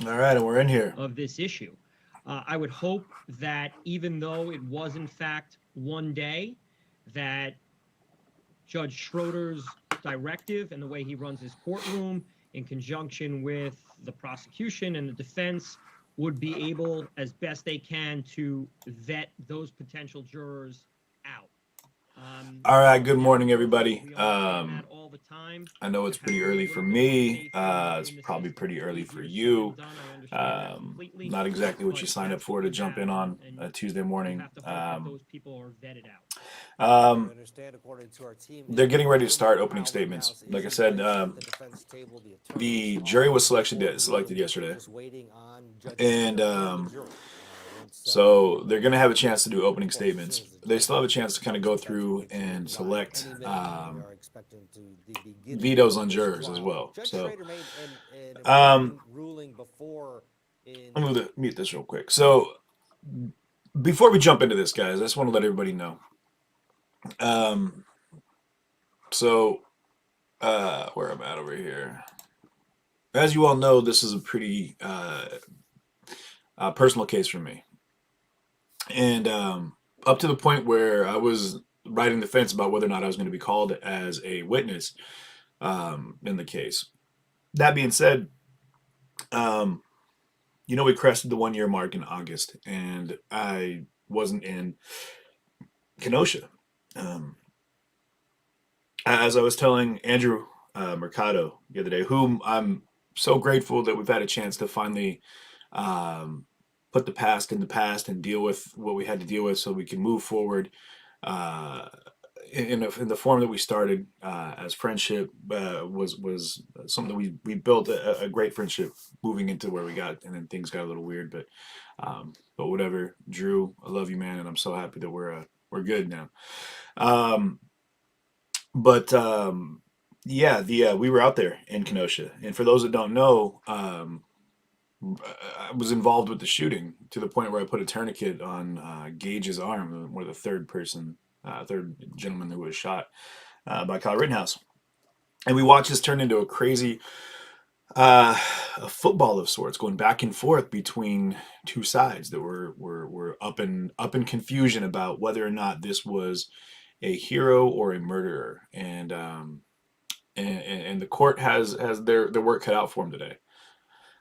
All right, and we're in here. of this issue. I would hope that even though it was in fact one day, that Judge Schroeder's directive and the way he runs his courtroom, in conjunction with the prosecution and the defense, would be able, as best they can, to vet those potential jurors out. All right, good Yeah, morning, look, everybody. we understand that all the time. I know To it's pretty have a early for little bit more me. faith It's in the probably system pretty before early you do for a slam you. and done. I understand that completely. Not exactly what you But signed up that's what for to we jump have, in on and a Tuesday you morning. have to hope that those people are vetted out. Um, they're getting ready to start opening statements. Like I said, the jury was selected yesterday, and so they're going to have a chance to do opening statements. They still have a chance to kind of go through and select vetoes on jurors as well. So I'm going to mute this real quick. So before we jump into this, guys, I just want to let everybody know. Um, so where I'm at over here. As you all know, this is a pretty personal case for me, and up to the point where I was riding the fence about whether or not I was going to be called as a witness in the case. That being said, um, we crested the 1 year mark in August, and I wasn't in Kenosha. Um, as I was telling Andrew Mercado the other day, whom I'm so grateful that we've had a chance to finally um, put the past in the past and deal with what we had to deal with so we can move forward uh, in the form that we started as friendship was something that we built a great friendship moving into where we got, and then things got a little weird, but whatever. Drew, I love you, man, and I'm so happy that we're good now. Um, but yeah, the we were out there in Kenosha, and for those that don't know, I was involved with the shooting to the point where I put a tourniquet on Gage's arm, or the third gentleman who was shot by Kyle Rittenhouse. And we watched this turn into a crazy uh, a football of sorts, going back and forth between two sides that were up in confusion about whether or not this was a hero or a murderer. And the court has their work cut out for them today,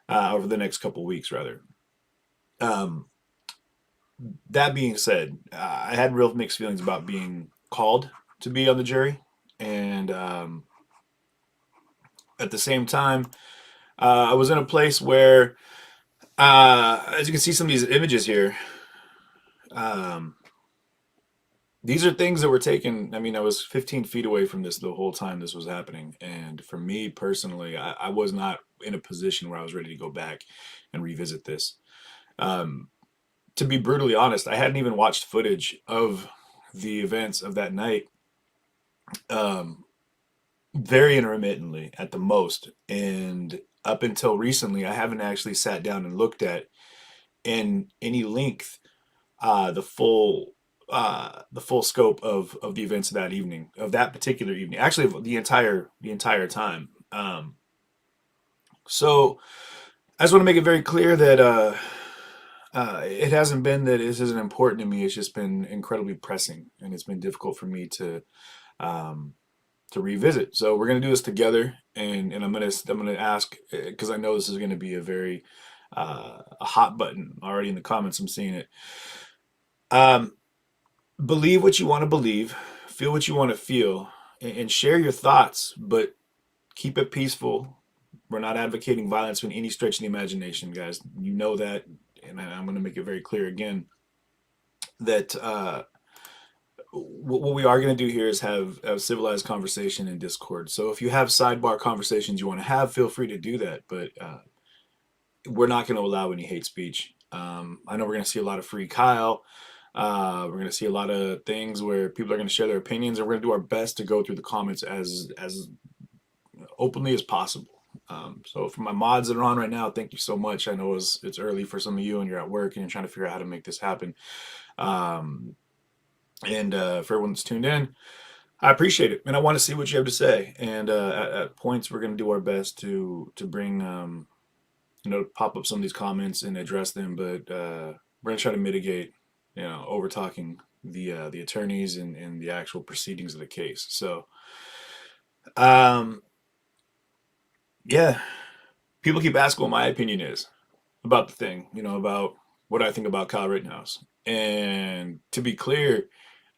over the next couple of weeks, rather. Um, that being said, I had real mixed feelings about being called to be on the jury, and at the same time, I was in a place where, as you can see, some of these images here. Um, these are things that were taken. I mean, I was 15 feet away from this the whole time this was happening, and for me personally, I was not in a position where I was ready to go back and revisit this. Um, to be brutally honest, I hadn't even watched footage of the events of that night, um, very intermittently at the most. And up until recently, I haven't actually sat down and looked at in any length the full scope of the events of that evening, of that particular evening. Actually, the entire time. So I just want to make it very clear that it hasn't been that this isn't important to me. It's just been incredibly pressing, and it's been difficult for me um, to revisit. So we're gonna do this together, and I'm gonna ask, because I know this is gonna be a hot button already in the comments. I'm seeing it. Um, believe what you want to believe, feel what you want to feel, and share your thoughts, but keep it peaceful. We're not advocating violence in any stretch of the imagination, guys. You know that, and I'm going to make it very clear again that what we are going to do here is have civilized conversation and discord. So if you have sidebar conversations you want to have, feel free to do that. But we're not going to allow any hate speech. I know we're going to see a lot of free Kyle. We're going to see a lot of things where people are going to share their opinions, and we're going to do our best to go through the comments as openly as possible. So for my mods that are on right now, thank you so much. I know it's early for some of you, and you're at work and you're trying to figure out how to make this happen. Um, and for everyone that's tuned in, I appreciate it, and I want to see what you have to say. And at points, we're going to do our best to bring pop up some of these comments and address them, but we're gonna try to mitigate, over talking the attorneys and the actual proceedings of the case. So, um, yeah, people keep asking what my opinion is about the thing, about what I think about Kyle Rittenhouse. And to be clear,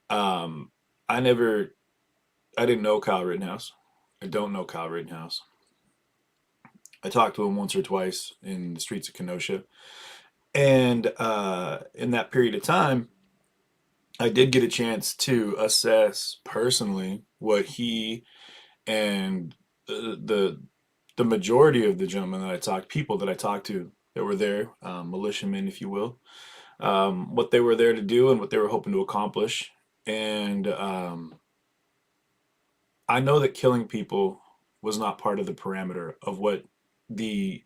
um, I never, I didn't know Kyle Rittenhouse. I don't know Kyle Rittenhouse. I talked to him once or twice in the streets of Kenosha. And in that period of time, I did get a chance to assess personally what he and the majority of the gentlemen that I talked, people that I talked to that were there, militiamen, if you will, what they were there to do and what they were hoping to accomplish. And I know that killing people was not part of the parameter of what the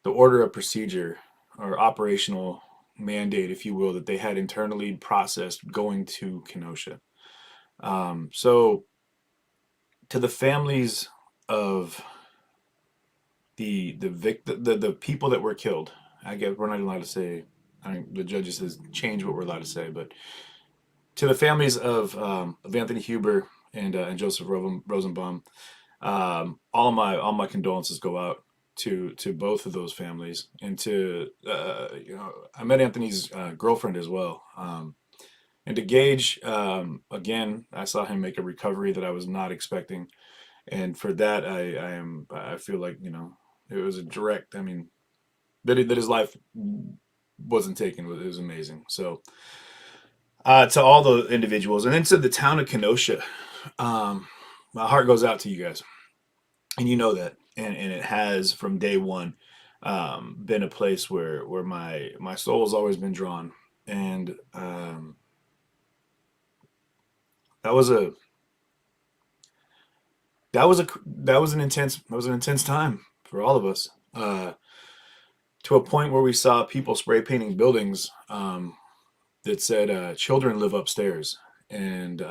the order of procedure or operational mandate, if you will, that they had internally processed going to Kenosha. So to the families of the people that were killed, I guess we're not allowed to say. I mean, the judges has changed what we're allowed to say, but to the families of Anthony Huber and Joseph Rosenbaum, all my condolences go out to both of those families, and to I met Anthony's girlfriend as well, and to Gage, again, I saw him make a recovery that I was not expecting, and for that I feel like it was a direct. I mean that his life wasn't taken, it was amazing. So to all the individuals, and then to the town of Kenosha, my heart goes out to you guys, and you know that, and it has from day one, been a place where my soul has always been drawn, and that was a that was an intense time for all of us, to a point where we saw people spray painting buildings, that said, "Children live upstairs," and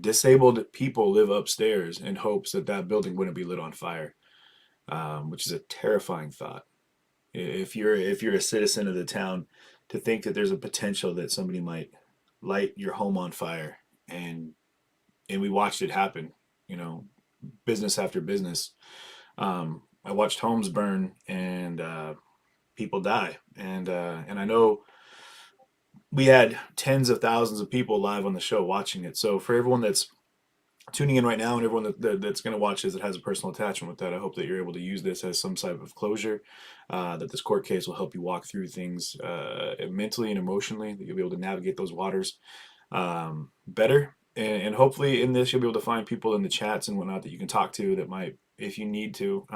disabled people live upstairs, in hopes that that building wouldn't be lit on fire, which is a terrifying thought. If you're a citizen of the town, to think that there's a potential that somebody might light your home on fire, and we watched it happen. You know, business after business. I watched homes burn, and people die, and I know we had tens of thousands of people live on the show watching it. So for everyone that's tuning in right now, and everyone that's going to watch this that has a personal attachment with that, I hope that you're able to use this as some type of closure, that this court case will help you walk through things, mentally and emotionally, that you'll be able to navigate those waters, better. And hopefully in this, you'll be able to find people in the chats and whatnot that you can talk to, that might, if you need to,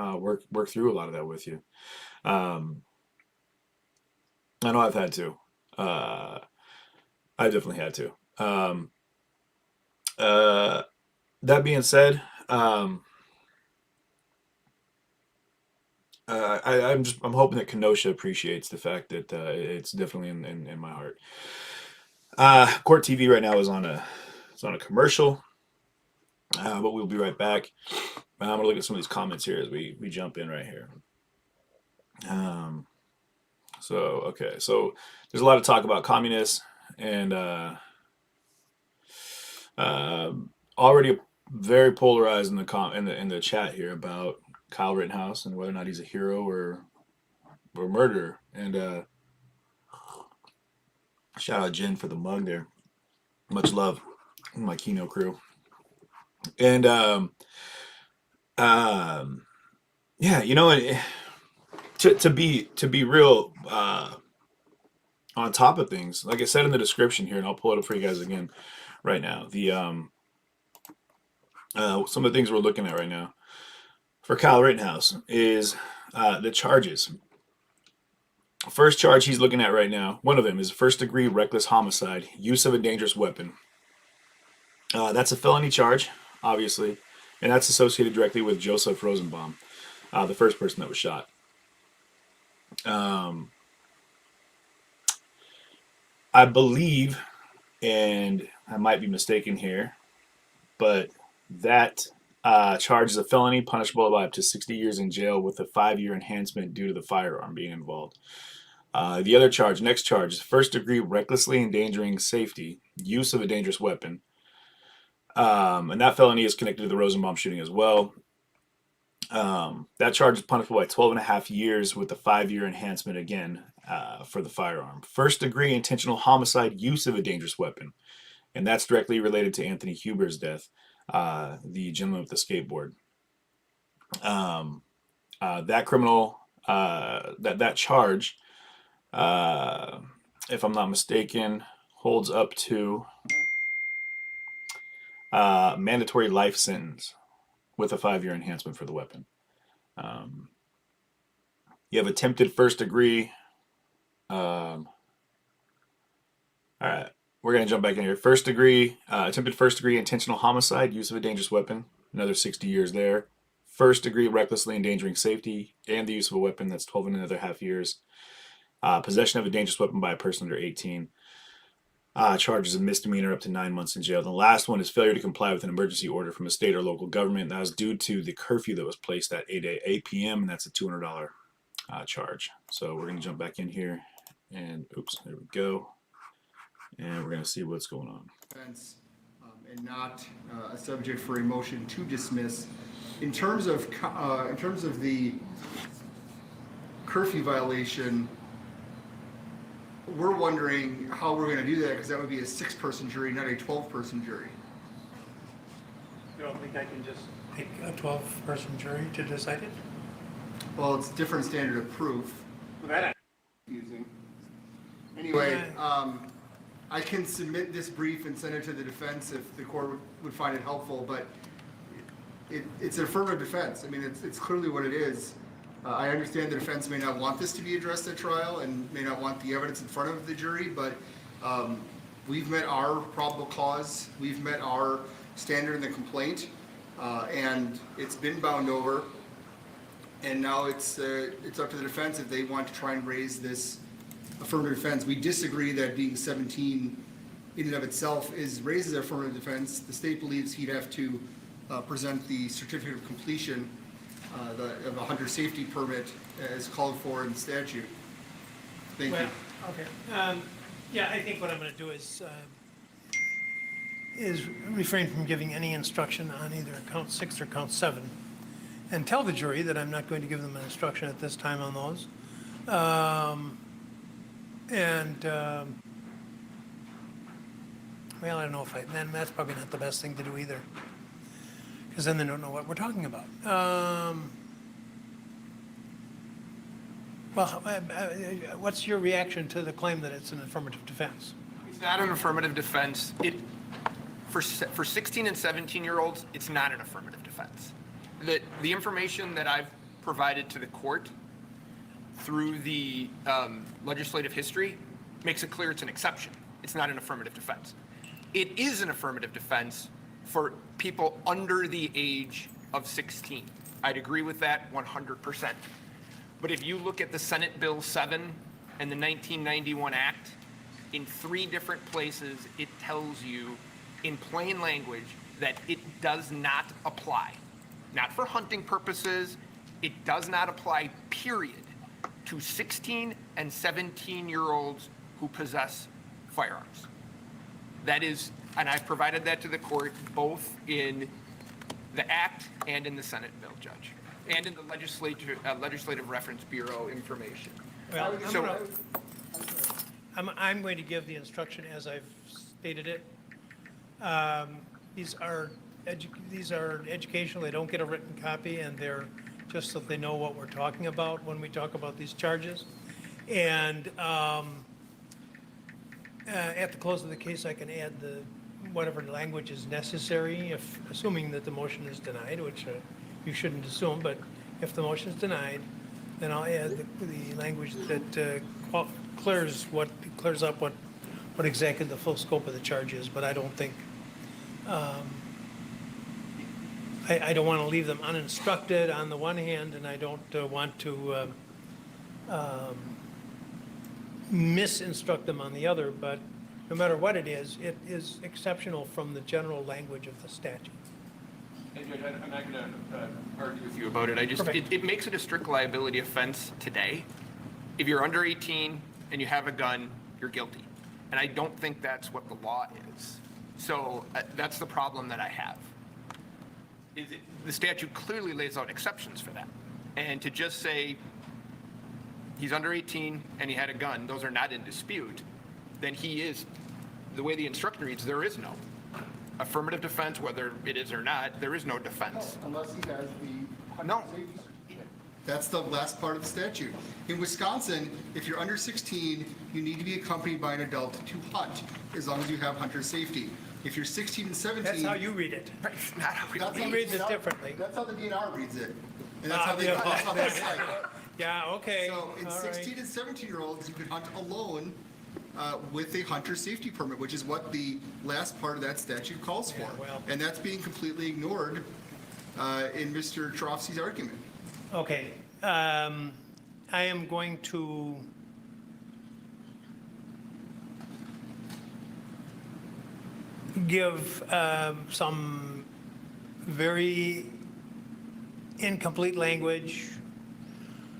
work through a lot of that with you. Um, I know I've had to. Uh, I definitely had to. Uh, that being said, I'm hoping that Kenosha appreciates the fact that it's definitely in my heart. Court TV right now is on a commercial, but we'll be right back. I'm gonna look at some of these comments here as we jump in right here. Um, so okay, so there's a lot of talk about communists, and already very polarized in the chat here about Kyle Rittenhouse and whether or not he's a hero or murderer. And shout out Jen for the mug there. Much love, my Kino crew. And um, yeah, to be real, on top of things, like I said in the description here, and I'll pull it up for you guys again right now. The Some of the things we're looking at right now for Kyle Rittenhouse is the charges. First charge he's looking at right now, one of them is first degree reckless homicide, use of a dangerous weapon. That's a felony charge, obviously, and that's associated directly with Joseph Rosenbaum, the first person that was shot. Um, I believe, and I might be mistaken here, but that charge is a felony punishable by up to 60 years in jail with a 5-year enhancement due to the firearm being involved. The other charge, next charge, is first degree recklessly endangering safety, use of a dangerous weapon. And that felony is connected to the Rosenbaum shooting as well. That charge is punishable by 12 and a half years with a 5-year enhancement again for the firearm. First degree intentional homicide, use of a dangerous weapon. And that's directly related to Anthony Huber's death, the gentleman with the skateboard. That criminal, that charge, if I'm not mistaken, holds up to mandatory life sentence with a 5-year enhancement for the weapon. You have attempted first degree. All right, we're gonna jump back in here. First degree, attempted first degree intentional homicide, use of a dangerous weapon, another 60 years there. First degree recklessly endangering safety and the use of a weapon, that's 12 and another half years. Possession of a dangerous weapon by a person under 18. Charges of misdemeanor up to 9 months in jail. The last one is failure to comply with an emergency order from a state or local government. That was due to the curfew that was placed at 8 p.m. and that's a $200 charge. So we're going to jump back in here and oops, there we go. And we're going to see what's going on. And not a subject for a motion to dismiss. In terms of the curfew violation, we're wondering how we're going to do that because that would be a 6-person jury, not a 12-person jury. You don't think I can just pick a 12-person jury to decide it? Well, it's a different standard of proof. Well, that Using. Anyway, I can submit this brief and send it to the defense if the court would find it helpful, but it's an affirmative defense. I mean, it's clearly what it is. I understand the defense may not want this to be addressed at trial and may not want the evidence in front of the jury, but we've met our probable cause, we've met our standard in the complaint, and it's been bound over. And now it's up to the defense if they want to try and raise this affirmative defense. We disagree that being 17 in and of itself raises affirmative defense. The state believes he'd have to present the certificate of completion of a hunter safety permit as called for in statute. Thank you. Okay. Yeah, I think what I'm going to do is refrain from giving any instruction on either count 6 or count 7, and tell the jury that I'm not going to give them an instruction at this time on those. Well, I don't know if then that's probably not the best thing to do either, because then they don't know what we're talking about. What's your reaction to the claim that it's an affirmative defense? It's not an affirmative defense. For 16 and 17-year-olds, it's not an affirmative defense. The information that I've provided to the court through the legislative history makes it clear it's an exception. It's not an affirmative defense. It is an affirmative defense for people under the age of 16. I'd agree with that 100%. But if you look at the Senate Bill 7 and the 1991 Act, in 3 different places, it tells you in plain language that it does not apply. Not for hunting purposes, it does not apply, period, to 16 and 17-year-olds who possess firearms. That is, and I've provided that to the court both in the Act and in the Senate Bill, Judge, and in the Legislative Reference Bureau information. Well, I'm going to give the instruction as I've stated it. These are educational. They don't get a written copy, and they're just so they know what we're talking about when we talk about these charges. And at the close of the case, I can add whatever language is necessary, assuming that the motion is denied, which you shouldn't assume, but if the motion is denied, then I'll add the language that clears up what exactly the full scope of the charge is. But I don't think I don't want to leave them uninstructed on the one hand, and I don't want to misinstruct them on the other, but no matter what it is exceptional from the general language of the statute. And Judge, I'm not going to argue with you about it. Perfect. It makes it a strict liability offense today. If you're under 18 and you have a gun, you're guilty. And I don't think that's what the law is. So that's the problem that I have. The statute clearly lays out exceptions for that. And to just say he's under 18 and he had a gun, those are not in dispute, then he is, the way the instruction reads, there is no affirmative defense, whether it is or not, there is no defense. Unless he has the No. safety certificate. That's the last part of the statute. In Wisconsin, if you're under 16, you need to be accompanied by an adult to hunt, as long as you have hunter safety. If you're 16 and 17. That's how you read it. It's not how we That's He how reads it DNR differently. That's how the DNR reads it. And that's Ah, how they, yeah. that's how they cite it. Yeah, okay. So in all 16 right. and 17-year-olds, you can hunt alone with a hunter safety permit, which is what the last part of that statute calls for. Yeah, well- And that's being completely ignored in Mr. Trofsky's argument. Okay, I am going to give some very incomplete language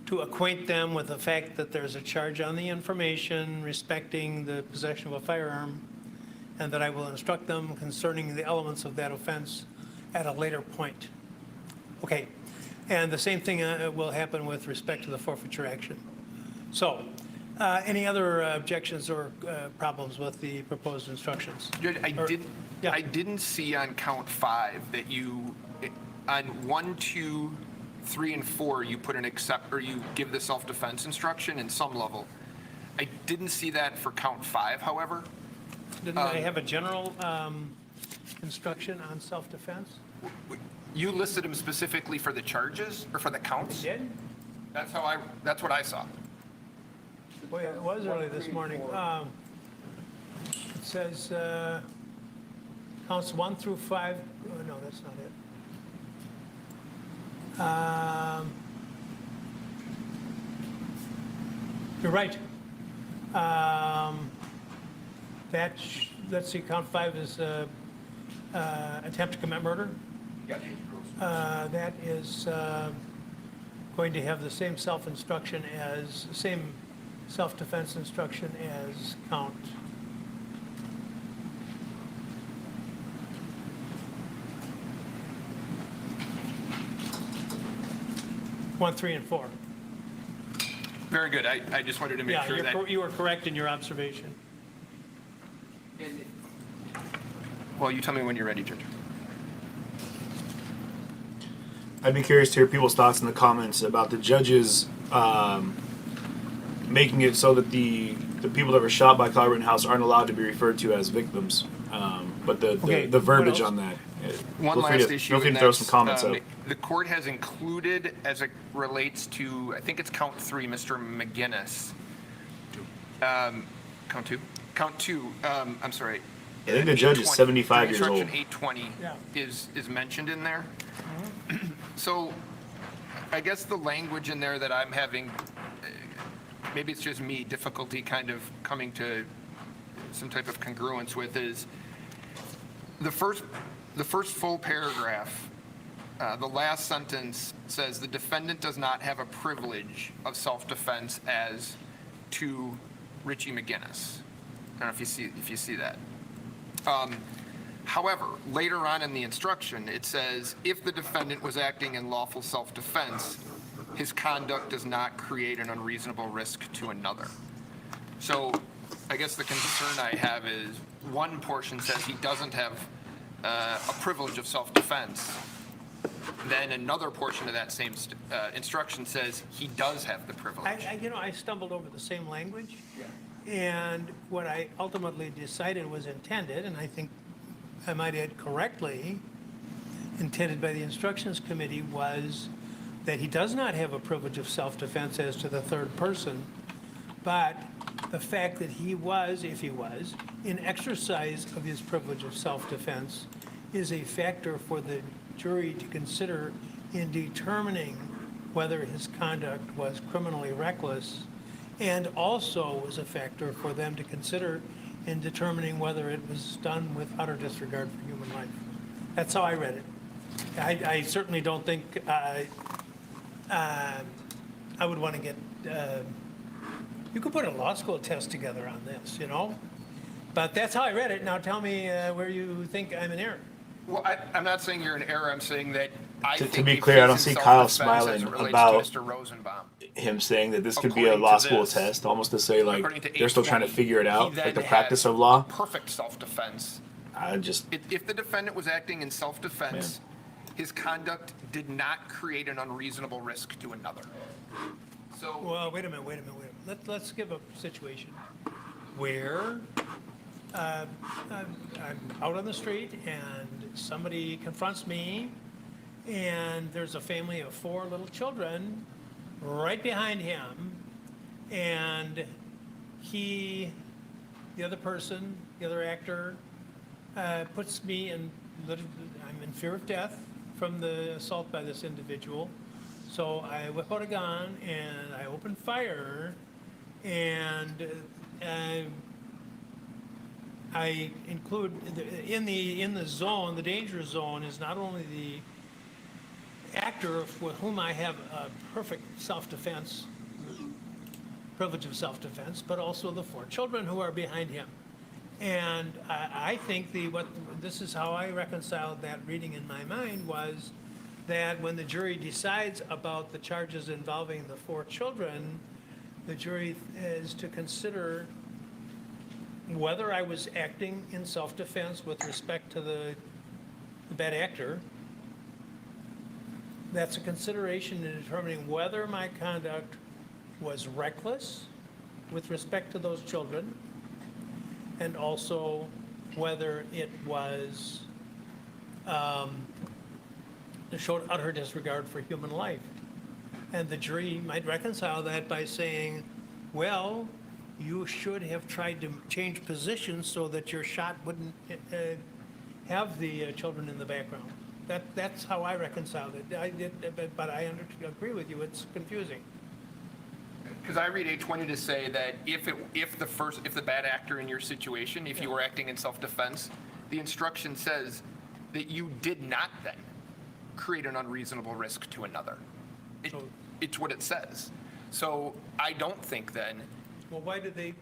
to acquaint them with the fact that there's a charge on the information respecting the possession of a firearm, and that I will instruct them concerning the elements of that offense at a later point. Okay, and the same thing will happen with respect to the forfeiture action. So, any other objections or problems with the proposed instructions? Judge, yeah. I didn't see on count 5 that you, on 1, 2, 3, and 4, you put an accept, or you give the self-defense instruction in some level. I didn't see that for count 5, however. Didn't I have a general instruction on self-defense? You listed them specifically for the charges or for the counts? Did? That's what I saw. Boy, it was early this morning. It says counts 1 through 5. Oh, no, that's not it. You're right. Let's see, count 5 is attempt to commit murder. That is going to have the same self-defense instruction as count. One, 3, and 4. Very good. I just wanted to make sure that. Yeah, you were correct in your observation. Well, you tell me when you're ready, Judge. I'd be curious to hear people's thoughts in the comments about the judges making it so that the people that were shot by Kyle Rittenhouse aren't allowed to be referred to as victims. But Okay, the verbiage what else? on that. One last issue. Feel free and to throw that's, some comments out. The court has included, as it relates to, I think it's count 3, Mr. McGinnis. Count 2? Count 2, I'm sorry. I think the judge is 75 years old. Instruction 820 Yeah. is mentioned in there. So I guess the language in there that I'm having, maybe it's just me, difficulty kind of coming to some type of congruence with is the first full paragraph, the last sentence says the defendant does not have a privilege of self-defense as to Richie McGinnis. I don't know if you see that. However, later on in the instruction, it says if the defendant was acting in lawful self-defense, his conduct does not create an unreasonable risk to another. So I guess the concern I have is one portion says he doesn't have a privilege of self-defense. Then another portion of that same instruction says he does have the privilege. I stumbled over the same language. And what I ultimately decided was intended, and I think I might add correctly, intended by the instructions committee, was that he does not have a privilege of self-defense as to the third person, but the fact that he was, if he was, in exercise of his privilege of self-defense is a factor for the jury to consider in determining whether his conduct was criminally reckless, and also was a factor for them to consider in determining whether it was done with utter disregard for human life. That's how I read it. I certainly don't think I would want to get, you could put a law school test together on this, you know? But that's how I read it. Now tell me where you think I'm in error. Well, I'm not saying you're in error. I'm saying that I To think be if clear, I he's don't in see Kyle self-defense as smiling it relates about to Mr. Rosenbaum. him saying that this could be a According law to school this, test, almost to say like According to they're still trying to 820, figure it he out, then like the had practice of law. perfect self-defense. I just If the defendant was acting in self-defense, his conduct did not create an unreasonable risk to another. So, Well, wait a minute. Let's give a situation where I'm out on the street and somebody confronts me and there's a family of 4 little children right behind him, and the other person, the other actor, puts me in, I'm in fear of death from the assault by this individual. So I whip out a gun and I open fire, and I include, in the zone, the danger zone is not only the actor with whom I have a perfect self-defense, privilege of self-defense, but also the 4 children who are behind him. And I think this is how I reconciled that reading in my mind, was that when the jury decides about the charges involving the 4 children, the jury is to consider whether I was acting in self-defense with respect to the bad actor. That's a consideration in determining whether my conduct was reckless with respect to those children, and also whether it was showed utter disregard for human life. And the jury might reconcile that by saying, well, you should have tried to change positions so that your shot wouldn't have the children in the background. That's how I reconciled it. But I agree with you, it's confusing. because I read 820 to say that if the bad actor in your situation, if you were acting in self-defense, the instruction says that you did not then create an unreasonable risk to another. It's what it says. So I don't think then. Well, why did they,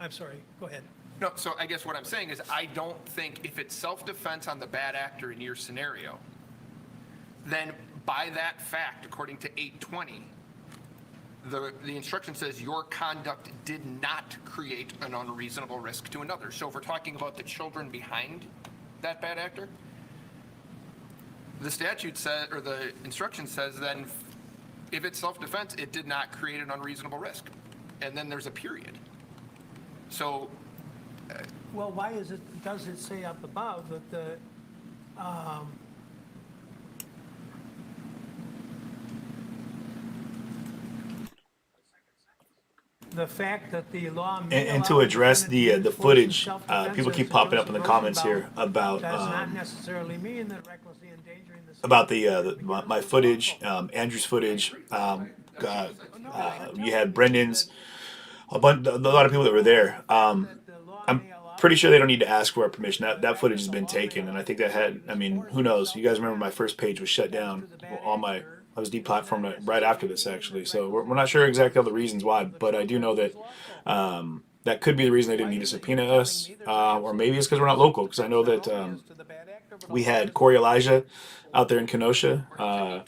I'm sorry, go ahead. No, so I guess what I'm saying is I don't think if it's self-defense on the bad actor in your scenario, then by that fact, according to 820, the instruction says your conduct did not create an unreasonable risk to another. So if we're talking about the children behind that bad actor, the statute says, or the instruction says then if it's self-defense, it did not create an unreasonable risk. And then there's a period. So Well, why does it say up above that the fact that the law may And allow to address defendant to the use force in footage, self-defense people as keep to popping up in the Joseph comments Rosenbaum here about does not necessarily mean that recklessly endangering the about safety my footage, Andrew's footage. You had Brendan's, a lot of people that were there. I'm pretty sure they don't need to ask for our permission. That footage has been taken, and I think that had. I mean, who knows? You guys remember my first page was shut down. I was deplatformed right after this, actually. So we're not sure exactly all the reasons why, but I do know that that could be the reason they didn't need to subpoena us, or maybe it's because we're not local. Because I know that we had Corey Elijah out there in Kenosha.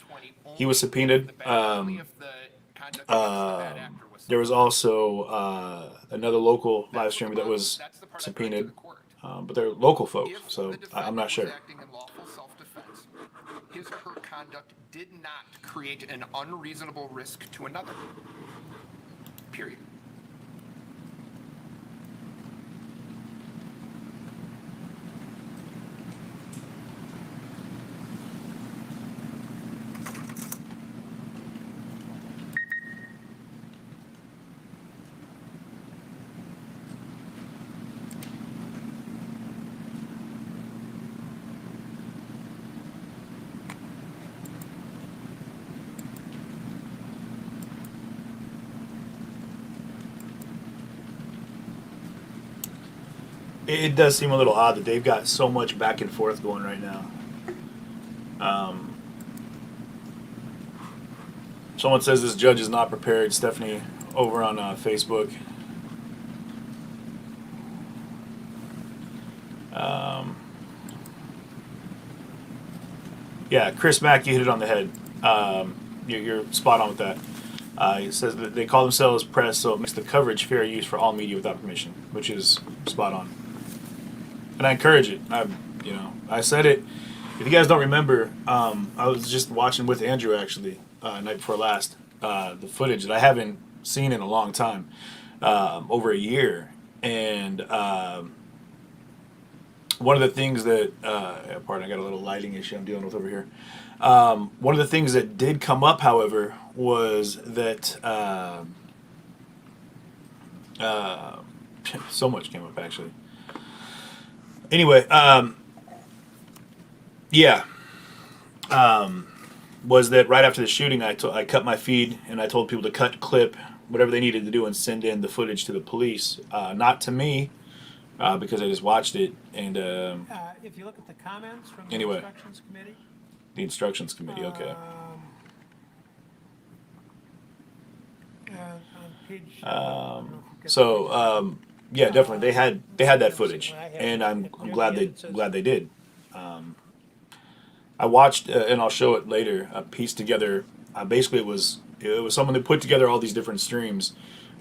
He was subpoenaed. There was also another local live streamer that was subpoenaed, but they're local folks, so I'm not sure. His or her conduct did not create an unreasonable risk to another. Period. It does seem a little odd that they've got so much back and forth going right now. Someone says this judge is not prepared. Stephanie over on Facebook. Yeah, Chris Mack, you hit it on the head. You're spot on with that. He says that they call themselves press, so it makes the coverage fair use for all media without permission, which is spot on. And I encourage it. I said it. If you guys don't remember, I was just watching with Andrew actually night before last the footage that I haven't seen in a long time, over a year, and one of the things that pardon, I got a little lighting issue I'm dealing with over here. One of the things that did come up, however, was that so much came up actually. Anyway, yeah, was that right after the shooting, I cut my feed and I told people to cut, clip, whatever they needed to do and send in the footage to the police, not to me, because I just watched it. And If you look at the comments from the Anyway. instructions committee. the instructions committee, okay. On page. Yeah, definitely they had that footage, and I'm glad they did. I watched, and I'll show it later. I pieced together. Basically, it was someone that put together all these different streams,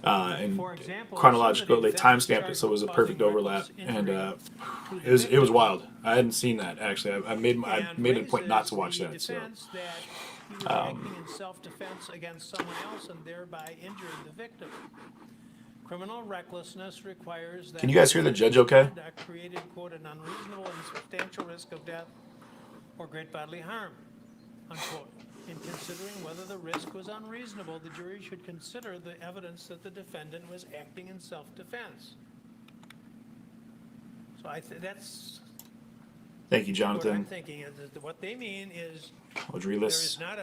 and For example, chronological. They some of the timestamped it, so it was a perfect causing overlap, reckless and injury it was wild. I hadn't seen that actually. I made it a point not to watch that. So Defense that he was acting in self-defense against someone else and thereby injured the victim. Criminal recklessness requires that. Can you guys hear the judge okay? Conduct created, quote, an unreasonable and substantial risk of death or great bodily harm, unquote. In considering whether the risk was unreasonable, the jury should consider the evidence that the defendant was acting in self-defense. So that's thank you, what I'm Jonathan. thinking. Is that what they mean is there Odrilis. is not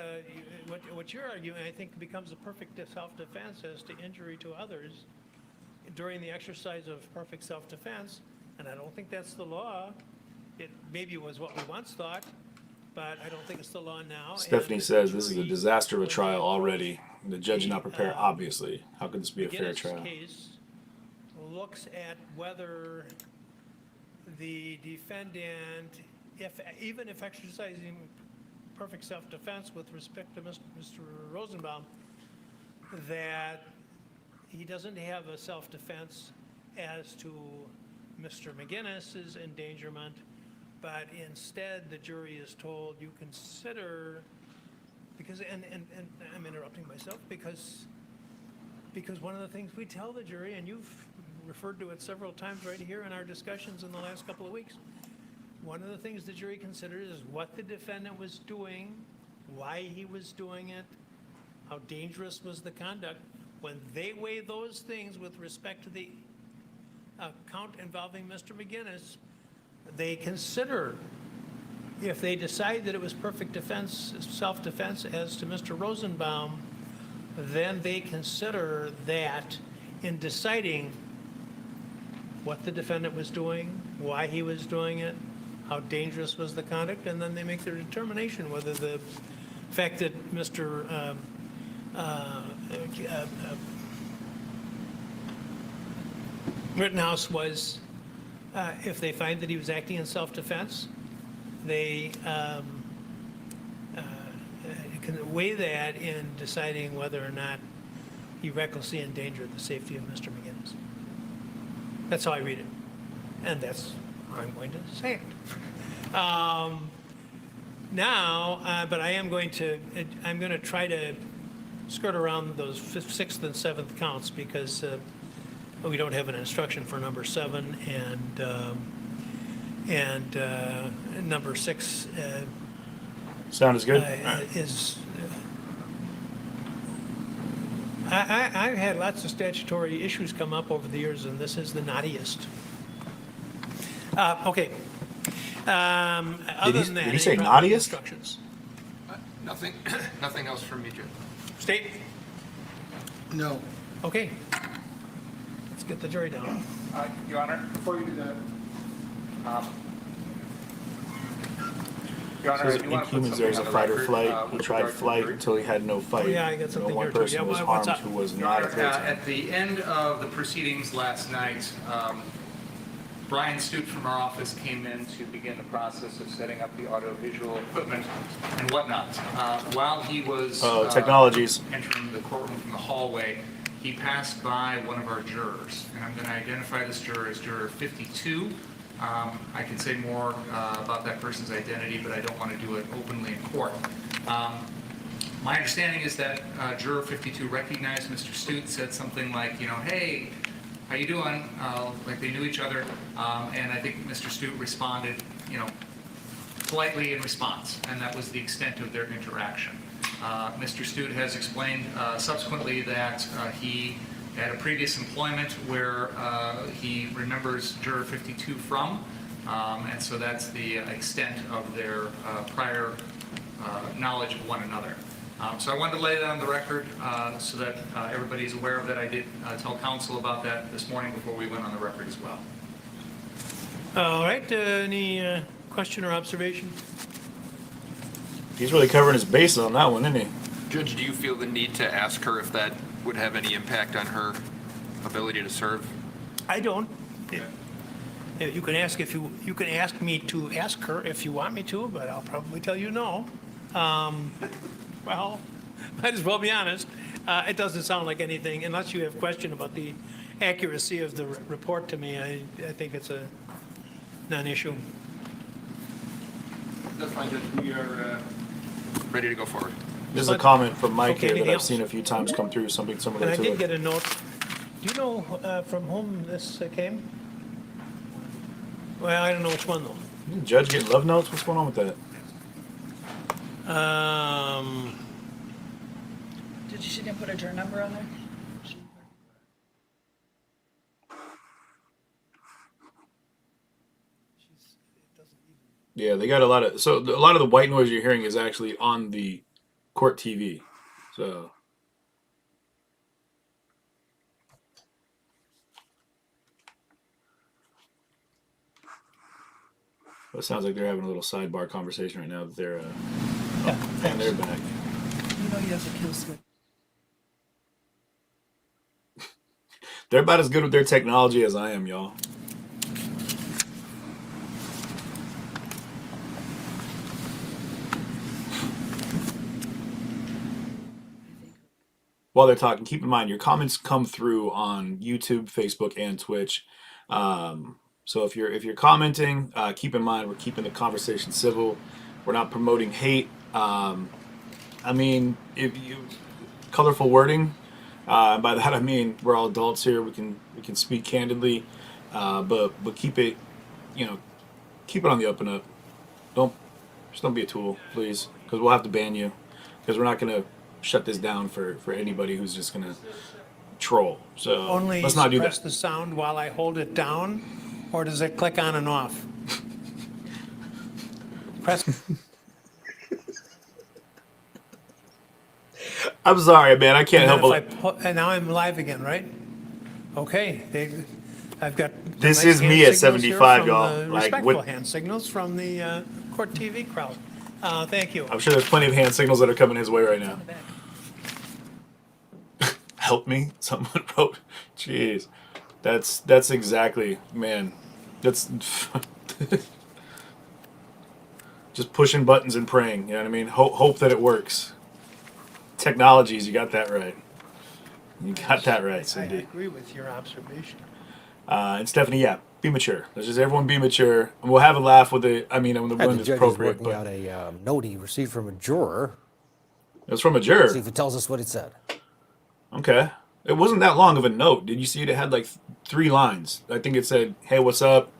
what you're arguing, I think, becomes a perfect self-defense as to injury to others during the exercise of perfect self-defense, and I don't think that's the law. It maybe was what we once thought, but I don't think it's the law now. Stephanie And says the this is a jury, disaster of a when trial they already. The judge is not prepared, obviously. How could this be a fair McGinnis trial? case looks at whether the defendant, even if exercising perfect self-defense with respect to Mr. Rosenbaum, that he doesn't have a self-defense as to Mr. McGinnis's endangerment, but instead the jury is told you consider, because, and I'm interrupting myself, because one of the things we tell the jury, and you've referred to it several times right here in our discussions in the last couple of weeks, one of the things the jury considers is what the defendant was doing, why he was doing it, how dangerous was the conduct. When they weigh those things with respect to the count involving Mr. McGinnis, they consider, if they decide that it was perfect defense, self-defense as to Mr. Rosenbaum, then they consider that in deciding what the defendant was doing, why he was doing it, how dangerous was the conduct, and then they make their determination whether the fact that Mr. Rittenhouse was, if they find that he was acting in self-defense, they can weigh that in deciding whether or not he recklessly endangered the safety of Mr. McGinnis. That's how I read it, and that's how I'm going to say it. But I'm going to try to skirt around those fifth, sixth, and seventh counts because we don't have an instruction for number 7 and number 6 Sound is good? is. I've had lots of statutory issues come up over the years, and this is the naughtiest. Okay. Other than that, did he say any problems with naughtiest? instructions? Nothing, nothing else from me, Judge. State? No. Okay. Let's get the jury down. Your Honor, before you do that, Your Honor, I Says do want to put Inhumans, something there's on a the fight or record, flight. He with tried regard to the flight jury. until he had no fight. yeah, I got something one here too. person Yeah, was what's harmed up? who was Your not Honor, a threat. at the end of the proceedings last night, Brian Stute from our office came in to begin the process of setting up the audiovisual equipment and whatnot. While he was Technologies. entering the courtroom from the hallway, he passed by one of our jurors, and I'm going to identify this juror as Juror 52. I can say more about that person's identity, but I don't want to do it openly in court. My understanding is that Juror 52 recognized Mr. Stute, said something like, hey, how you doing? Like they knew each other, and I think Mr. Stute responded, politely in response, and that was the extent of their interaction. Mr. Stute has explained subsequently that he had a previous employment where he remembers Juror 52 from, and so that's the extent of their prior knowledge of one another. So I wanted to lay that on the record so that everybody's aware of that. I did tell counsel about that this morning before we went on the record as well. All right, any question or observation? He's really covering his bases on that one, isn't he? Judge, do you feel the need to ask her if that would have any impact on her ability to serve? I don't. You can ask you can ask me to ask her if you want me to, but I'll probably tell you no. Well, might as well be honest. It doesn't sound like anything, unless you have question about the accuracy of the report to me. I think it's a non-issue. That's fine, Judge. We are Ready to go forward. This is a comment from Mike Okay, here that anything I've else? seen a few times come through, something similar And I to did it. get a note. Do you know from whom this came? Well, I don't know which one though. Didn't Judge get love notes? What's going on with that? She didn't put a juror number on there? Yeah, they got a lot of the white noise you're hearing is actually on the court TV. So it sounds like they're having a little sidebar conversation right now that they're and they're back. You know he has a kill switch. They're about as good with their technology as I am, y'all. While they're talking, keep in mind your comments come through on YouTube, Facebook, and Twitch. So if you're commenting, keep in mind we're keeping the conversation civil. We're not promoting hate. I mean, if you colorful wording. By that I mean we're all adults here. We can speak candidly, but keep it, keep it on the up and up. Don't be a tool, please, because we'll have to ban you, because we're not gonna shut this down for anybody who's just gonna troll. So Only let's not do suppress that. the sound while I hold it down, or does it click on and off? Press. I'm sorry, man. I can't And help then it. if and now I'm live again, right? Okay, I've got. the This nice is hand me at signals here 75, from y'all. the Like, respectful what- hand signals from the court TV crowd. Thank you. I'm sure there's plenty of hand signals that are coming his way right now. On the back. Help me, someone wrote. Jeez, that's exactly, man. That's just pushing buttons and praying. You know what I mean? Hope that it works. Technologies, you got that right. You got that right, I Cindy. agree with your observation. And Stephanie, yeah, be mature. Let's just everyone be mature, and we'll have a laugh with it. I mean, when The it's judge is appropriate. working But out a note he received from a juror. it was from a See juror. if it tells us what it said. Okay. It wasn't that long of a note. Did you see it? It had like 3 lines. I think it said, "Hey, what's up?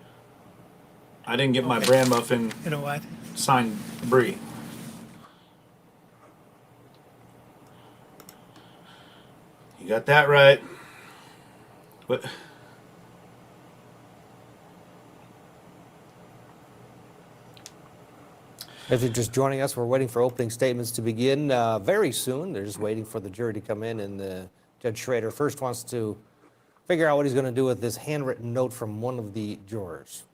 I didn't get my Okay. bran muffin You know what? signed Brie." You got that right. What? If you're just joining us, we're waiting for opening statements to begin very soon. They're just waiting for the jury to come in, and Judge Schrader first wants to figure out what he's going to do with this handwritten note from one of the jurors.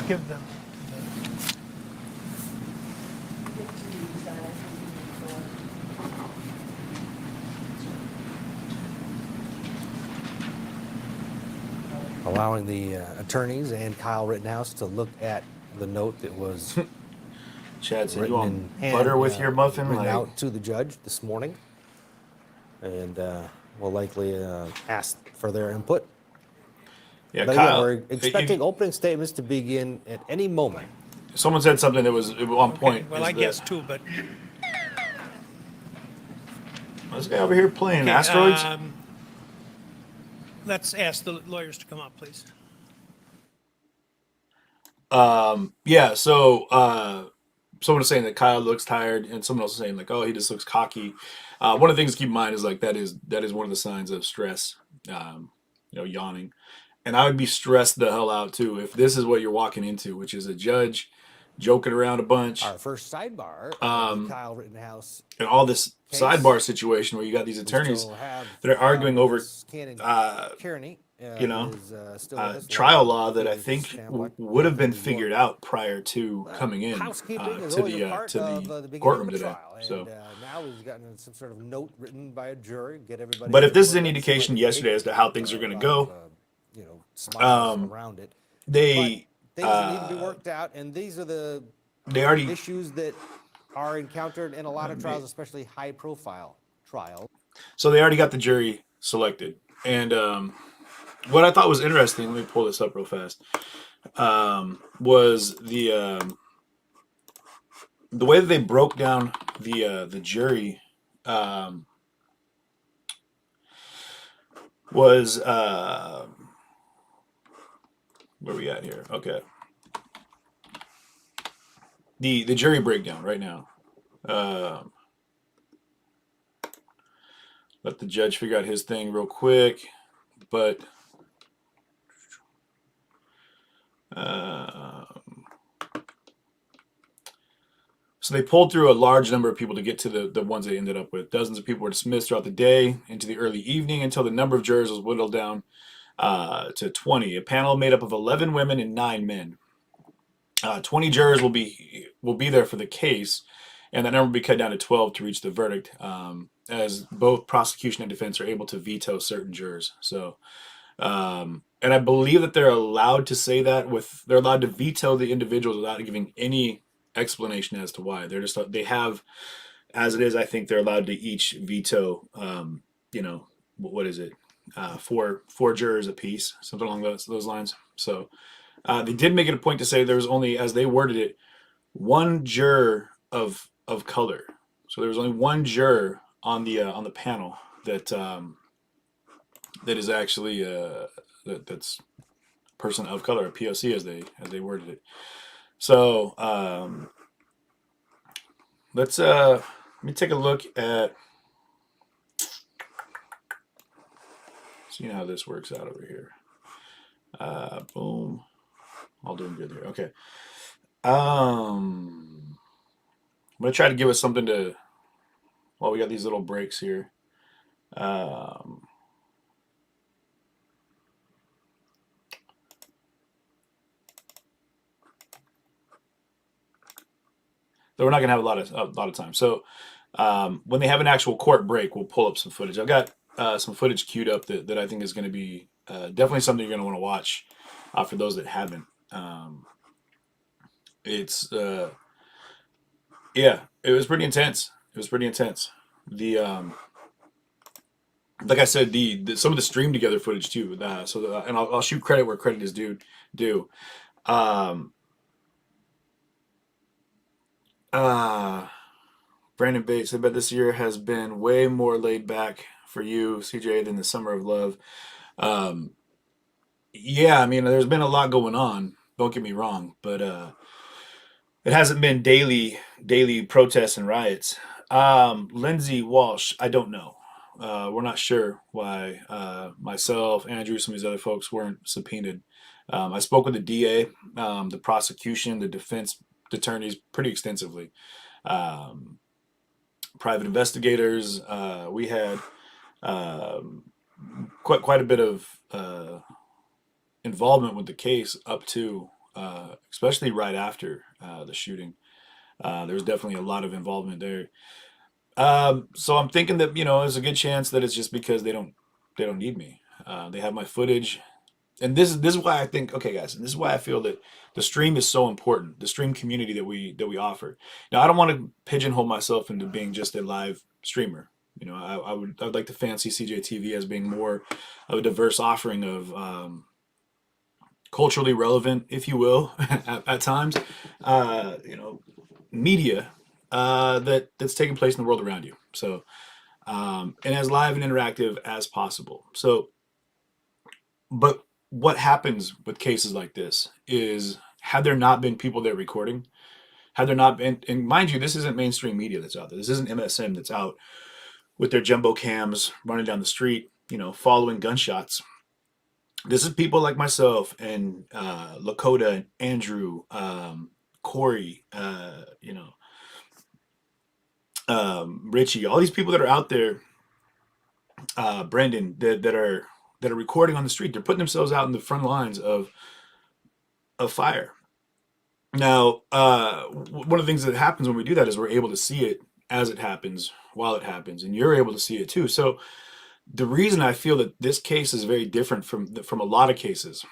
give them. Allowing the attorneys and Kyle Rittenhouse to look at the note that was Chad said, "You written want in hand, butter with your muffin?" written Like, out to the judge this morning, and will likely ask for their input. yeah, But Kyle. again, we're expecting opening statements to begin at any moment. Someone said something that was on point. Well, is I that- guess too, but. This guy over here playing Okay, asteroids. Let's ask the lawyers to come up, please. Yeah, so someone was saying that Kyle looks tired, and someone else was saying like, "Oh, he just looks cocky." One of the things to keep in mind is like that is one of the signs of stress. Yawning, and I would be stressed the hell out too if this is what you're walking into, which is a judge joking around a bunch, Our first sidebar of the Kyle Rittenhouse. and all this Case. sidebar situation where you got these We attorneys still have, that are arguing over Cannon Kearney, is, still with us. trial Welcome. law that I Please think stand by. would have been Welcome to figured your- out prior to coming in Housekeeping is to always a the part of the beginning courtroom of a today. trial, and So, now we've gotten some sort of note written by a jury, get everybody. but if this is input. any That indication seemed like a yesterday as to how things are going to lot of, go, smiles around it. they But things that need to be worked out, and these are the they already issues that are encountered in a lot of trials, especially high-profile trials. so they already got the jury selected. And what I thought was interesting, let me pull this up real fast, was the way that they broke down the jury was where we at here? Okay, the jury breakdown right now. Let the judge figure out his thing real quick, but so they pulled through a large number of people to get to the ones they ended up with. Dozens of people were dismissed throughout the day into the early evening until the number of jurors was whittled down to 20. A panel made up of 11 women and 9 men. 20 jurors will be there for the case, and that number will be cut down to 12 to reach the verdict, as both prosecution and defense are able to veto certain jurors. So, and I believe that they're allowed to say that they're allowed to veto the individuals without giving any explanation as to why. They have, as it is, I think they're allowed to each veto, what is it? Four jurors apiece, something along those lines. So they did make it a point to say there was only, as they worded it, one juror of color. So there was only one juror on the panel that is actually that's person of color, a POC, as they worded it. So let me take a look at seeing how this works out over here. Boom, all doing good here. Okay. I'm gonna try to give us something to. Well, we got these little breaks here. So we're not gonna have a lot of time. So when they have an actual court break, we'll pull up some footage. I've got some footage queued up that I think is going to be definitely something you're going to want to watch for those that haven't. It's yeah, it was pretty intense. The like I said, the some of the stream together footage too. And I'll shoot credit where credit is due. Brandon Bates, I bet this year has been way more laid back for you, CJ, than the summer of love. Yeah, I mean, there's been a lot going on. Don't get me wrong, but it hasn't been daily protests and riots. Lindsay Walsh, I don't know. We're not sure why myself, Andrew, some of these other folks weren't subpoenaed. I spoke with the DA, the prosecution, the defense attorneys pretty extensively. Private investigators. We had quite a bit of involvement with the case up to especially right after the shooting. There was definitely a lot of involvement there. So I'm thinking that there's a good chance that it's just because they don't need me. They have my footage, and this is why I think, okay, guys, and this is why I feel that the stream is so important. The stream community that we offer. Now, I don't want to pigeonhole myself into being just a live streamer. I'd like to fancy CJTV as being more of a diverse offering of culturally relevant, if you will, at times, media that's taking place in the world around you. So, and as live and interactive as possible. So, but what happens with cases like this is, had there not been people there recording, had there not been, and mind you, this isn't mainstream media that's out there. This isn't MSM that's out with their jumbo cams running down the street, following gunshots. This is people like myself and Lakota and Andrew, Corey, Richie, all these people that are out there, Brendan, that are recording on the street. They're putting themselves out in the front lines of fire. Now, one of the things that happens when we do that is we're able to see it as it happens, while it happens, and you're able to see it too. So the reason I feel that this case is very different from a lot of cases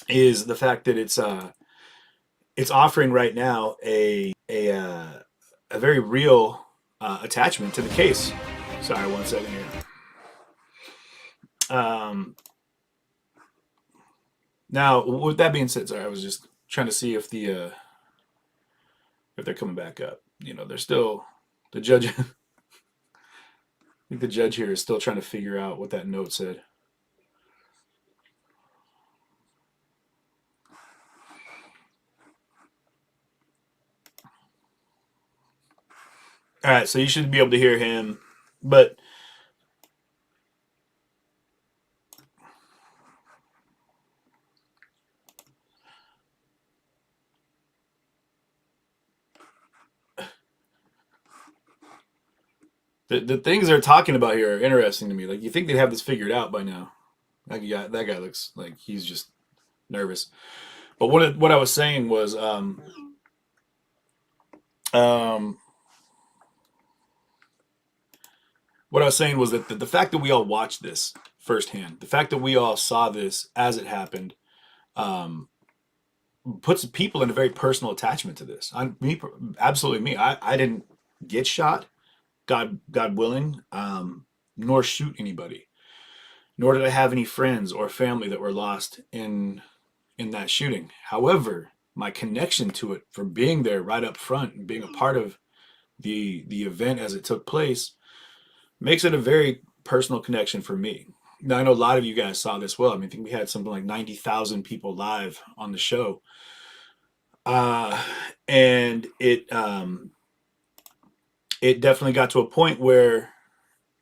is the fact that it's offering right now a very real attachment to the case. Sorry, 1 second here. Now, with that being said, sorry, I was just trying to see if they're coming back up. They're still the judge. I think the judge here is still trying to figure out what that note said. All right, so you should be able to hear him, but the things they're talking about here are interesting to me. Like, you think they'd have this figured out by now. That guy looks like he's just nervous. But what I was saying was, what I was saying was that the fact that we all watched this firsthand, the fact that we all saw this as it happened, um, puts people in a very personal attachment to this. Absolutely me. I didn't get shot, God willing, nor shoot anybody, nor did I have any friends or family that were lost in that shooting. However, my connection to it, for being there right up front and being a part of the event as it took place, makes it a very personal connection for me. Now, I know a lot of you guys saw this. Well, I mean, I think we had something like 90,000 people live on the show, and it definitely got to a point where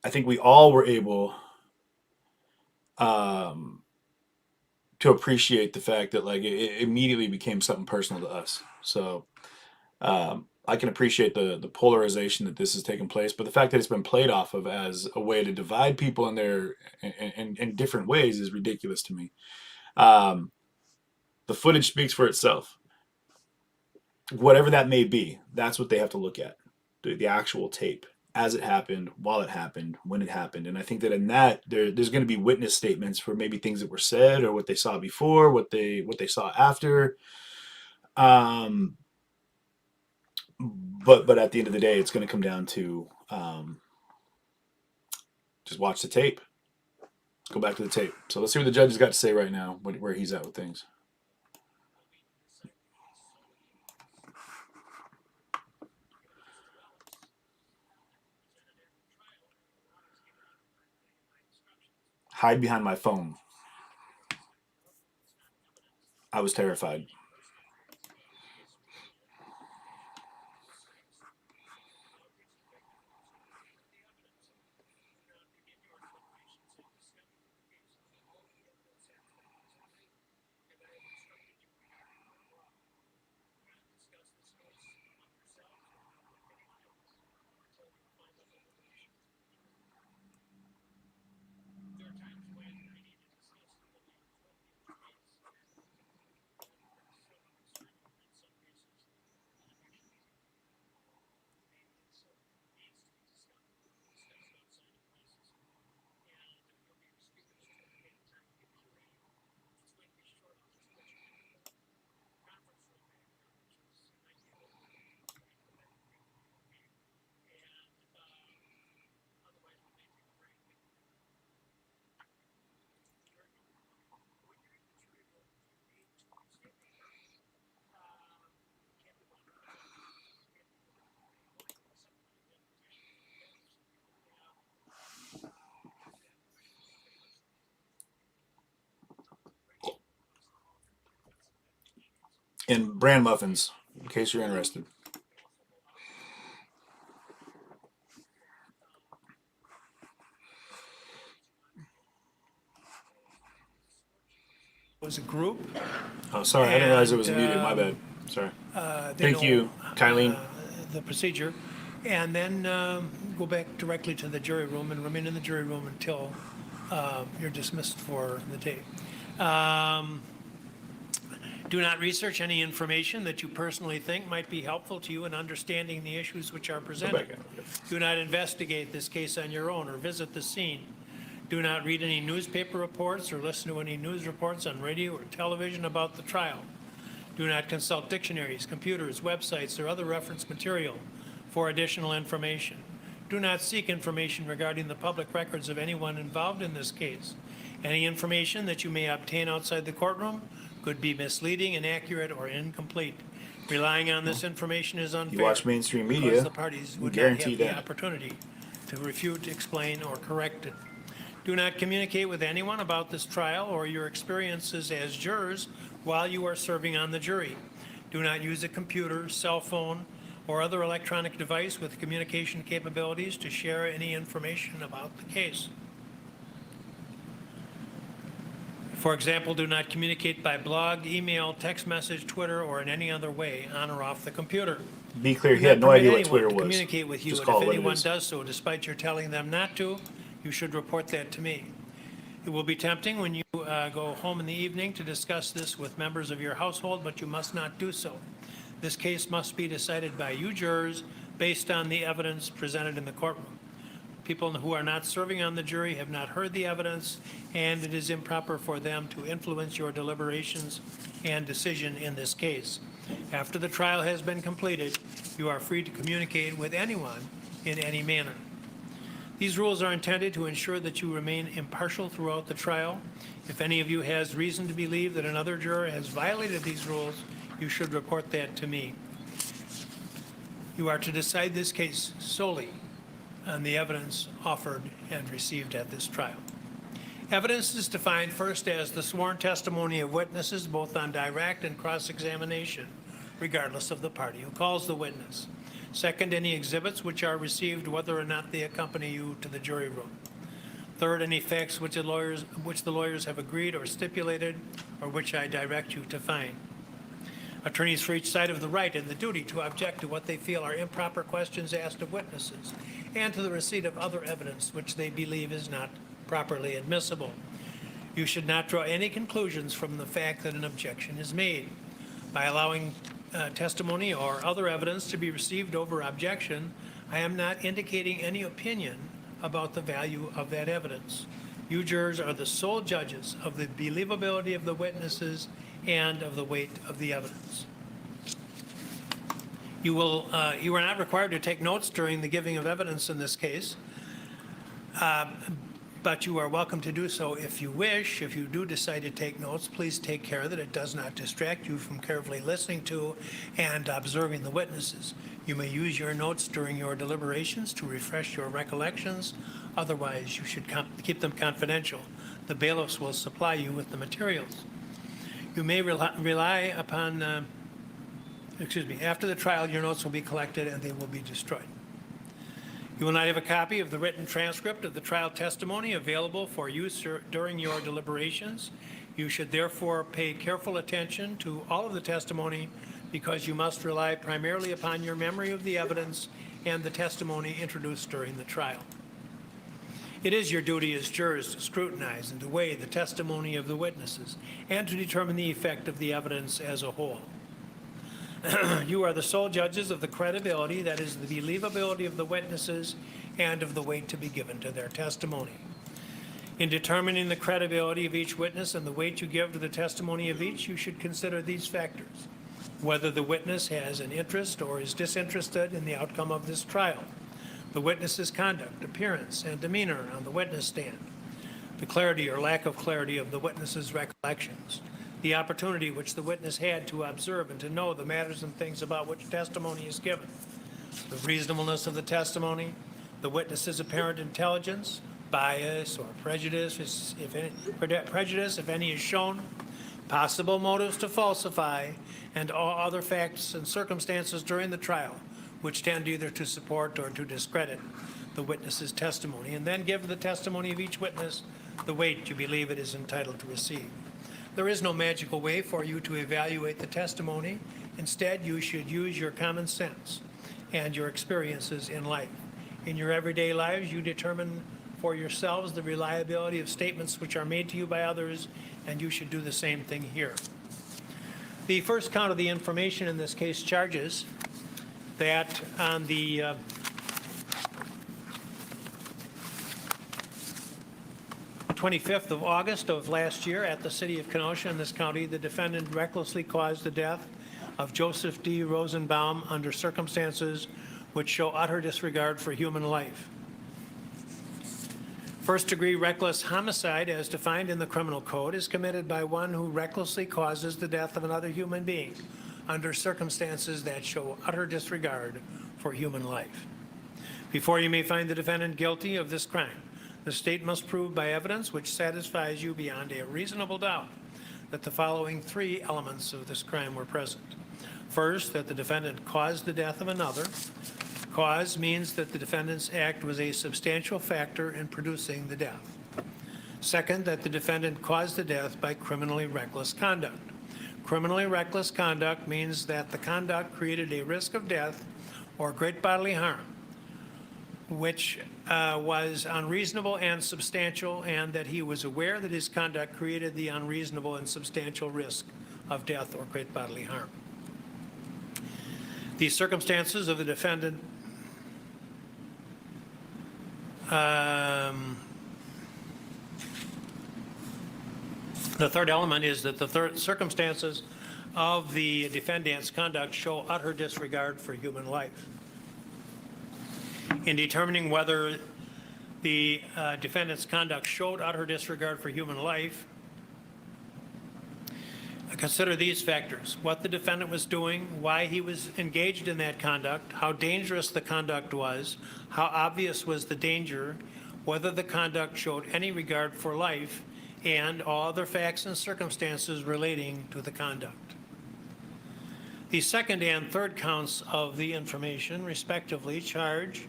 I think we all were able um, to appreciate the fact that, like, it immediately became something personal to us. So I can appreciate the polarization that this has taken place, but the fact that it's been played off of as a way to divide people in different ways is ridiculous to me. Um, the footage speaks for itself. Whatever that may be, that's what they have to look at. The actual tape as it happened, while it happened, when it happened. And I think that in that there's going to be witness statements for maybe things that were said or what they saw before, what they saw after. But at the end of the day, it's going to come down to just watch the tape. Let's go back to the tape. So let's see what the judge has got to say right now, where he's at with things. Hide behind my phone. I was terrified. and bran muffins, in case you're interested. Was a group. Oh, sorry, I didn't realize it was And, muted. My bad. Sorry. They Thank know, you, Kylene. The procedure, and then go back directly to the jury room and remain in the jury room until you're dismissed for the day. Do not research any information that you personally think might be helpful to you in understanding the issues which are presented. back in. Do not investigate this case on your own or visit the scene. Do not read any newspaper reports or listen to any news reports on radio or television about the trial. Do not consult dictionaries, computers, websites, or other reference material for additional information. Do not seek information regarding the public records of anyone involved in this case. Any information that you may obtain outside the courtroom could be misleading, inaccurate, or incomplete. Relying on this information is unfair. You watch mainstream because media, the parties you would not guarantee have the that. opportunity to refute, explain, or correct it. Do not communicate with anyone about this trial or your experiences as jurors while you are serving on the jury. Do not use a computer, cell phone, or other electronic device with communication capabilities to share any information about the case. For example, do not communicate by blog, email, text message, Twitter, or in any other way on or off the computer. Be clear, Do he had not no idea permit what Twitter anyone to was. communicate with you, Just and call if it what it anyone is. does so despite your telling them not to, you should report that to me. It will be tempting when you go home in the evening to discuss this with members of your household, but you must not do so. This case must be decided by you jurors based on the evidence presented in the courtroom. People who are not serving on the jury have not heard the evidence, and it is improper for them to influence your deliberations and decision in this case. After the trial has been completed, you are free to communicate with anyone in any manner. These rules are intended to ensure that you remain impartial throughout the trial. If any of you has reason to believe that another juror has violated these rules, you should report that to me. You are to decide this case solely on the evidence offered and received at this trial. Evidence is defined first as the sworn testimony of witnesses, both on direct and cross-examination, regardless of the party who calls the witness. Second, any exhibits which are received whether or not they accompany you to the jury room. Third, any facts which the lawyers have agreed or stipulated, or which I direct you to find. Attorneys for each side have the right and the duty to object to what they feel are improper questions asked of witnesses, and to the receipt of other evidence which they believe is not properly admissible. You should not draw any conclusions from the fact that an objection is made. By allowing testimony or other evidence to be received over objection, I am not indicating any opinion about the value of that evidence. You jurors are the sole judges of the believability of the witnesses and of the weight of the evidence. You are not required to take notes during the giving of evidence in this case, but you are welcome to do so if you wish. If you do decide to take notes, please take care that it does not distract you from carefully listening to and observing the witnesses. You may use your notes during your deliberations to refresh your recollections. Otherwise, you should keep them confidential. The bailiffs will supply you with the materials. You may rely upon, after the trial, your notes will be collected and they will be destroyed. You will not have a copy of the written transcript of the trial testimony available for use during your deliberations. You should therefore pay careful attention to all of the testimony because you must rely primarily upon your memory of the evidence and the testimony introduced during the trial. It is your duty as jurors to scrutinize and to weigh the testimony of the witnesses and to determine the effect of the evidence as a whole. You are the sole judges of the credibility, that is, the believability of the witnesses and of the weight to be given to their testimony. In determining the credibility of each witness and the weight you give to the testimony of each, you should consider these factors: whether the witness has an interest or is disinterested in the outcome of this trial, the witness's conduct, appearance, and demeanor on the witness stand, the clarity or lack of clarity of the witness's recollections, the opportunity which the witness had to observe and to know the matters and things about which testimony is given, the reasonableness of the testimony, the witness's apparent intelligence, bias or prejudice, if any is shown, possible motives to falsify, and all other facts and circumstances during the trial which tend either to support or to discredit the witness's testimony, and then give the testimony of each witness the weight you believe it is entitled to receive. There is no magical way for you to evaluate the testimony. Instead, you should use your common sense and your experiences in life. In your everyday lives, you determine for yourselves the reliability of statements which are made to you by others, and you should do the same thing here. The first count of the information in this case charges that on the 25th of August of last year at the city of Kenosha in this county, the defendant recklessly caused the death of Joseph D. Rosenbaum under circumstances which show utter disregard for human life. First-degree reckless homicide, as defined in the criminal code, is committed by one who recklessly causes the death of another human being under circumstances that show utter disregard for human life. Before you may find the defendant guilty of this crime, the state must prove by evidence which satisfies you beyond a reasonable doubt that the following three elements of this crime were present. First, that the defendant caused the death of another. Cause means that the defendant's act was a substantial factor in producing the death. Second, that the defendant caused the death by criminally reckless conduct. Criminally reckless conduct means that the conduct created a risk of death or great bodily harm, which was unreasonable and substantial, and that he was aware that his conduct created the unreasonable and substantial risk of death or great bodily harm. The circumstances of the defendant the third element is that the circumstances of the defendant's conduct show utter disregard for human life. In determining whether the defendant's conduct showed utter disregard for human life, consider these factors: what the defendant was doing, why he was engaged in that conduct, how dangerous the conduct was, how obvious was the danger, whether the conduct showed any regard for life, and all other facts and circumstances relating to the conduct. The second and third counts of the information, respectively, charge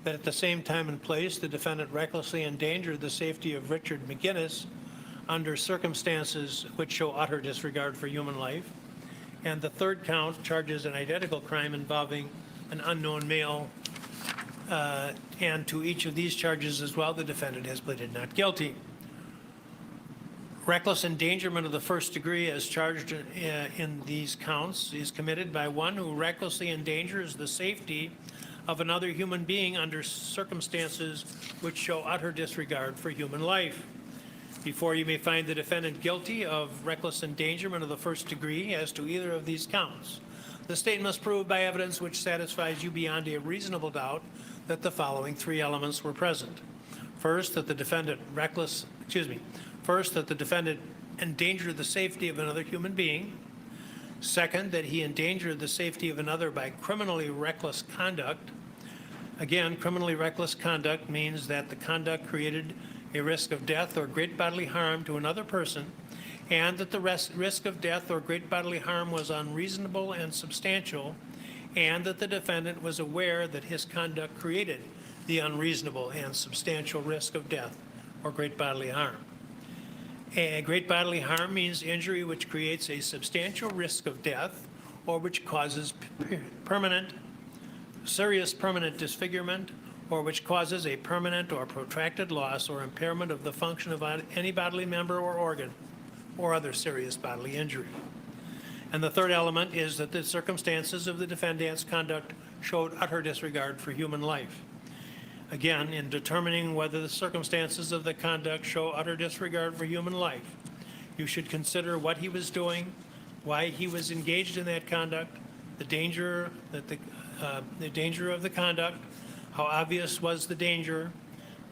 that at the same time and place, the defendant recklessly endangered the safety of Richard McGinnis under circumstances which show utter disregard for human life. And the third count charges an identical crime involving an unknown male. And to each of these charges as well, the defendant has pleaded not guilty. Reckless endangerment of the first degree, as charged in these counts, is committed by one who recklessly endangers the safety of another human being under circumstances which show utter disregard for human life. Before you may find the defendant guilty of reckless endangerment of the first degree as to either of these counts, the state must prove by evidence which satisfies you beyond a reasonable doubt that the following three elements were present. First, that the defendant endangered the safety of another human being. Second, that he endangered the safety of another by criminally reckless conduct. Again, criminally reckless conduct means that the conduct created a risk of death or great bodily harm to another person, and that the risk of death or great bodily harm was unreasonable and substantial, and that the defendant was aware that his conduct created the unreasonable and substantial risk of death or great bodily harm. A great bodily harm means injury which creates a substantial risk of death or which causes serious permanent disfigurement, or which causes a permanent or protracted loss or impairment of the function of any bodily member or organ, or other serious bodily injury. And the third element is that the circumstances of the defendant's conduct showed utter disregard for human life. Again, in determining whether the circumstances of the conduct show utter disregard for human life, you should consider what he was doing, why he was engaged in that conduct, the danger of the conduct, how obvious was the danger,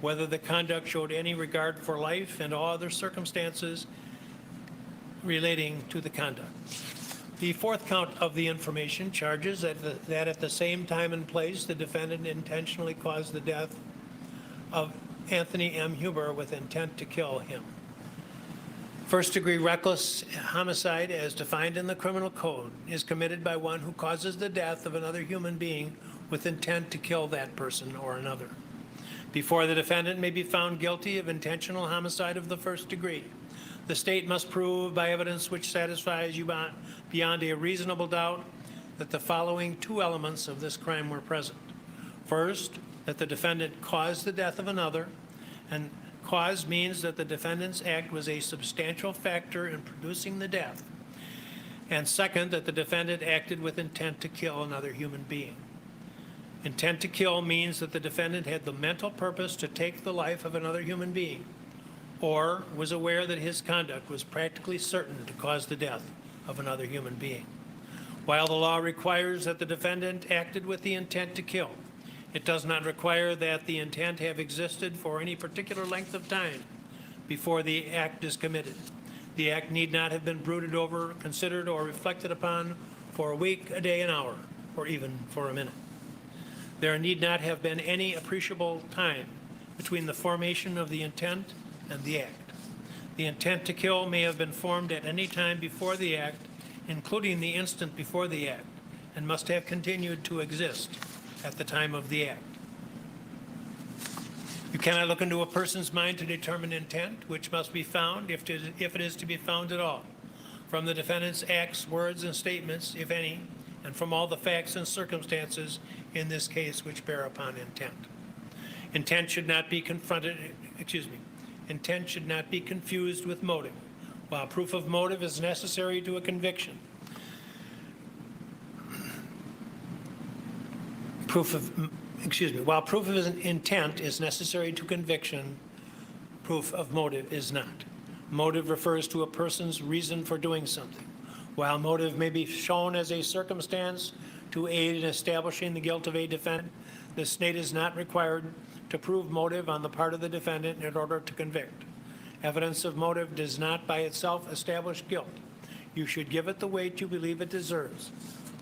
whether the conduct showed any regard for life, and all other circumstances relating to the conduct. The fourth count of the information charges that at the same time and place, the defendant intentionally caused the death of Anthony M. Huber with intent to kill him. First-degree reckless homicide, as defined in the criminal code, is committed by one who causes the death of another human being with intent to kill that person or another. Before the defendant may be found guilty of intentional homicide of the first degree, the state must prove by evidence which satisfies you beyond a reasonable doubt that the following two elements of this crime were present. First, that the defendant caused the death of another, and cause means that the defendant's act was a substantial factor in producing the death. And second, that the defendant acted with intent to kill another human being. Intent to kill means that the defendant had the mental purpose to take the life of another human being, or was aware that his conduct was practically certain to cause the death of another human being. While the law requires that the defendant acted with the intent to kill, it does not require that the intent have existed for any particular length of time before the act is committed. The act need not have been brooded over, considered, or reflected upon for a week, a day, an hour, or even for a minute. There need not have been any appreciable time between the formation of the intent and the act. The intent to kill may have been formed at any time before the act, including the instant before the act, and must have continued to exist at the time of the act. You cannot look into a person's mind to determine intent, which must be found, if it is to be found at all, from the defendant's acts, words, and statements, if any, and from all the facts and circumstances in this case which bear upon intent. Intent should not be Intent should not be confused with motive. While proof of motive is necessary to a conviction, while proof of intent is necessary to conviction, proof of motive is not. Motive refers to a person's reason for doing something. While motive may be shown as a circumstance to aid in establishing the guilt of a defendant, the state is not required to prove motive on the part of the defendant in order to convict. Evidence of motive does not by itself establish guilt. You should give it the weight you believe it deserves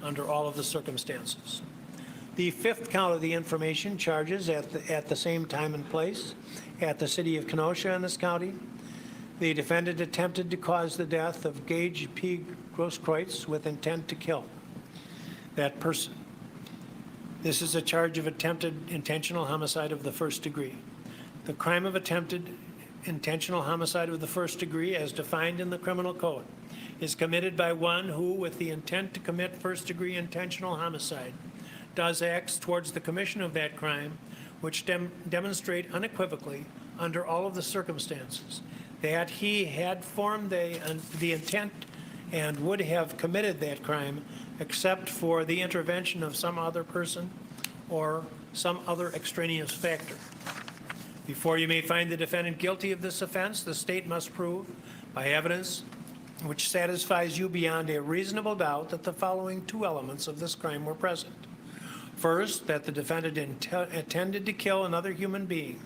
under all of the circumstances. The fifth count of the information charges at the same time and place at the city of Kenosha in this county. The defendant attempted to cause the death of Gage P. Grosskreutz with intent to kill that person. This is a charge of attempted intentional homicide of the first degree. The crime of attempted intentional homicide of the first degree, as defined in the criminal code, is committed by one who, with the intent to commit first-degree intentional homicide, does acts towards the commission of that crime which demonstrate unequivocally, under all of the circumstances, that he had formed the intent and would have committed that crime except for the intervention of some other person or some other extraneous factor. Before you may find the defendant guilty of this offense, the state must prove by evidence which satisfies you beyond a reasonable doubt that the following two elements of this crime were present. First, that the defendant intended to kill another human being.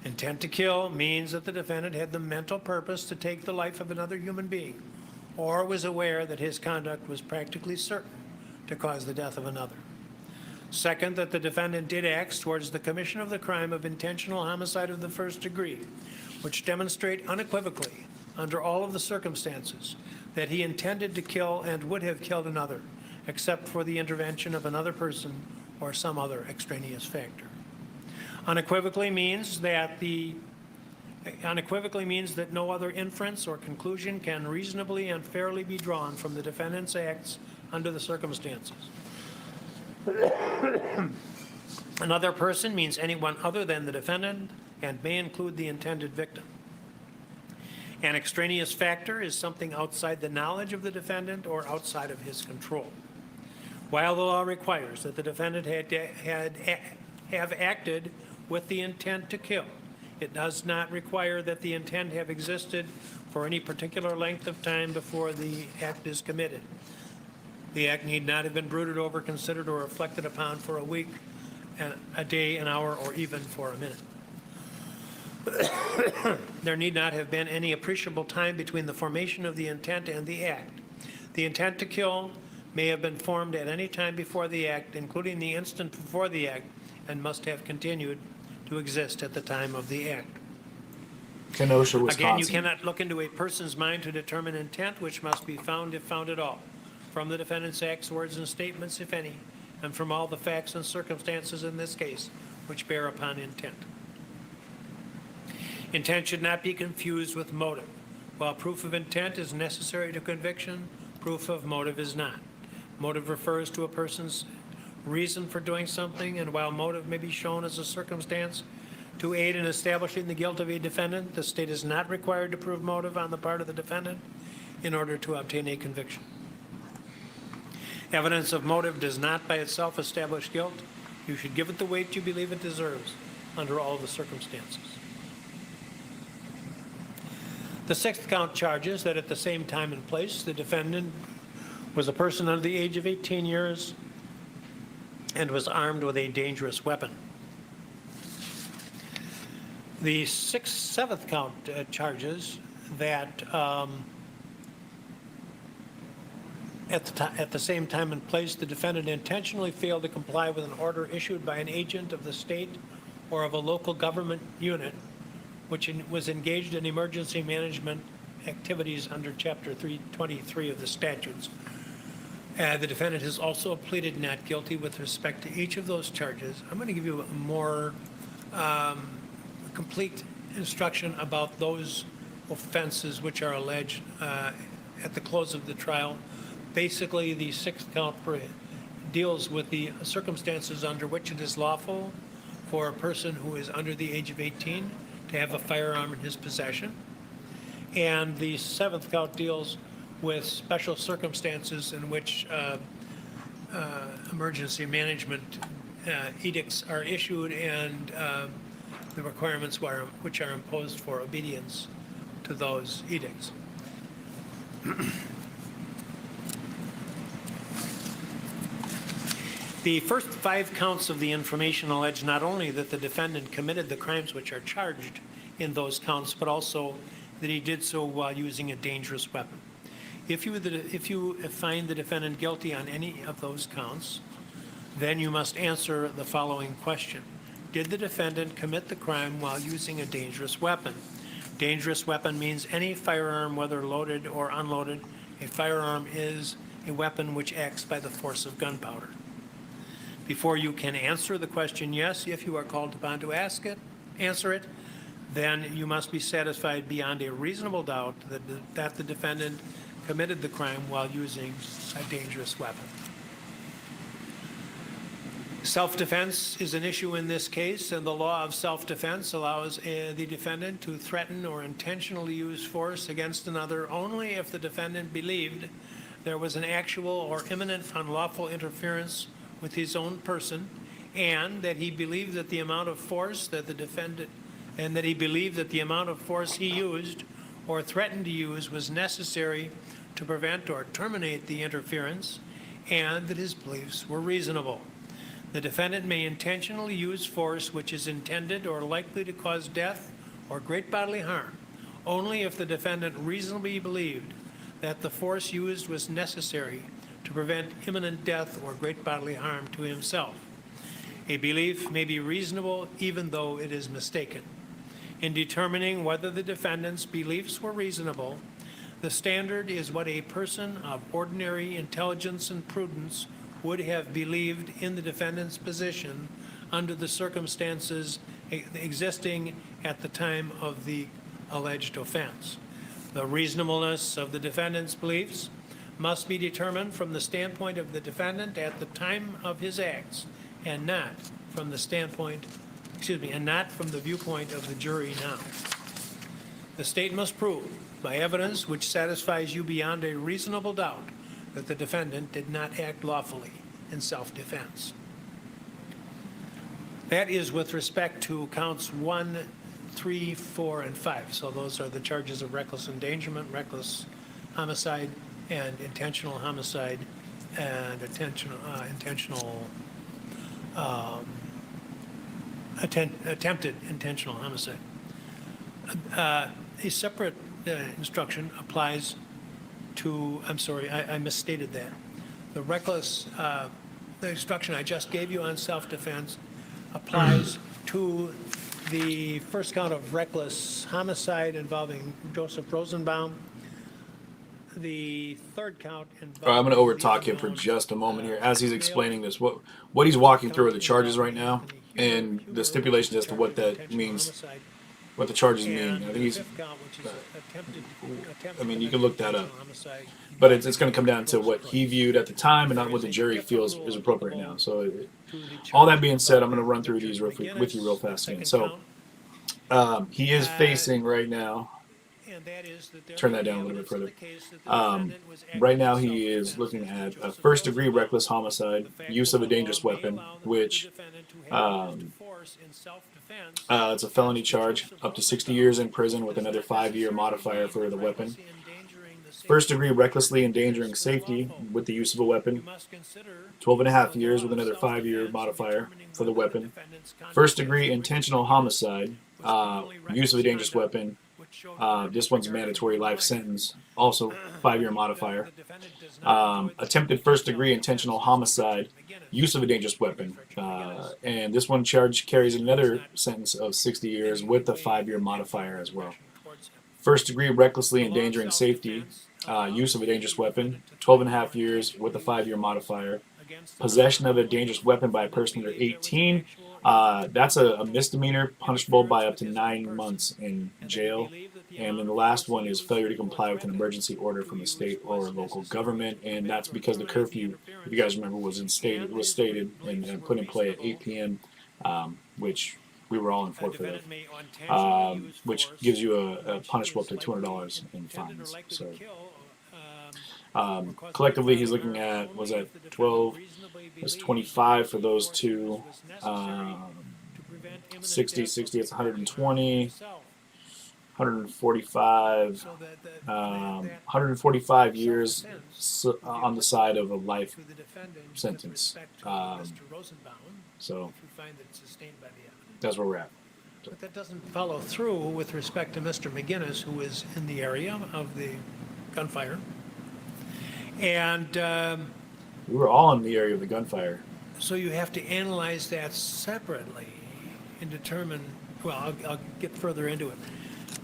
Intent to kill means that the defendant had the mental purpose to take the life of another human being, or was aware that his conduct was practically certain to cause the death of another. Second, that the defendant did acts towards the commission of the crime of intentional homicide of the first degree, which demonstrate unequivocally, under all of the circumstances, that he intended to kill and would have killed another, except for the intervention of another person or some other extraneous factor. Unequivocally means that no other inference or conclusion can reasonably and fairly be drawn from the defendant's acts under the circumstances. Another person means anyone other than the defendant and may include the intended victim. An extraneous factor is something outside the knowledge of the defendant or outside of his control. While the law requires that the defendant have acted with the intent to kill, it does not require that the intent have existed for any particular length of time before the act is committed. The act need not have been brooded over, considered, or reflected upon for a week, a day, an hour, or even for a minute. There need not have been any appreciable time between the formation of the intent and the act. The intent to kill may have been formed at any time before the act, including the instant before the act, and must have continued to exist at the time of the act. Kenosha, Wisconsin. Again, you cannot look into a person's mind to determine intent, which must be found if found at all, from the defendant's acts, words, and statements, if any, and from all the facts and circumstances in this case which bear upon intent. Intent should not be confused with motive. While proof of intent is necessary to conviction, proof of motive is not. Motive refers to a person's reason for doing something, and while motive may be shown as a circumstance to aid in establishing the guilt of a defendant, the state is not required to prove motive on the part of the defendant in order to obtain a conviction. Evidence of motive does not by itself establish guilt. You should give it the weight you believe it deserves under all the circumstances. The sixth count charges that at the same time and place, the defendant was a person under the age of 18 years and was armed with a dangerous weapon. The seventh count charges that at the same time and place, the defendant intentionally failed to comply with an order issued by an agent of the state or of a local government unit which was engaged in emergency management activities under Chapter 323 of the statutes. The defendant has also pleaded not guilty with respect to each of those charges. I'm going to give you a more complete instruction about those offenses which are alleged at the close of the trial. Basically, the sixth count deals with the circumstances under which it is lawful for a person who is under the age of 18 to have a firearm in his possession. And the seventh count deals with special circumstances in which emergency management edicts are issued and the requirements which are imposed for obedience to those edicts. The first 5 counts of the information allege not only that the defendant committed the crimes which are charged in those counts, but also that he did so while using a dangerous weapon. If you find the defendant guilty on any of those counts, then you must answer the following question. Did the defendant commit the crime while using a dangerous weapon? Dangerous weapon means any firearm, whether loaded or unloaded. A firearm is a weapon which acts by the force of gunpowder. Before you can answer the question yes, if you are called upon to answer it, then you must be satisfied beyond a reasonable doubt that the defendant committed the crime while using a dangerous weapon. Self-defense is an issue in this case, and the law of self-defense allows the defendant to threaten or intentionally use force against another only if the defendant believed there was an actual or imminent unlawful interference with his own person, and that he believed that the amount of force that the defendant he used or threatened to use was necessary to prevent or terminate the interference, and that his beliefs were reasonable. The defendant may intentionally use force which is intended or likely to cause death or great bodily harm only if the defendant reasonably believed that the force used was necessary to prevent imminent death or great bodily harm to himself. A belief may be reasonable even though it is mistaken. In determining whether the defendant's beliefs were reasonable, the standard is what a person of ordinary intelligence and prudence would have believed in the defendant's position under the circumstances existing at the time of the alleged offense. The reasonableness of the defendant's beliefs must be determined from the standpoint of the defendant at the time of his acts, and not from the viewpoint of the jury now. The state must prove by evidence which satisfies you beyond a reasonable doubt that the defendant did not act lawfully in self-defense. That is with respect to counts 1, 3, 4, and 5. So those are the charges of reckless endangerment, reckless homicide, and intentional homicide, and attempted intentional homicide. A separate instruction applies to, I'm sorry, I misstated that. The instruction I just gave you on self-defense applies to the first count of reckless homicide involving Joseph Rosenbaum. The third count involving. I'm going to overtalk him for just a moment here as he's explaining this. What he's walking through are the charges right now, and the stipulations as to what that means, what the charges mean. I think he's. I mean, you can look that up, but it's going to come down to what he viewed at the time and not what the jury feels is appropriate now. So, all that being said, I'm going to run through these with you real fast again. So, he is facing right now. Turn that down a little bit further. Right now, he is looking at a first-degree reckless homicide, use of a dangerous weapon, which it's a felony charge, up to 60 years in prison with another 5-year modifier for the weapon. First-degree recklessly endangering safety with the use of a weapon, 12.5 years with another 5-year modifier for the weapon. First-degree intentional homicide, use of a dangerous weapon. This one's a mandatory life sentence, also 5-year modifier. Attempted first-degree intentional homicide, use of a dangerous weapon, and this one charge carries another sentence of 60 years with a 5-year modifier as well. First-degree recklessly endangering safety, use of a dangerous weapon, 12.5 years with a 5-year modifier. Possession of a dangerous weapon by a person under 18. That's a misdemeanor, punishable by up to 9 months in jail. And then the last one is failure to comply with an emergency order from a state or local government, and that's because the curfew, if you guys remember, was stated and put in play at 8 p.m., which we were all in forfeit of, which gives you a punishable up to $200 in fines. So collectively, he's looking at, was that 12? That's 25 for those two. 60, it's 120. 145, 145 years on the side of a life sentence. So that's where we're at. But that doesn't follow through with respect to Mr. McGinnis, who is in the area of the gunfire. And we were all in the area of the gunfire. So you have to analyze that separately and determine, well, I'll get further into it.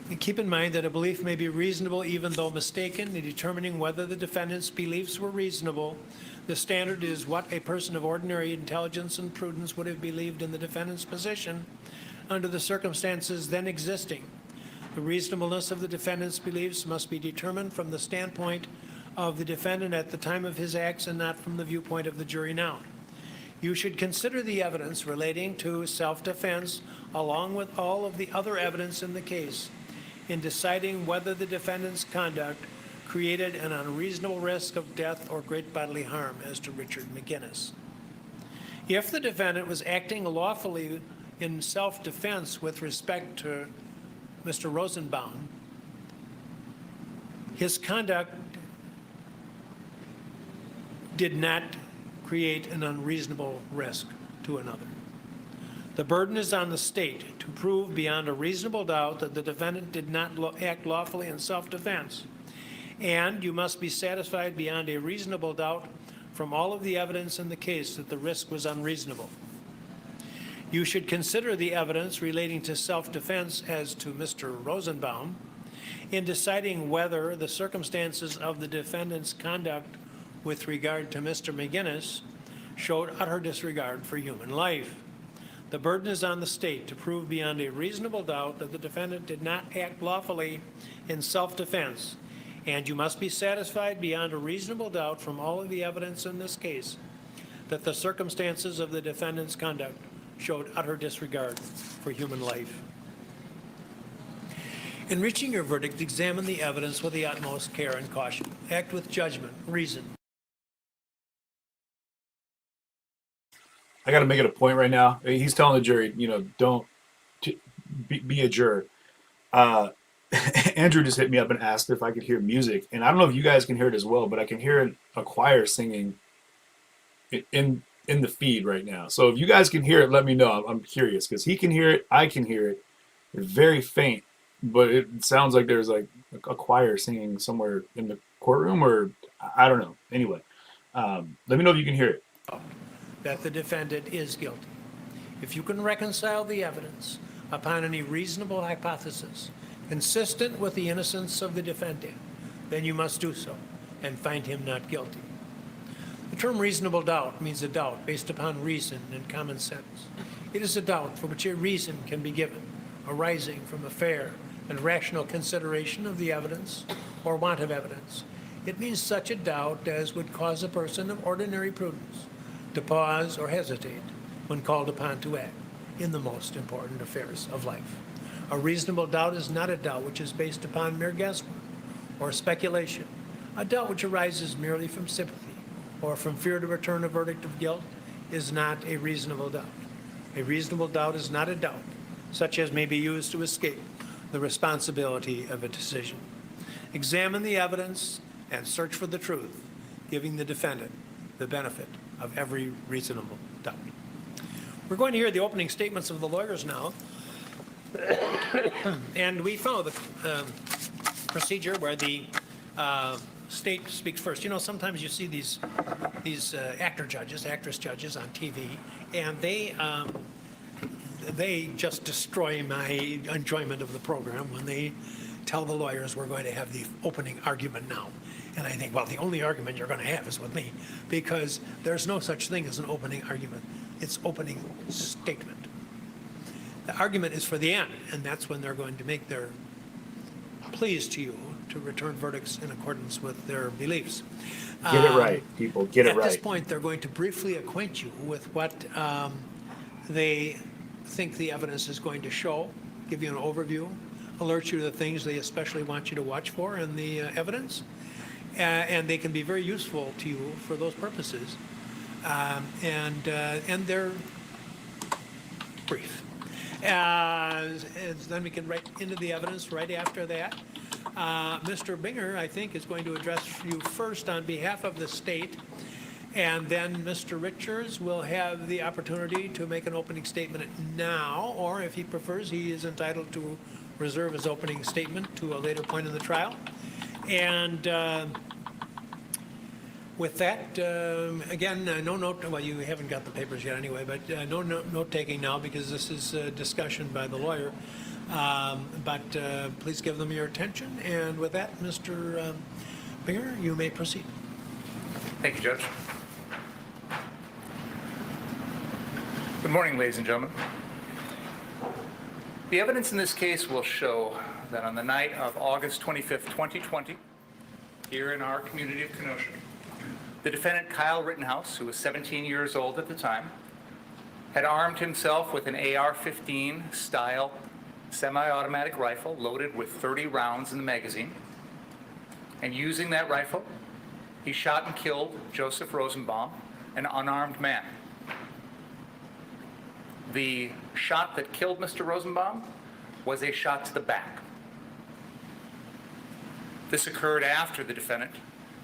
And keep in mind that a belief may be reasonable even though mistaken. In determining whether the defendant's beliefs were reasonable, the standard is what a person of ordinary intelligence and prudence would have believed in the defendant's position under the circumstances then existing. The reasonableness of the defendant's beliefs must be determined from the standpoint of the defendant at the time of his acts and not from the viewpoint of the jury now. You should consider the evidence relating to self-defense along with all of the other evidence in the case in deciding whether the defendant's conduct created an unreasonable risk of death or great bodily harm as to Richard McGinnis. If the defendant was acting lawfully in self-defense with respect to Mr. Rosenbaum, his conduct did not create an unreasonable risk to another. The burden is on the state to prove beyond a reasonable doubt that the defendant did not act lawfully in self-defense, and you must be satisfied beyond a reasonable doubt from all of the evidence in the case that the risk was unreasonable. You should consider the evidence relating to self-defense as to Mr. Rosenbaum in deciding whether the circumstances of the defendant's conduct with regard to Mr. McGinnis showed utter disregard for human life. The burden is on the state to prove beyond a reasonable doubt that the defendant did not act lawfully in self-defense, and you must be satisfied beyond a reasonable doubt from all of the evidence in this case that the circumstances of the defendant's conduct showed utter disregard for human life. In reaching your verdict, examine the evidence with the utmost care and caution. Act with judgment, reason. I got to make it a point right now. He's telling the jury, don't be a juror. Andrew just hit me up and asked if I could hear music, and I don't know if you guys can hear it as well, but I can hear a choir singing in the feed right now. So if you guys can hear it, let me know. I'm curious because he can hear it, I can hear it. It's very faint, but it sounds like there's like a choir singing somewhere in the courtroom, or I don't know. Anyway, let me know if you can hear it. That the defendant is guilty. If you can reconcile the evidence upon any reasonable hypothesis consistent with the innocence of the defendant, then you must do so and find him not guilty. The term reasonable doubt means a doubt based upon reason and common sense. It is a doubt for which a reason can be given, arising from a fair and rational consideration of the evidence or want of evidence. It means such a doubt as would cause a person of ordinary prudence to pause or hesitate when called upon to act in the most important affairs of life. A reasonable doubt is not a doubt which is based upon mere guesswork or speculation. A doubt which arises merely from sympathy or from fear to return a verdict of guilt is not a reasonable doubt. A reasonable doubt is not a doubt such as may be used to escape the responsibility of a decision. Examine the evidence and search for the truth, giving the defendant the benefit of every reasonable doubt. We're going to hear the opening statements of the lawyers now. And we follow the procedure where the state speaks first. You know, sometimes you see these actress judges on TV, and they just destroy my enjoyment of the program when they tell the lawyers we're going to have the opening argument now. And I think, well, the only argument you're going to have is with me, because there's no such thing as an opening argument. It's opening statement. The argument is for the end, and that's when they're going to make their pleas to you to return verdicts in accordance with their beliefs. Get it right, people. Get it At this right. point, they're going to briefly acquaint you with what they think the evidence is going to show, give you an overview, alert you to the things they especially want you to watch for in the evidence, and they can be very useful to you for those purposes. And they're brief. And then we can right into the evidence right after that. Mr. Binger, I think, is going to address you first on behalf of the state, and then Mr. Richards will have the opportunity to make an opening statement now, or if he prefers, he is entitled to reserve his opening statement to a later point in the trial. And with that, again, no note, well, you haven't got the papers yet anyway, but no note-taking now because this is discussion by the lawyer. But please give them your attention. And with that, Mr. Binger, you may proceed. Thank you, Judge. Good morning, ladies and gentlemen. The evidence in this case will show that on the night of August 25th, 2020, here in our community of Kenosha, the defendant, Kyle Rittenhouse, who was 17 years old at the time, had armed himself with an AR-15 style semi-automatic rifle loaded with 30 rounds in the magazine. And using that rifle, he shot and killed Joseph Rosenbaum, an unarmed man. The shot that killed Mr. Rosenbaum was a shot to the back. This occurred after the defendant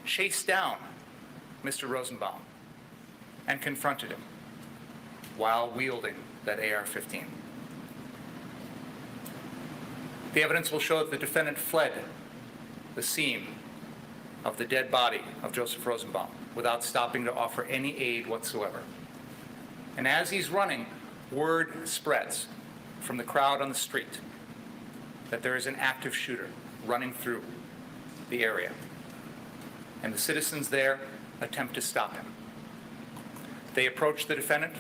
chased down Mr. Rosenbaum and confronted him while wielding that AR-15. The evidence will show that the defendant fled the scene of the dead body of Joseph Rosenbaum without stopping to offer any aid whatsoever. And as he's running, word spreads from the crowd on the street that there is an active shooter running through the area. And the citizens there attempt to stop him. They approach the defendant.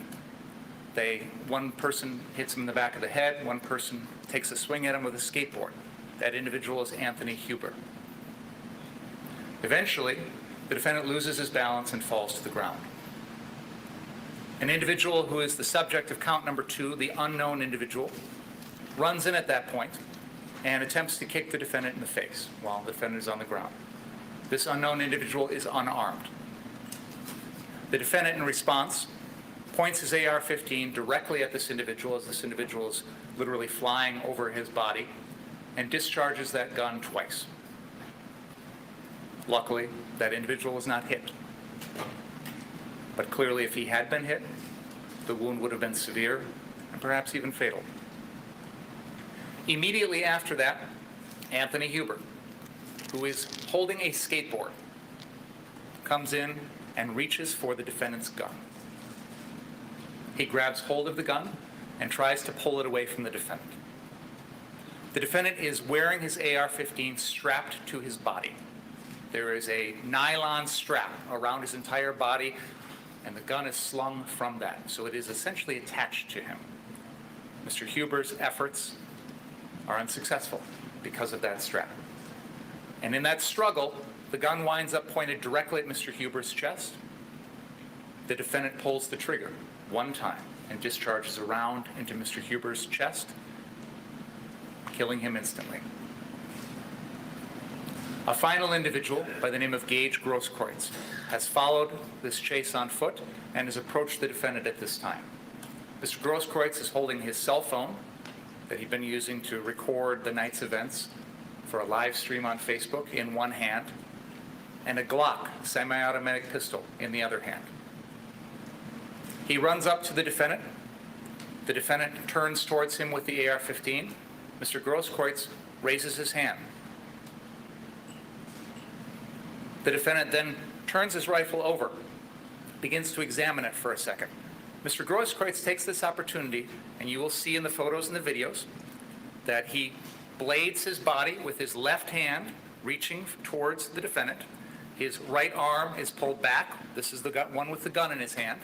One person hits him in the back of the head. One person takes a swing at him with a skateboard. That individual is Anthony Huber. Eventually, the defendant loses his balance and falls to the ground. An individual who is the subject of count number 2, the unknown individual, runs in at that point and attempts to kick the defendant in the face while the defendant is on the ground. This unknown individual is unarmed. The defendant, in response, points his AR-15 directly at this individual as this individual is literally flying over his body and discharges that gun twice. Luckily, that individual was not hit. But clearly, if he had been hit, the wound would have been severe and perhaps even fatal. Immediately after that, Anthony Huber, who is holding a skateboard, comes in and reaches for the defendant's gun. He grabs hold of the gun and tries to pull it away from the defendant. The defendant is wearing his AR-15 strapped to his body. There is a nylon strap around his entire body, and the gun is slung from that, so it is essentially attached to him. Mr. Huber's efforts are unsuccessful because of that strap. And in that struggle, the gun winds up pointed directly at Mr. Huber's chest. The defendant pulls the trigger one time and discharges a round into Mr. Huber's chest, killing him instantly. A final individual by the name of Gage Grosskreutz has followed this chase on foot and has approached the defendant at this time. Mr. Grosskreutz is holding his cell phone that he'd been using to record the night's events for a live stream on Facebook in one hand, and a Glock semi-automatic pistol in the other hand. He runs up to the defendant. The defendant turns towards him with the AR-15. Mr. Grosskreutz raises his hand. The defendant then turns his rifle over, begins to examine it for a second. Mr. Grosskreutz takes this opportunity, and you will see in the photos and the videos that he blades his body with his left hand, reaching towards the defendant. His right arm is pulled back. This is the one with the gun in his hand.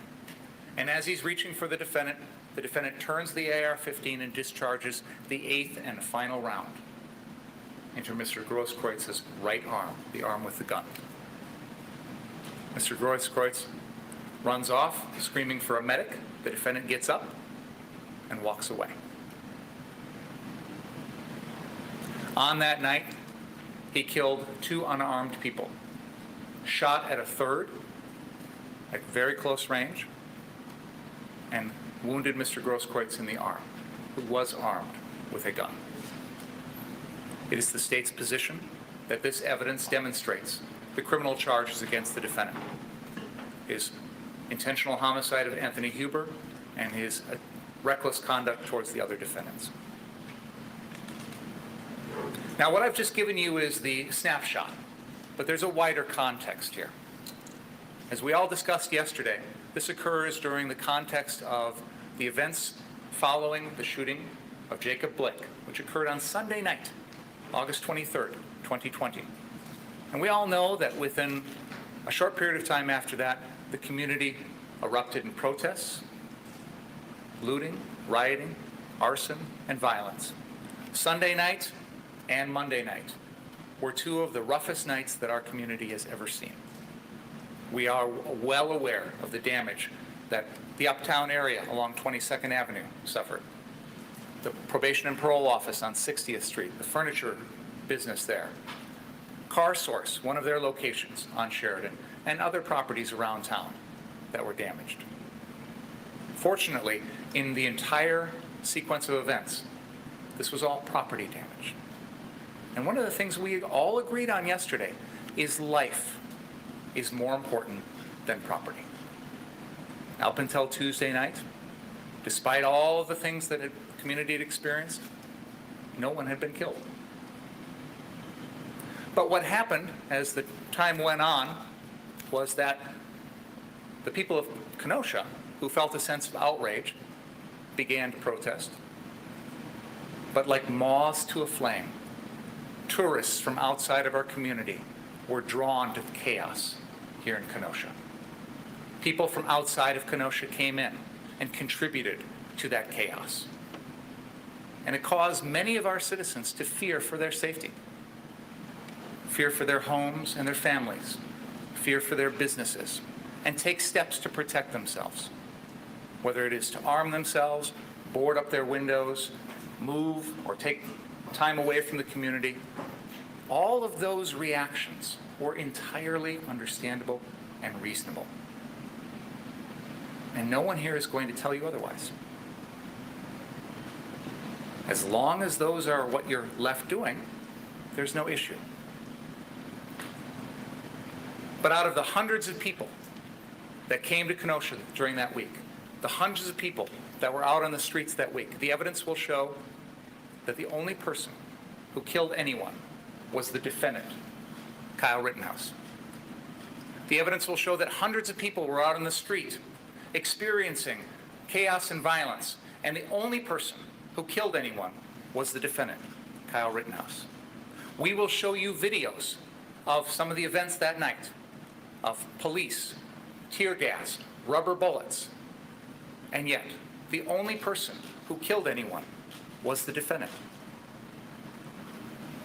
And as he's reaching for the defendant turns the AR-15 and discharges the eighth and final round into Mr. Grosskreitz's right arm, the arm with the gun. Mr. Grosskreutz runs off, screaming for a medic. The defendant gets up and walks away. On that night, he killed 2 unarmed people, shot at a third at very close range, and wounded Mr. Grosskreutz in the arm, who was armed with a gun. It is the state's position that this evidence demonstrates the criminal charges against the defendant, his intentional homicide of Anthony Huber and his reckless conduct towards the other defendants. Now, what I've just given you is the snapshot, but there's a wider context here. As we all discussed yesterday, this occurs during the context of the events following the shooting of Jacob Blake, which occurred on Sunday night, August 23rd, 2020. And we all know that within a short period of time after that, the community erupted in protests, looting, rioting, arson, and violence. Sunday night and Monday night were 2 of the roughest nights that our community has ever seen. We are well aware of the damage that the uptown area along 22nd Avenue suffered. The probation and parole office on 60th Street, the furniture business there, Car Source, one of their locations on Sheridan, and other properties around town that were damaged. Fortunately, in the entire sequence of events, this was all property damage. And one of the things we all agreed on yesterday is life is more important than property. Up until Tuesday night, despite all of the things that the community had experienced, no one had been killed. But what happened as the time went on was that the people of Kenosha, who felt a sense of outrage, began to protest. But like moths to a flame, tourists from outside of our community were drawn to the chaos here in Kenosha. People from outside of Kenosha came in and contributed to that chaos. And it caused many of our citizens to fear for their safety, fear for their homes and their families, fear for their businesses, and take steps to protect themselves, whether it is to arm themselves, board up their windows, move, or take time away from the community. All of those reactions were entirely understandable and reasonable. And no one here is going to tell you otherwise. As long as those are what you're left doing, there's no issue. But out of the hundreds of people that came to Kenosha during that week, the hundreds of people that were out on the streets that week, the evidence will show that the only person who killed anyone was the defendant, Kyle Rittenhouse. The evidence will show that hundreds of people were out on the street experiencing chaos and violence, And the only person who killed anyone was the defendant, Kyle Rittenhouse. We will show you videos of some of the events that night, of police, tear gas, rubber bullets. And yet, the only person who killed anyone was the defendant.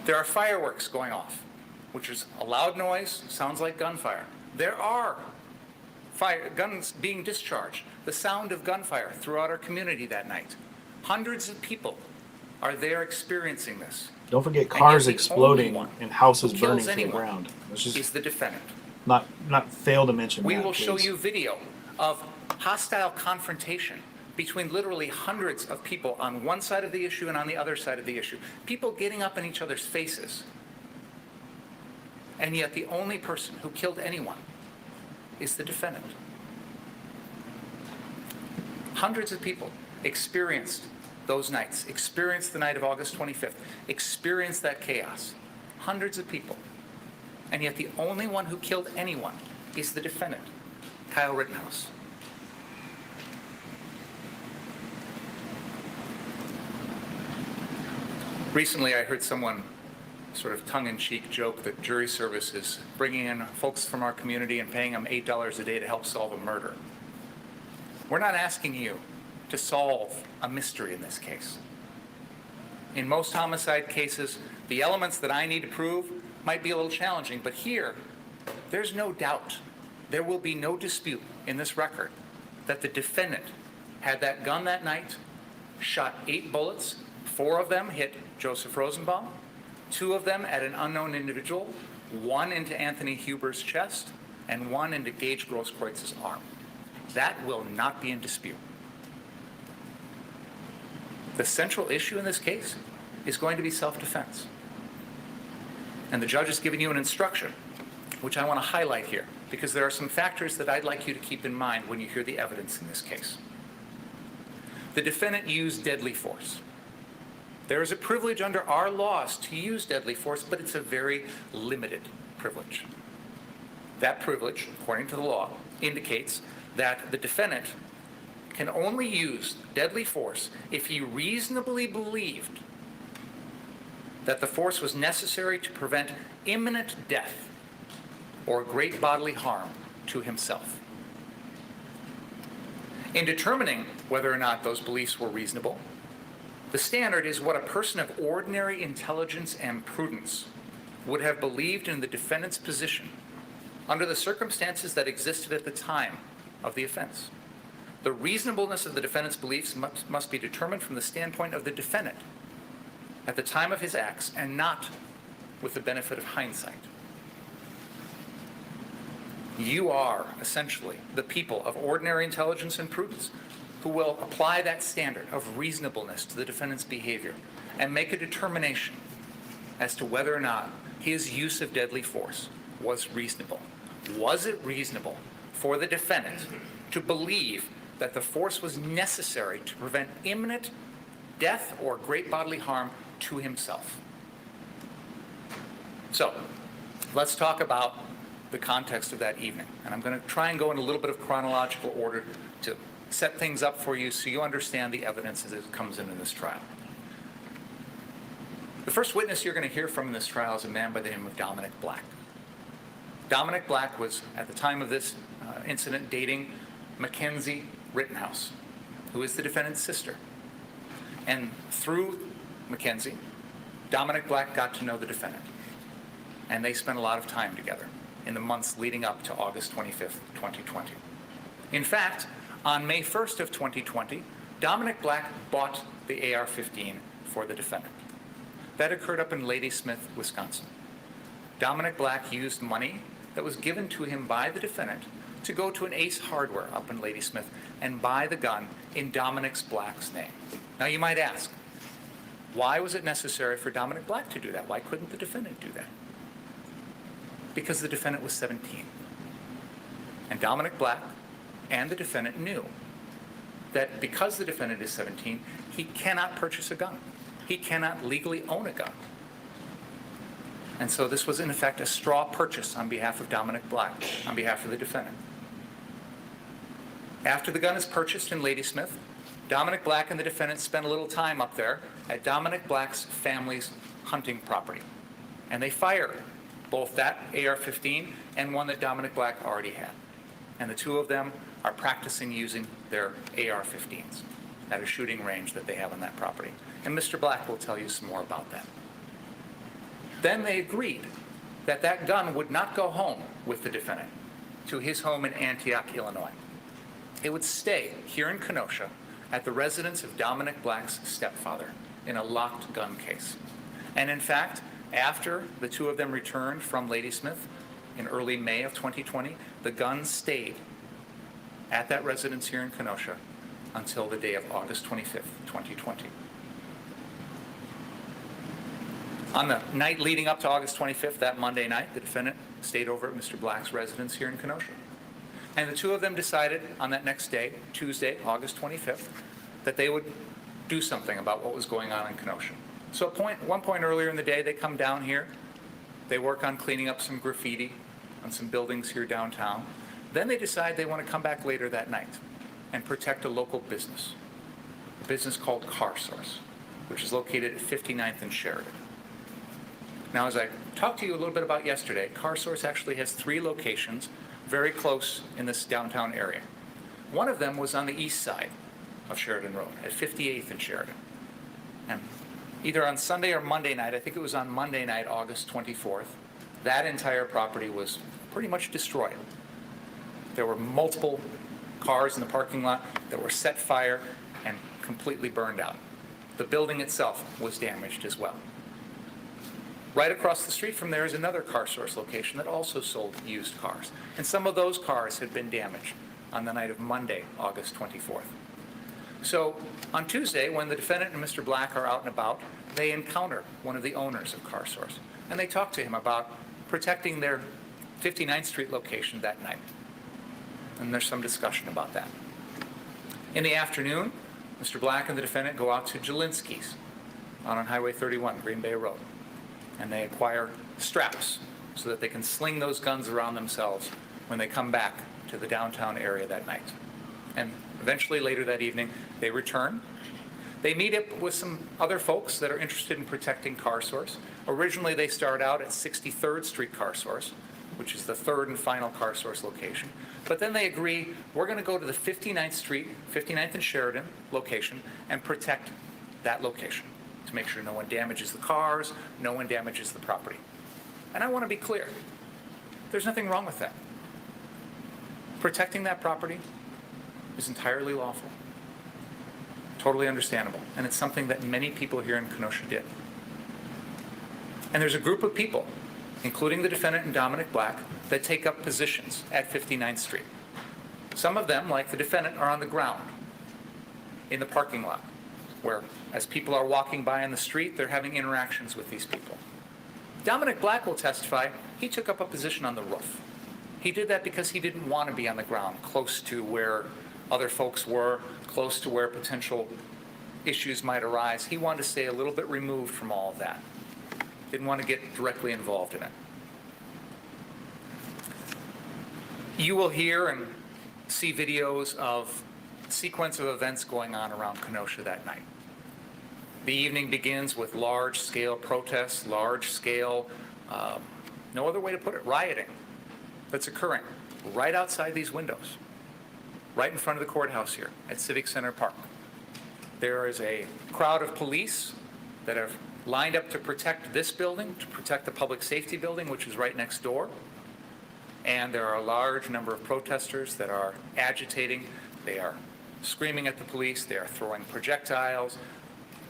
There are fireworks going off, which is a loud noise, sounds like gunfire. There are guns being discharged, the sound of gunfire throughout our community that night. Hundreds of people are there experiencing this. Don't forget And cars yet the exploding only one and houses who burning kills to the anyone ground. Let's is just the defendant. not fail to mention We that, will show please. you video of hostile confrontation between literally hundreds of people on one side of the issue and on the other side of the issue. People getting up in each other's faces. And yet the only person who killed anyone is the defendant. Hundreds of people experienced those nights, experienced the night of August 25th, experienced that chaos. Hundreds of people. And yet the only one who killed anyone is the defendant, Kyle Rittenhouse. Recently, I heard someone sort of tongue-in-cheek joke that jury service is bringing in folks from our community and paying them $8 a day to help solve a murder. We're not asking you to solve a mystery in this case. In most homicide cases, the elements that I need to prove might be a little challenging, but here, there's no doubt, there will be no dispute in this record that the defendant had that gun that night, shot 8 bullets, 4 of them hit Joseph Rosenbaum, 2 of them at an unknown individual, 1 into Anthony Huber's chest, and 1 into Gage Grosskreuz's arm. That will not be in dispute. The central issue in this case is going to be self-defense. And the judge has given you an instruction, which I want to highlight here, because there are some factors that I'd like you to keep in mind when you hear the evidence in this case. The defendant used deadly force. There is a privilege under our laws to use deadly force, but it's a very limited privilege. That privilege, according to the law, indicates that the defendant can only use deadly force if he reasonably believed that the force was necessary to prevent imminent death or great bodily harm to himself. In determining whether or not those beliefs were reasonable, the standard is what a person of ordinary intelligence and prudence would have believed in the defendant's position under the circumstances that existed at the time of the offense. The reasonableness of the defendant's beliefs must be determined from the standpoint of the defendant at the time of his acts and not with the benefit of hindsight. You are essentially the people of ordinary intelligence and prudence who will apply that standard of reasonableness to the defendant's behavior and make a determination as to whether or not his use of deadly force was reasonable. Was it reasonable for the defendant to believe that the force was necessary to prevent imminent death or great bodily harm to himself? So, let's talk about the context of that evening. And I'm going to try and go in a little bit of chronological order to set things up for you so you understand the evidence as it comes in this trial. The first witness you're going to hear from in this trial is a man by the name of Dominic Black. Dominic Black was, at the time of this incident, dating Mackenzie Rittenhouse, who is the defendant's sister. And through Mackenzie, Dominic Black got to know the defendant. And they spent a lot of time together in the months leading up to August 25th, 2020. In fact, on May 1st of 2020, Dominic Black bought the AR-15 for the defendant. That occurred up in Ladysmith, Wisconsin. Dominic Black used money that was given to him by the defendant to go to an Ace Hardware up in Ladysmith and buy the gun in Dominic Black's name. Now you might ask, why was it necessary for Dominic Black to do that? Why couldn't the defendant do that? Because the defendant was 17. And Dominic Black and the defendant knew that because the defendant is 17, he cannot purchase a gun. He cannot legally own a gun. And so this was in effect a straw purchase on behalf of Dominic Black, on behalf of the defendant. After the gun is purchased in Ladysmith, Dominic Black and the defendant spent a little time up there at Dominic Black's family's hunting property. And they fire both that AR-15 and one that Dominic Black already had. And the two of them are practicing using their AR-15s at a shooting range that they have on that property. And Mr. Black will tell you some more about that. Then they agreed that that gun would not go home with the defendant to his home in Antioch, Illinois. It would stay here in Kenosha at the residence of Dominic Black's stepfather in a locked gun case. And in fact, after the two of them returned from Ladysmith in early May of 2020, the gun stayed at that residence here in Kenosha until the day of August 25th, 2020. On the night leading up to August 25th, that Monday night, the defendant stayed over at Mr. Black's residence here in Kenosha. And the two of them decided on that next day, Tuesday, August 25th, that they would do something about what was going on in Kenosha. So at one point earlier in the day, they come down here. They work on cleaning up some graffiti on some buildings here downtown. Then they decide they want to come back later that night and protect a local business, a business called Car Source, which is located at 59th and Sheridan. Now, as I talked to you a little bit about yesterday, Car Source actually has 3 locations very close in this downtown area. One of them was on the east side of Sheridan Road at 58th and Sheridan. And either on Sunday or Monday night, I think it was on Monday night, August 24th, that entire property was pretty much destroyed. There were multiple cars in the parking lot that were set fire and completely burned out. The building itself was damaged as well. Right across the street from there is another Car Source location that also sold used cars. And some of those cars had been damaged on the night of Monday, August 24th. So on Tuesday, when the defendant and Mr. Black are out and about, they encounter one of the owners of Car Source. And they talk to him about protecting their 59th Street location that night. And there's some discussion about that. In the afternoon, Mr. Black and the defendant go out to Jelinski's out on Highway 31, Green Bay Road. And they acquire straps so that they can sling those guns around themselves when they come back to the downtown area that night. And eventually, later that evening, they return. They meet up with some other folks that are interested in protecting Car Source. Originally, they start out at 63rd Street Car Source, which is the third and final Car Source location. But then they agree, we're going to go to the 59th Street, 59th and Sheridan location, and protect that location to make sure no one damages the cars, no one damages the property. And I want to be clear, there's nothing wrong with that. Protecting that property is entirely lawful, totally understandable, and it's something that many people here in Kenosha did. And there's a group of people, including the defendant and Dominic Black, that take up positions at 59th Street. Some of them, like the defendant, are on the ground in the parking lot, where as people are walking by on the street, they're having interactions with these people. Dominic Black will testify he took up a position on the roof. He did that because he didn't want to be on the ground, close to where other folks were, close to where potential issues might arise. He wanted to stay a little bit removed from all of that. Didn't want to get directly involved in it. You will hear and see videos of a sequence of events going on around Kenosha that night. The evening begins with large-scale protests, large-scale, no other way to put it, rioting that's occurring right outside these windows, right in front of the courthouse here at Civic Center Park. There is a crowd of police that have lined up to protect this building, to protect the public safety building, which is right next door. And there are a large number of protesters that are agitating. They are screaming at the police. They are throwing projectiles.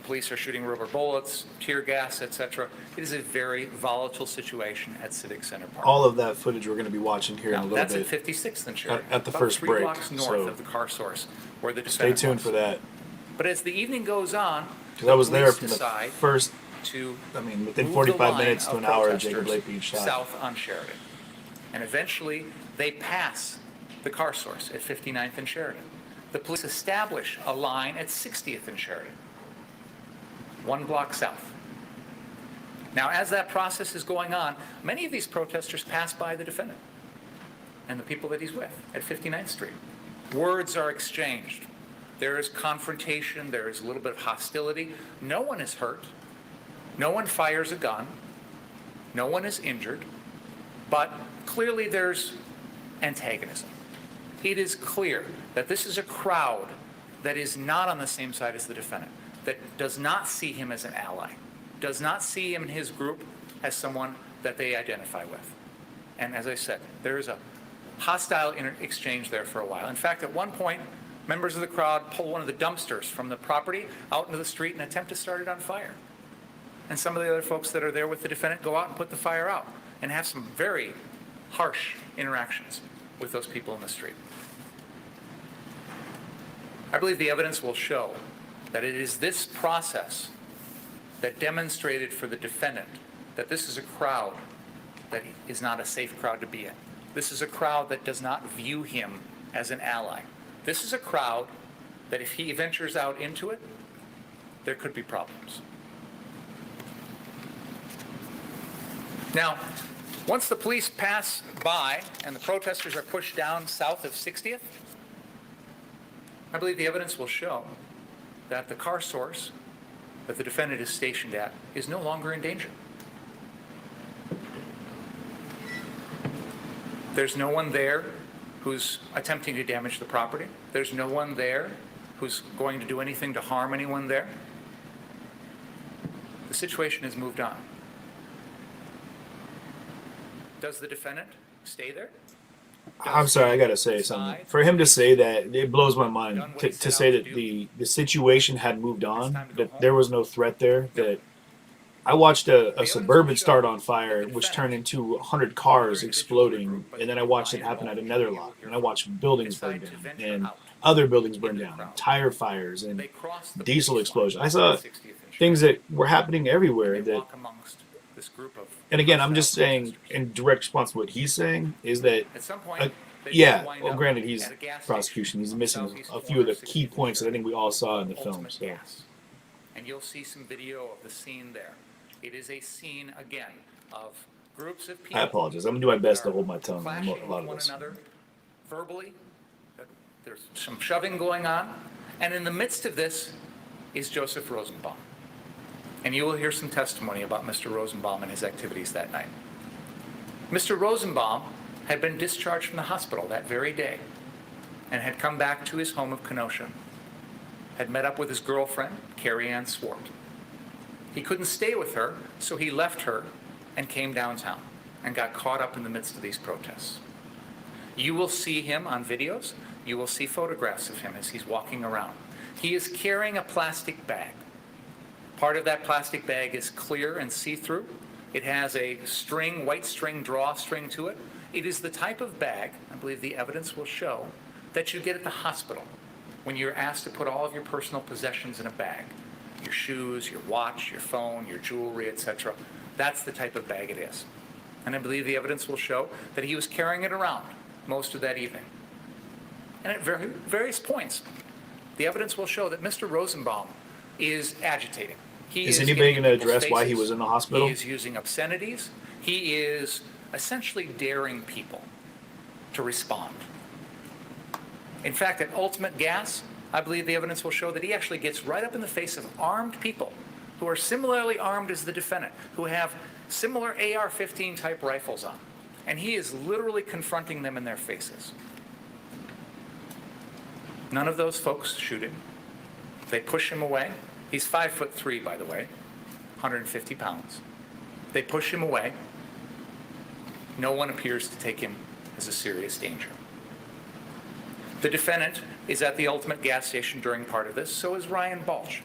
Police are shooting rubber bullets, tear gas, etc. It is a very volatile situation at Civic Center Park. All of that footage we're going to be watching here in a Now, little that's bit. at 56th and Sheridan, At the about first 3 break, blocks north so of the Car Source, where the Stay defendant tuned was. for that. But as the evening goes on, Because I was there police from the decide first, to within move 45 the line minutes to of an hour of protesters Jacob Lake Beach side. south on Sheridan. And eventually, they pass the Car Source at 59th and Sheridan. The police establish a line at 60th and Sheridan, 1 block south. Now, as that process is going on, many of these protesters pass by the defendant and the people that he's with at 59th Street. Words are exchanged. There is confrontation. There is a little bit of hostility. No one is hurt. No one fires a gun. No one is injured. But clearly there's antagonism. It is clear that this is a crowd that is not on the same side as the defendant, that does not see him as an ally, does not see him and his group as someone that they identify with. And as I said, there is a hostile exchange there for a while. In fact, at one point, members of the crowd pull one of the dumpsters from the property out into the street and attempt to start it on fire. And some of the other folks that are there with the defendant go out and put the fire out and have some very harsh interactions with those people in the street. I believe the evidence will show that it is this process that demonstrated for the defendant that this is a crowd that is not a safe crowd to be in. This is a crowd that does not view him as an ally. This is a crowd that if he ventures out into it, there could be problems. Now, once the police pass by and the protesters are pushed down south of 60th, I believe the evidence will show that the car source that the defendant is stationed at is no longer in danger. There's no one there who's attempting to damage the property. There's no one there who's going to do anything to harm anyone there. The situation has moved on. Does the defendant stay there? I'm sorry, I gotta say something. For him to say that, it blows my mind. To say that the situation had moved on, that there was no threat there. That I watched a Suburban start on fire, which turned into 100 cars exploding, and then I watched it happen at another lot, and I watched buildings burn down, and other buildings burn down, and tire fires, and diesel explosions. I saw things that were happening everywhere. That, and again, I'm just saying, in direct response to what he's saying, is that, yeah, well, granted, he's prosecution. He's missing a few of the key points that I think we all saw in the film. So. And you'll see some video of the scene there. It is a scene, again, of groups of people. I apologize. I'm going to do my best to hold my tongue on a lot of one this. another verbally. There's some shoving going on. And in the midst of this is Joseph Rosenbaum. And you will hear some testimony about Mr. Rosenbaum and his activities that night. Mr. Rosenbaum had been discharged from the hospital that very day and had come back to his home of Kenosha, had met up with his girlfriend, Carrie Ann Swart. He couldn't stay with her, so he left her and came downtown and got caught up in the midst of these protests. You will see him on videos. You will see photographs of him as he's walking around. He is carrying a plastic bag. Part of that plastic bag is clear and see-through. It has a string, white string, drawstring to it. It is the type of bag, I believe the evidence will show, that you get at the hospital when you're asked to put all of your personal possessions in a bag. Your shoes, your watch, your phone, your jewelry, etc. That's the type of bag it is. And I believe the evidence will show that he was carrying it around most of that evening. And at various points, the evidence will show that Mr. Rosenbaum is agitating. Is anybody going to address why he was in the hospital? He is using obscenities. He is essentially daring people to respond. In fact, at Ultimate Gas, I believe the evidence will show that he actually gets right up in the face of armed people who are similarly armed as the defendant, who have similar AR-15 type rifles on. And he is literally confronting them in their faces. None of those folks shoot him. They push him away. He's 5'3", by the way, 150 pounds. They push him away. No one appears to take him as a serious danger. The defendant is at the Ultimate Gas Station during part of this, so is Ryan Balch.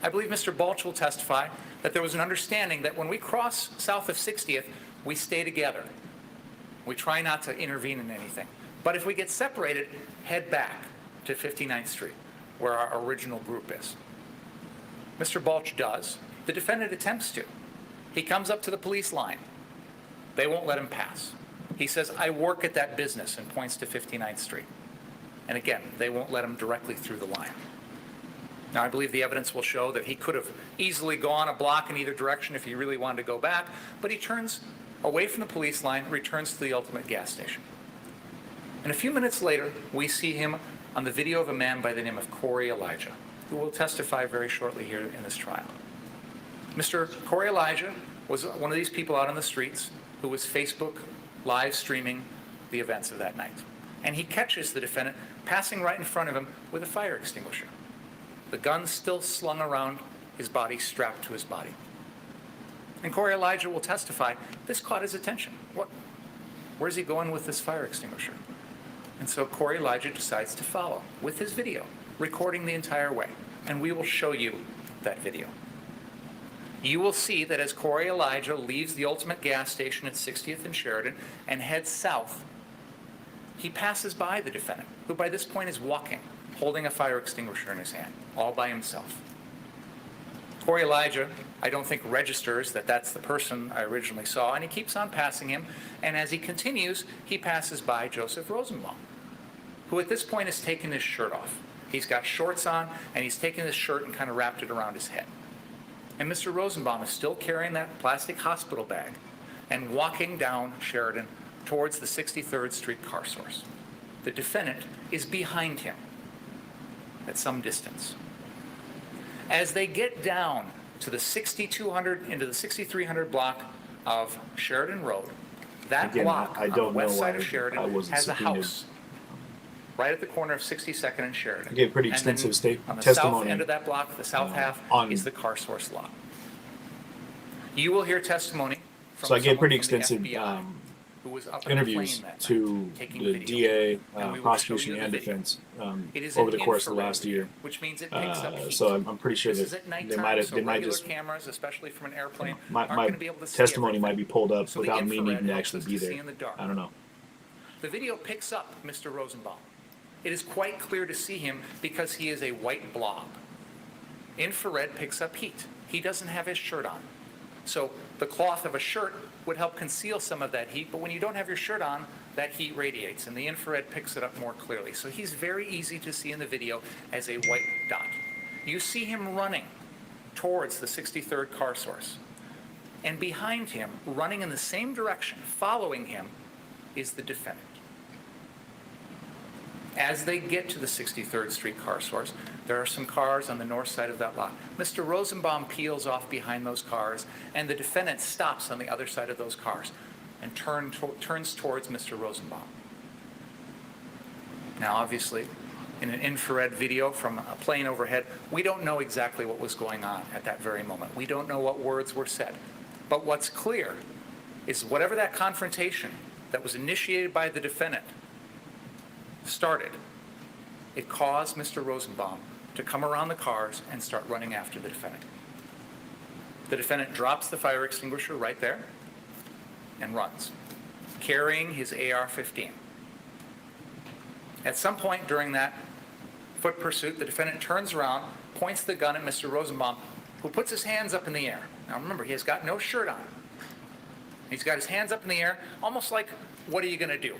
I believe Mr. Balch will testify that there was an understanding that when we cross south of 60th, we stay together. We try not to intervene in anything. But if we get separated, head back to 59th Street, where our original group is. Mr. Balch does. The defendant attempts to. He comes up to the police line. They won't let him pass. He says, "I work at that business," and points to 59th Street. And again, they won't let him directly through the line. Now, I believe the evidence will show that he could have easily gone a block in either direction if he really wanted to go back, but he turns away from the police line, returns to the Ultimate Gas Station. And a few minutes later, we see him on the video of a man by the name of Corey Elijah, who will testify very shortly here in this trial. Mr. Corey Elijah was one of these people out on the streets who was Facebook live streaming the events of that night. And he catches the defendant passing right in front of him with a fire extinguisher. The gun still slung around his body, strapped to his body. And Corey Elijah will testify, this caught his attention. Where's he going with this fire extinguisher? And so Corey Elijah decides to follow with his video, recording the entire way. And we will show you that video. You will see that as Corey Elijah leaves the Ultimate gas station at 60th and Sheridan and heads south, he passes by the defendant, who by this point is walking, holding a fire extinguisher in his hand, all by himself. Corey Elijah, I don't think, registers that that's the person I originally saw, and he keeps on passing him, and as he continues, he passes by Joseph Rosenbaum, who at this point has taken his shirt off. He's got shorts on, and he's taken his shirt and kind of wrapped it around his head. And Mr. Rosenbaum is still carrying that plastic hospital bag and walking down Sheridan towards the 63rd Street car source. The defendant is behind him at some distance. As they get down to the 6200 into the 6300 block of Sheridan Road, that Again, block I on the don't west know side why of I Sheridan wasn't has a subpoenaed. house right at the corner of 62nd and Sheridan. I gave pretty And then extensive on the testimony, south end of that block, the south half, on- is the car source lot. You will hear testimony from So I gave someone pretty from the extensive FBI who was up in the interviews plane that to night, taking the video. DA, And we will prosecution, show you and the video. defense It is over an the course of the infrared last video, year. which means it picks up heat. So I'm pretty sure This is that at they nighttime, might so have regular just cameras, especially from an airplane, my aren't going to be able to see testimony everything. might be pulled up So the without me infrared needing to helps actually us be to see there. in the dark. I don't know. The video picks up Mr. Rosenbaum. It is quite clear to see him because he is a white blob. Infrared picks up heat. He doesn't have his shirt on. So the cloth of a shirt would help conceal some of that heat, but when you don't have your shirt on, that heat radiates, and the infrared picks it up more clearly. So he's very easy to see in the video as a white dot. You see him running towards the 63rd car source. And behind him, running in the same direction, following him, is the defendant. As they get to the 63rd Street car source, there are some cars on the north side of that lot. Mr. Rosenbaum peels off behind those cars, and the defendant stops on the other side of those cars and turns towards Mr. Rosenbaum. Now, obviously, in an infrared video from a plane overhead, we don't know exactly what was going on at that very moment. We don't know what words were said. But what's clear is whatever that confrontation that was initiated by the defendant started, it caused Mr. Rosenbaum to come around the cars and start running after the defendant. The defendant drops the fire extinguisher right there and runs, carrying his AR-15. At some point during that foot pursuit, the defendant turns around, points the gun at Mr. Rosenbaum, who puts his hands up in the air. Now remember, he has got no shirt on. He's got his hands up in the air, almost like, what are you going to do?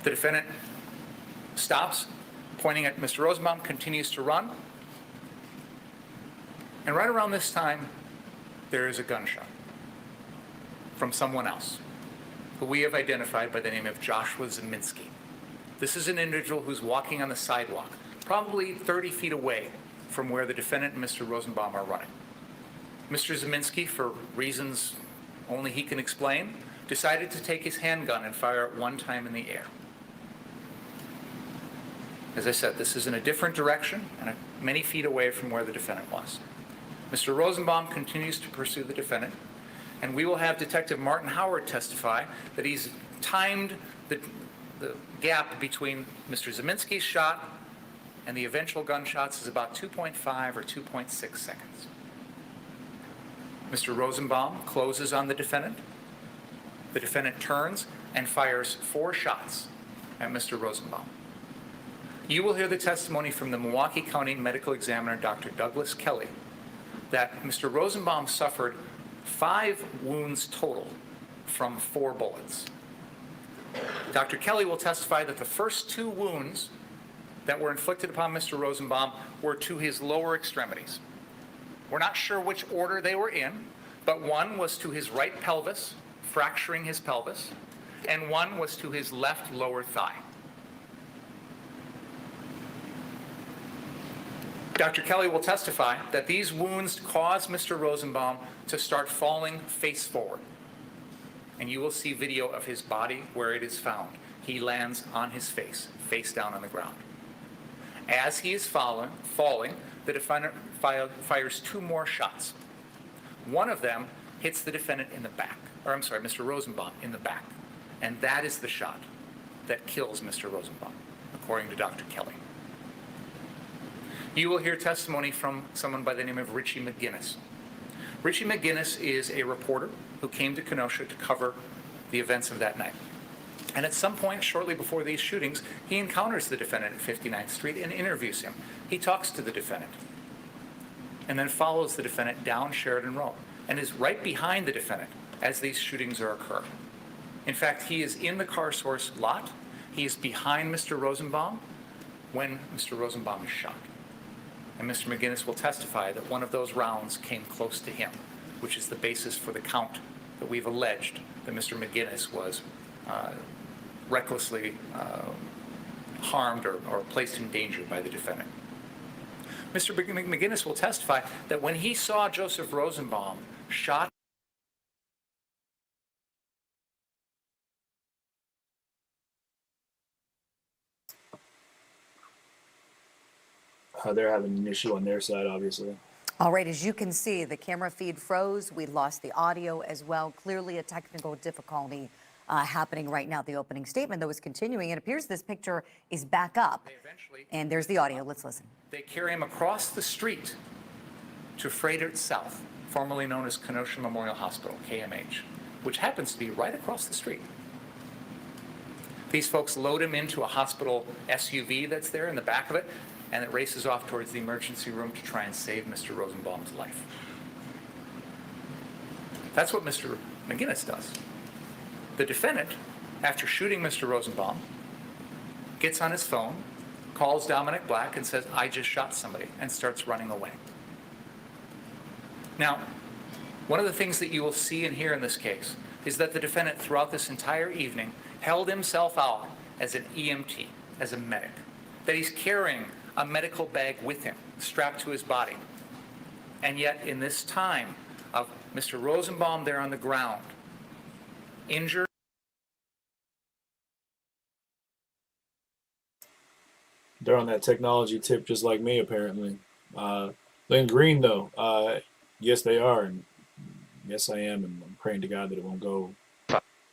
The defendant stops, pointing at Mr. Rosenbaum, continues to run. And right around this time, there is a gunshot from someone else, who we have identified by the name of Joshua Zeminski. This is an individual who's walking on the sidewalk, probably 30 feet away from where the defendant and Mr. Rosenbaum are running. Mr. Zeminski, for reasons only he can explain, decided to take his handgun and fire it one time in the air. As I said, this is in a different direction and many feet away from where the defendant was. Mr. Rosenbaum continues to pursue the defendant, and we will have Detective Martin Howard testify that he's timed the gap between Mr. Zeminski's shot and the eventual gunshots is about 2.5 or 2.6 seconds. Mr. Rosenbaum closes on the defendant. The defendant turns and fires 4 shots at Mr. Rosenbaum. You will hear the testimony from the Milwaukee County Medical Examiner, Dr. Douglas Kelly, that Mr. Rosenbaum suffered 5 wounds total from 4 bullets. Dr. Kelly will testify that the first 2 wounds that were inflicted upon Mr. Rosenbaum were to his lower extremities. We're not sure which order they were in, but one was to his right pelvis, fracturing his pelvis, and one was to his left lower thigh. Dr. Kelly will testify that these wounds caused Mr. Rosenbaum to start falling face forward. And you will see video of his body where it is found. He lands on his face down on the ground. As he is falling, the defendant fires 2 more shots. One of them hits the defendant in the back, Mr. Rosenbaum in the back. And that is the shot that kills Mr. Rosenbaum, according to Dr. Kelly. You will hear testimony from someone by the name of Richie McGinnis. Richie McGinnis is a reporter who came to Kenosha to cover the events of that night. And at some point shortly before these shootings, he encounters the defendant at 59th Street and interviews him. He talks to the defendant and then follows the defendant down Sheridan Road and is right behind the defendant as these shootings are occurring. In fact, he is in the car source lot. He is behind Mr. Rosenbaum when Mr. Rosenbaum is shot. And Mr. McGinnis will testify that one of those rounds came close to him, which is the basis for the count that we've alleged that Mr. McGinnis was recklessly harmed or placed in danger by the defendant. Mr. McGinnis will testify that when he saw Joseph Rosenbaum shot, They're having an issue on their side, obviously. All right, as you can see, the camera feed froze. We lost the audio as well. Clearly a technical difficulty happening right now. The opening statement, though, is continuing. It appears this picture is back up. And there's the audio. Let's listen. they carry him across the street to Frederick South, formerly known as Kenosha Memorial Hospital, KMH, which happens to be right across the street. These folks load him into a hospital SUV that's there in the back of it, and it races off towards the emergency room to try and save Mr. Rosenbaum's life. That's what Mr. McGinnis does. The defendant, after shooting Mr. Rosenbaum, gets on his phone, calls Dominic Black and says, "I just shot somebody," and starts running away. Now, one of the things that you will see and hear in this case is that the defendant throughout this entire evening held himself out as an EMT, as a medic, that he's carrying a medical bag with him, strapped to his body. And yet, in this time of Mr. Rosenbaum there on the ground, injured, They're on that technology tip just like me, apparently. Lynn Green, though, yes, they are. And yes, I am. And I'm praying to God that it won't go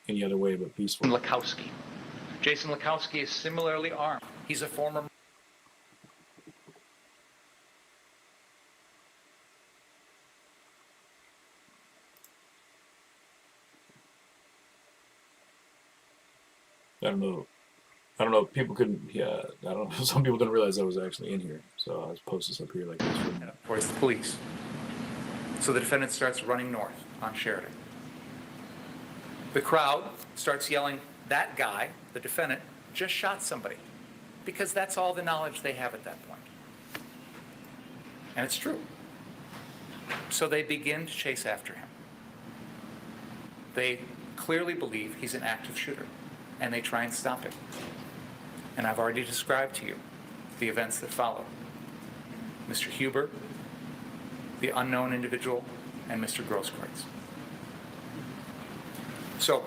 any other way but peaceful. Lakowski. Jason Lakowski is similarly armed. He's a former... I don't know if people couldn't, yeah, I don't know. Some people didn't realize I was actually in here. So I was posted up here like this. And of course, the police. So the defendant starts running north on Sheridan. The crowd starts yelling, "That guy, the defendant, just shot somebody," because that's all the knowledge they have at that point. And it's true. So they begin to chase after him. They clearly believe he's an active shooter, and they try and stop him. And I've already described to you the events that follow. Mr. Huber, the unknown individual, and Mr. Grosskreutz. So,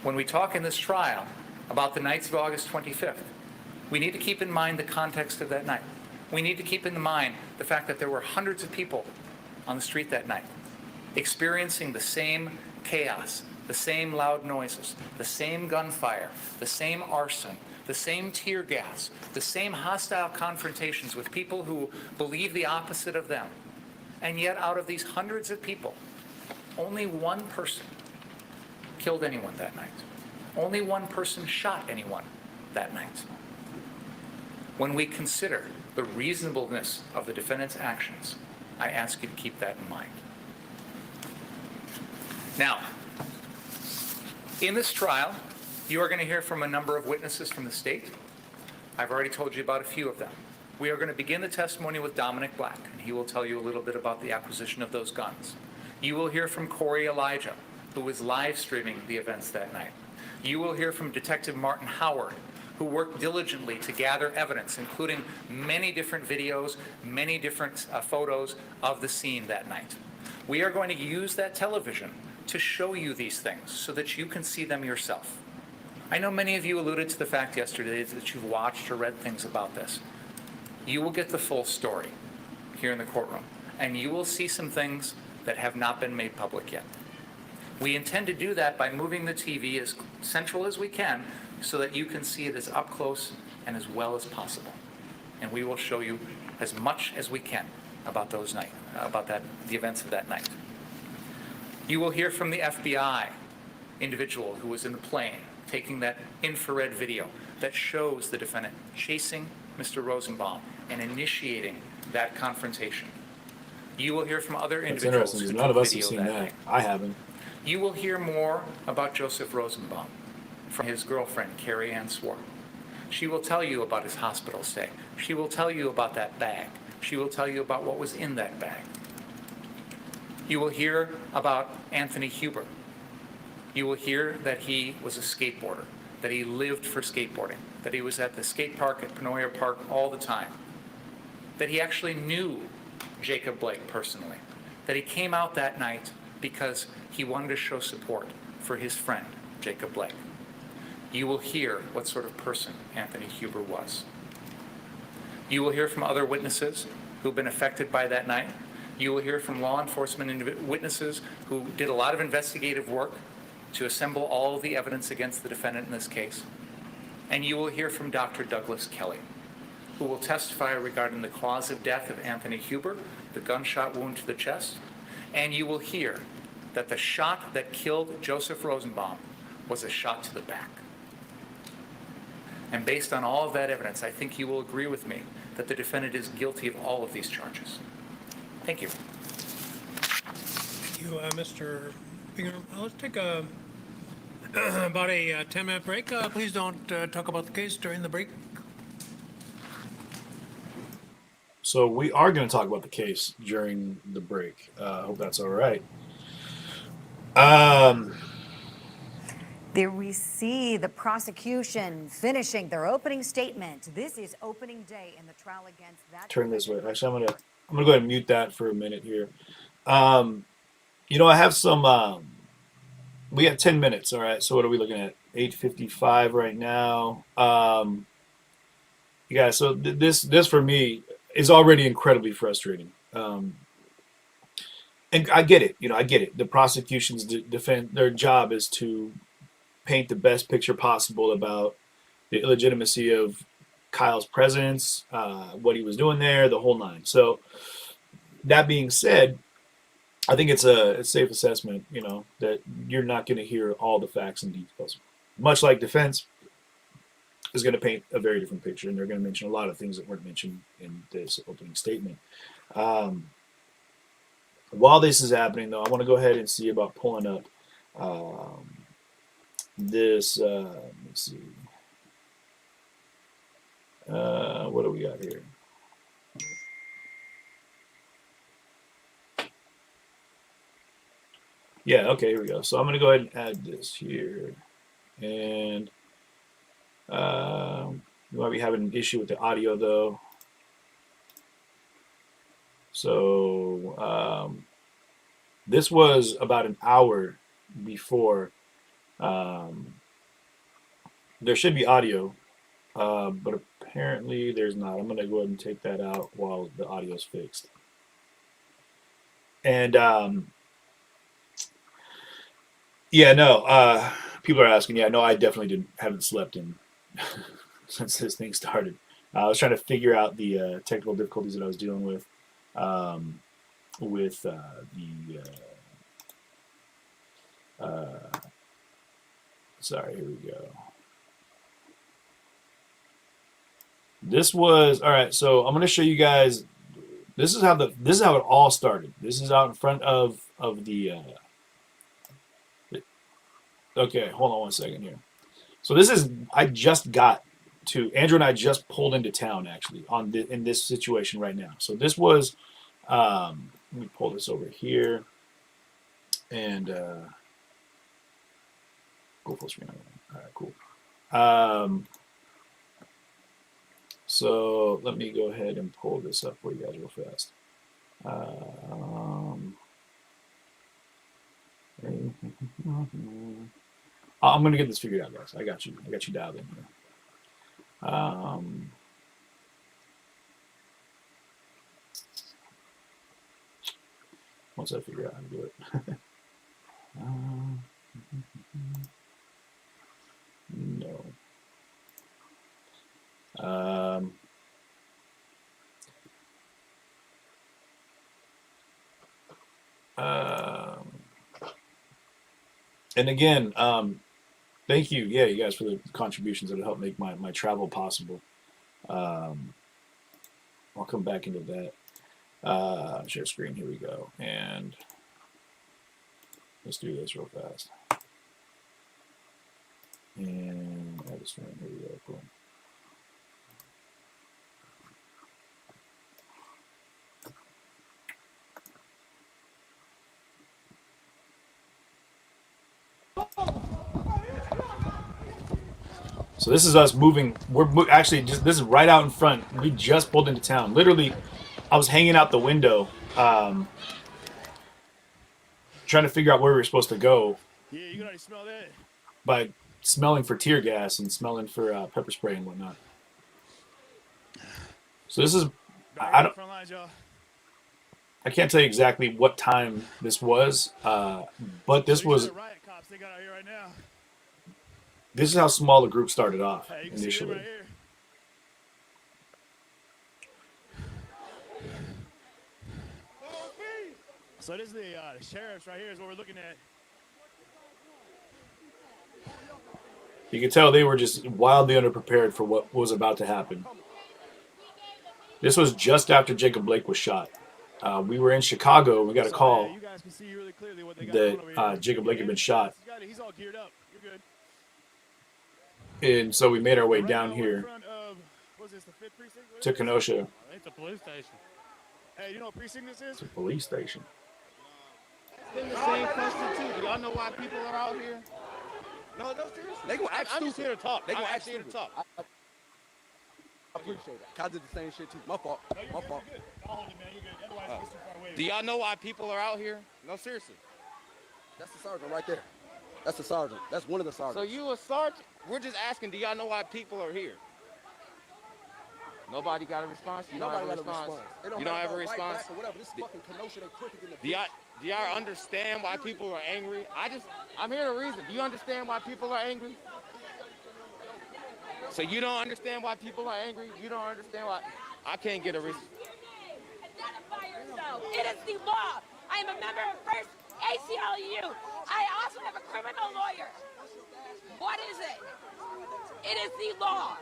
when we talk in this trial about the nights of August 25th, we need to keep in mind the context of that night. We need to keep in mind the fact that there were hundreds of people on the street that night, experiencing the same chaos, the same loud noises, the same gunfire, the same arson, the same tear gas, the same hostile confrontations with people who believe the opposite of them. And yet, out of these hundreds of people, only one person killed anyone that night. Only one person shot anyone that night. When we consider the reasonableness of the defendant's actions, I ask you to keep that in mind. Now, in this trial, you are going to hear from a number of witnesses from the state. I've already told you about a few of them. We are going to begin the testimony with Dominic Black, and he will tell you a little bit about the acquisition of those guns. You will hear from Corey Elijah, who was live streaming the events that night. You will hear from Detective Martin Howard, who worked diligently to gather evidence, including many different videos, many different photos of the scene that night. We are going to use that television to show you these things so that you can see them yourself. I know many of you alluded to the fact yesterday that you've watched or read things about this. You will get the full story here in the courtroom, and you will see some things that have not been made public yet. We intend to do that by moving the TV as central as we can so that you can see it as up close and as well as possible. And we will show you as much as we can about the events of that night. You will hear from the FBI individual who was in the plane taking that infrared video that shows the defendant chasing Mr. Rosenbaum and initiating that confrontation. You will hear from other That's individuals interesting, who because none took of us have video seen that that. night. I haven't. You will hear more about Joseph Rosenbaum from his girlfriend, Carrie Ann Swart. She will tell you about his hospital stay. She will tell you about that bag. She will tell you about what was in that bag. You will hear about Anthony Huber. You will hear that he was a skateboarder, that he lived for skateboarding, that he was at the skate park at Penoyer Park all the time, that he actually knew Jacob Blake personally, that he came out that night because he wanted to show support for his friend, Jacob Blake. You will hear what sort of person Anthony Huber was. You will hear from other witnesses who've been affected by that night. You will hear from law enforcement witnesses who did a lot of investigative work to assemble all of the evidence against the defendant in this case. And you will hear from Dr. Douglas Kelly, who will testify regarding the cause of death of Anthony Huber, the gunshot wound to the chest. And you will hear that the shot that killed Joseph Rosenbaum was a shot to the back. And based on all of that evidence, I think you will agree with me that the defendant is guilty of all of these charges. Thank you. Thank you, Mr. Bingham. Let's take about a 10-minute break. Please don't talk about the case during the break. So we are going to talk about the case during the break. I hope that's all right. There we see the prosecution finishing their opening statement. This is opening day in the trial against that. Turn this way. Actually, I'm gonna go ahead and mute that for a minute here. I have some. We have 10 minutes. All right. So what are we looking at? 8:55 right now. Yeah. So this for me is already incredibly frustrating. And I get it. I get it. The prosecution's defend their job is to paint the best picture possible about the illegitimacy of Kyle's presence, what he was doing there, the whole nine. So that being said, I think it's a safe assessment, that you're not going to hear all the facts and details. Much like defense is going to paint a very different picture, and they're going to mention a lot of things that weren't mentioned in this opening statement. While this is happening, though, I want to go ahead and see about pulling up this. Let's see. What do we got here? Yeah, okay, here we go. So I'm going to go ahead and add this here. And we might be having an issue with the audio, though. So this was about an hour before. There should be audio, but apparently there's not. I'm going to go ahead and take that out while the audio is fixed. And yeah, no, people are asking. Yeah, no, I definitely haven't slept in since this thing started. I was trying to figure out the technical difficulties that I was dealing with sorry, here we go. This was all right. So I'm going to show you guys. This is how it all started. This is out in front of the. Okay, hold on one second here. So I just got to Andrew and I just pulled into town actually in this situation right now. So this was. Let me pull this over here, and go full screen. All right, cool. So let me go ahead and pull this up for you guys real fast. I'm gonna get this figured out, guys. I got you. I got you dialed in here. Once I figure out how to do it. No. And again, thank you, yeah, you guys for the contributions that help make my travel possible. I'll come back into that. Share screen, here we go. And let's do this real fast. And add a stream, here we go, cool. So this is us moving. We're actually just, this is right out in front. We just pulled into town. Literally, I was hanging out the window, trying to figure out where we were supposed to go. Yeah, you can already smell that. By smelling for tear gas and smelling for pepper spray and whatnot. So this is, I don't, Front lines, y'all. I can't tell you exactly what time this was, but this Look at was, the riot cops they got out here right now. this is how small the group started off Hey, you can see them initially. right here. So this is the sheriff's right here is what we're looking at. You could tell they were just wildly underprepared for what was about to happen. This was just after Jacob Blake was shot. We were in Chicago. We got a call You guys can see really clearly what they got that going over here. Jacob Blake had been shot. He's all geared up. You're good. And so we made our way Right down now, we're in here front of, what's this, the 5th precinct? What to is this? Kenosha It's a police station. Hey, you know what precinct this is? police station. Been the same question too. Do y'all know why people are out here? No, seriously. They gonna act I'm just stupid. here to talk. They gonna I'm act actually here to stupid. talk. I appreciate that. I did the same shit too. My fault. No, you're My good, fault. you're good. I'll hold it, man. You're good. Otherwise, it's too far away. Do y'all know why people are out here? No, seriously. That's the sergeant right there. That's the sergeant. That's one of the sergeants. So you a sergeant? We're just asking, do y'all know why people are here? Nobody got a response? You don't have a response? You don't have a response? This is fucking Kenosha. They quicker than the do y'all understand why people are angry? I'm here to reason. Do you understand why people are angry? So you don't understand why people are angry? You don't understand why? I can't get a reason. Identify yourself. It is the law. I am a member of First ACLU. I also have a criminal lawyer. What is it? It is the law.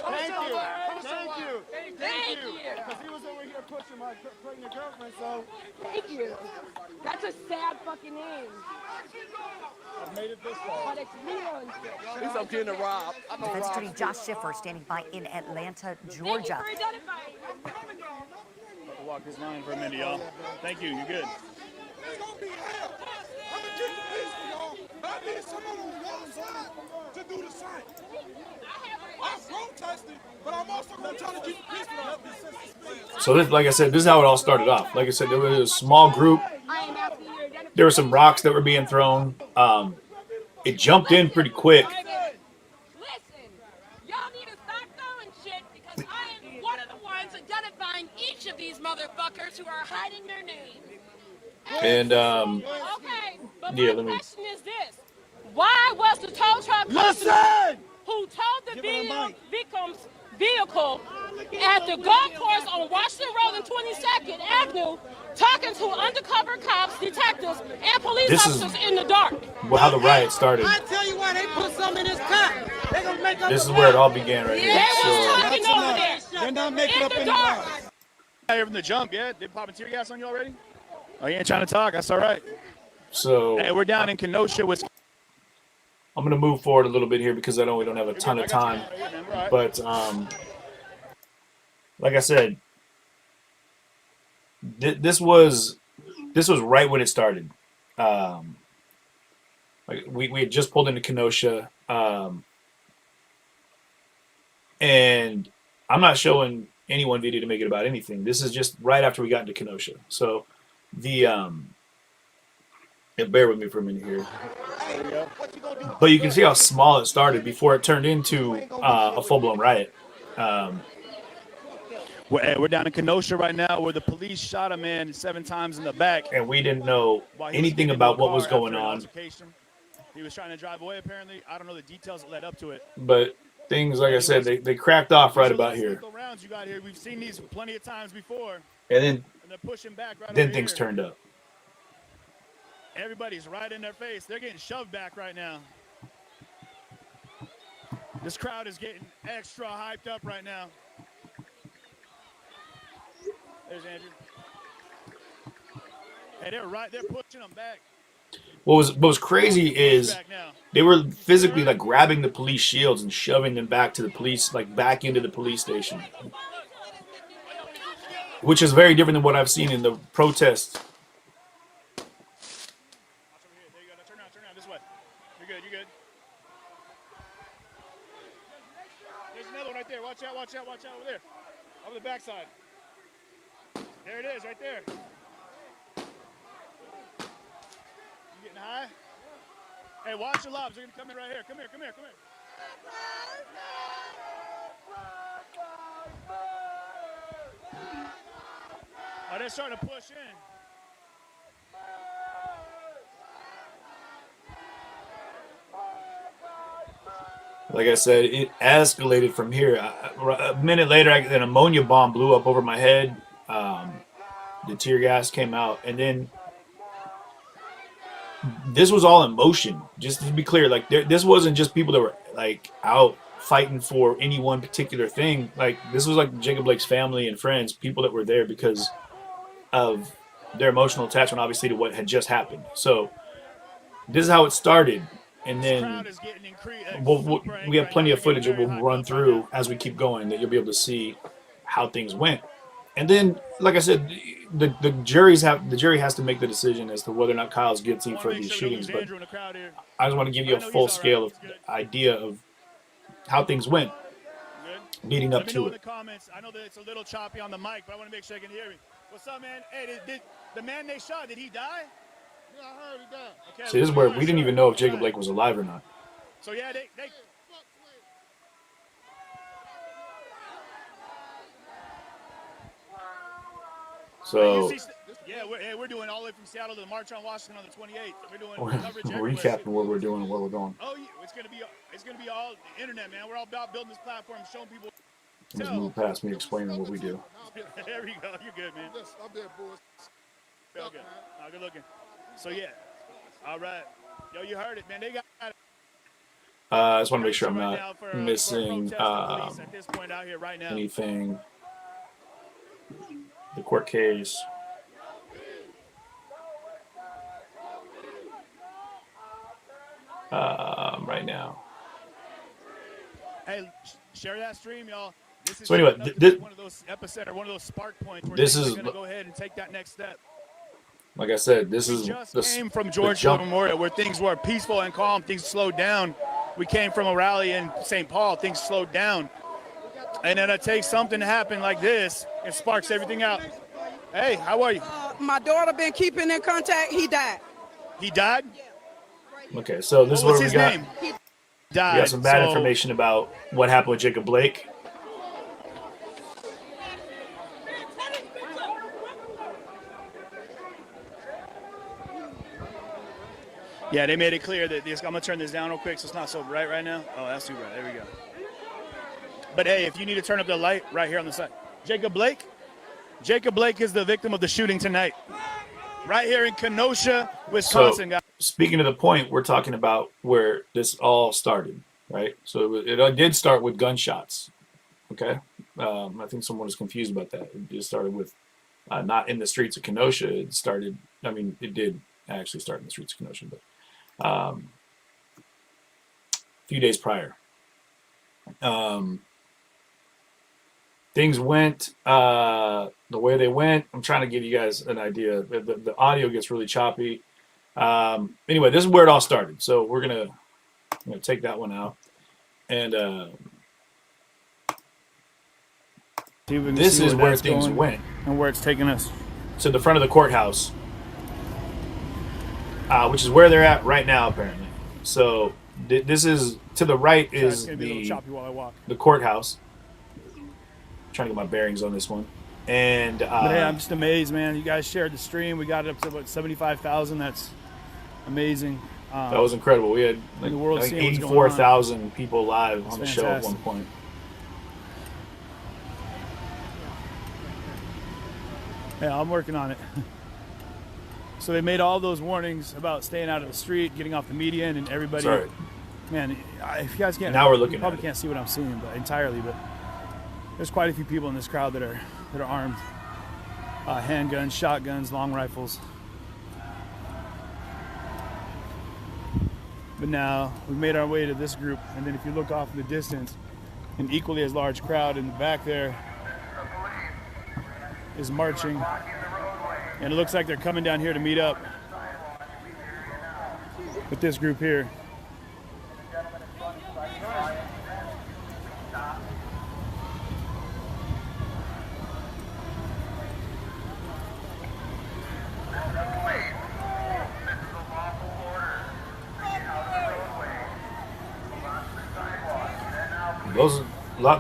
Thank you. Thank you. Thank you. Because he was over here pushing my pregnant girlfriend, so Thank you. That's a sad fucking name. I made it this far. But it's real and shit. He's up here to Rob. I know Defense Rob. Attorney Josh Schiffer standing by in Atlanta, Thank you Georgia. for identifying. I'll walk this line for a minute, y'all. Thank you. You're good. It's gonna be hell. I'm gonna get the peace for y'all. But I need someone on the other side to do the same. I'm protesting, but I'm also gonna try to keep the peace for y'all. So this, like I said, this is how it all started off. Like I said, there was a small group. I am asking you to identify. There were some rocks that were being thrown. It jumped in pretty quick. Listen, y'all need to stop throwing shit because I am one of the ones identifying each of these motherfuckers who are hiding their names. And Okay, but yeah, my let me. question is this. Why was the tow truck person who towed the victim's vehicle at the golf course on Washington Road and 22nd Avenue talking to undercover cops, detectives, and police This is officers in the dark? how the riot started. I tell you why they put something in this car. They gonna make up This is where it all began right They here. was So talking over there. They're not making In up the any dark. lies. Out here from the jump, yeah? They popping tear gas on you already? Oh, you ain't trying to talk? That's all right. so Hey, we're down in Kenosha, Wisconsin. I'm gonna move forward a little bit here because I know we don't have a ton of time. But like I said, this was right when it started. Like we had just pulled into Kenosha, and I'm not showing anyone video to make it about anything. This is just right after we got into Kenosha. So the bear with me for a minute here. But you can see how small it started before it turned into a full-blown riot. We're down in Kenosha right now where the police shot a man 7 times in the back. And we didn't know while he was anything getting into a about what was car going after an on. altercation. He was trying to drive away, apparently. I don't know the details that led up to it. But things, like I said, they cracked off right These are about here. lethal rounds you got here. We've seen these plenty of times before. And they're pushing back right then over things here. turned up. Everybody's right in their face. They're getting shoved back right now. This crowd is getting extra hyped up right now. There's Andrew. Hey, they're pushing them back. What was crazy is they were physically like grabbing the police shields and shoving them back to the police, like back into the police station, which is very different than what I've seen in the protests. There you go. Turn around this way. You're good. There's another one right there. Watch out over there. Over the backside. There it is, right there. You getting high? Hey, watch your lobs. They're gonna come in right here. Come here. Oh, they're starting to push in. Like I said, it escalated from here. A minute later, an ammonia bomb blew up over my head. The tear gas came out, and then this was all in motion. Just to be clear, like this wasn't just people that were like out fighting for any one particular thing. Like this was like Jacob Blake's family and friends, people that were there because of their emotional attachment, obviously, to what had just happened. So this is how it started. And then we have plenty of footage that we'll run through as we keep going that you'll be able to see how things went. And then, like I said, the jury has to make the decision as to whether or not Kyle's guilty for these shootings. But I just want to give you a full scale of idea of how things went leading up to it. Let me know in the comments. I know that it's a little choppy on the mic, but I want to make sure I can hear me. What's up, man? Hey, did the man they shot, did he die? Yeah, I heard he died. Okay, See, this is where we didn't even know if Jacob Blake was alive or not. So yeah, they So we're doing all the way from Seattle to the March on Washington on the 28th. We're doing coverage we're everywhere. recapping what we're doing and where we're going. Oh yeah, it's gonna be all the internet, man. We're all about building this platform, showing people. Just move past me explaining what we do. There we go. You're good, man. Yes, I'm there, boys. Okay. Good looking. So yeah. All right. Yo, you heard it, man. They got. I just want to make sure I'm not missing anything. The court case. Right now. Hey, share that stream, y'all. This is so anyway, one of those epicenter, one of those spark points where this things is are going to go ahead and take that next step. Like I said, this is just came from Georgetown Memorial where things were peaceful and calm. Things slowed down. We came from a rally in St. Paul. Things slowed down. And then it takes something to happen like this. It sparks everything out. Hey, how are you? My daughter been keeping in contact. He died. He died? Okay, so this is where we got. He died. We got some bad information about what happened with Jacob Blake. Yeah, they made it clear that this. I'm gonna turn this down real quick so it's not so bright right now. Oh, that's too bright. There we go. But hey, if you need to turn up the light right here on the side. Jacob Blake is the victim of the shooting tonight. Right here in Kenosha, Wisconsin. So, speaking of the point, we're talking about where this all started, right? So it did start with gunshots, okay? I think someone was confused about that. It just started with not in the streets of Kenosha. It did actually start in the streets of Kenosha, but a few days prior. Things went the way they went. I'm trying to give you guys an idea. The audio gets really choppy. Anyway, this is where it all started. So we're gonna take that one out, and See if we can this see is where where that's things going went and where it's taking us. to the front of the courthouse, which is where they're at right now, apparently. So this is to the right Sorry, it's is gonna be a little choppy while I walk. the courthouse. Trying to get my bearings on this one, and But hey, I'm just amazed, man. You guys shared the stream. We got it up to about 75,000. That's amazing. that was incredible. We had like, the world I think seeing what's going 84,000 people live on the show at fantastic. one point. Yeah, I'm working on it. So they made all those warnings about staying out of the street, getting off the median, and everybody. Sorry. Man, if you guys can't, Now we're looking you probably at it. can't see what I'm seeing, but entirely. But there's quite a few people in this crowd that are armed, handguns, shotguns, long rifles. But now we've made our way to this group, and then if you look off in the distance, an equally as large crowd in the back there is marching, and it looks like they're coming down here to meet up with this group here.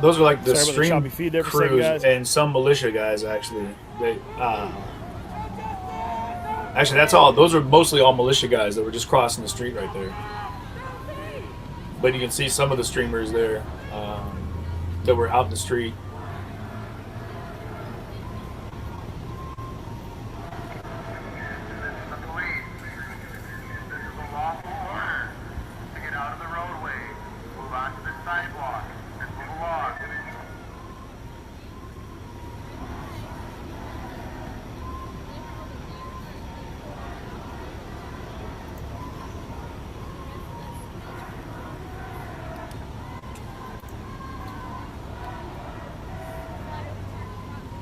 Those are like the Sorry about the stream choppy feed there for a second, crews guys. and some militia guys. Actually, that's all. Those are mostly all militia guys that were just crossing the street right there. But you can see some of the streamers there that were out in the street.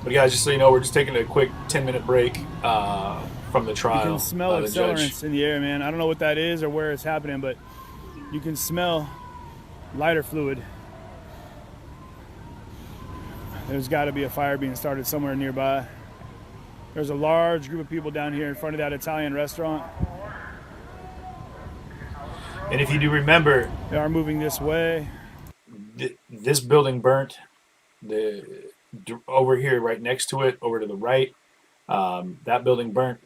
But guys, just so you know, we're just taking a quick 10-minute break from the trial. You can smell the judge. accelerants in the air, man. I don't know what that is or where it's happening, but you can smell lighter fluid. There's got to be a fire being started somewhere nearby. There's a large group of people down here in front of that Italian restaurant. And if you do remember, They are moving this way. this building burnt. Over here, right next to it, over to the right, that building burnt,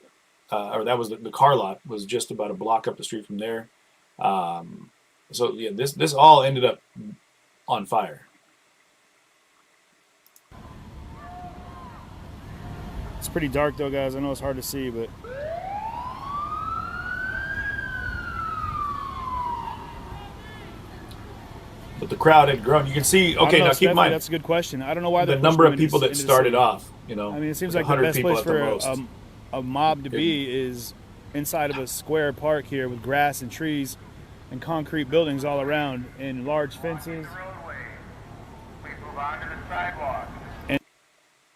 or that was the car lot was just about a block up the street from there. So yeah, this all ended up on fire. It's pretty dark though, guys. I know it's hard to see, but But the crowd had grown. You can see. Okay, now keep in mind that's a good question. I don't know why the they're number of pushing people into that the started city. off. You know, I mean, it seems like the 100 best people place at the for most. a mob to be is inside of a square park here with grass and trees and concrete buildings all around and large fences. And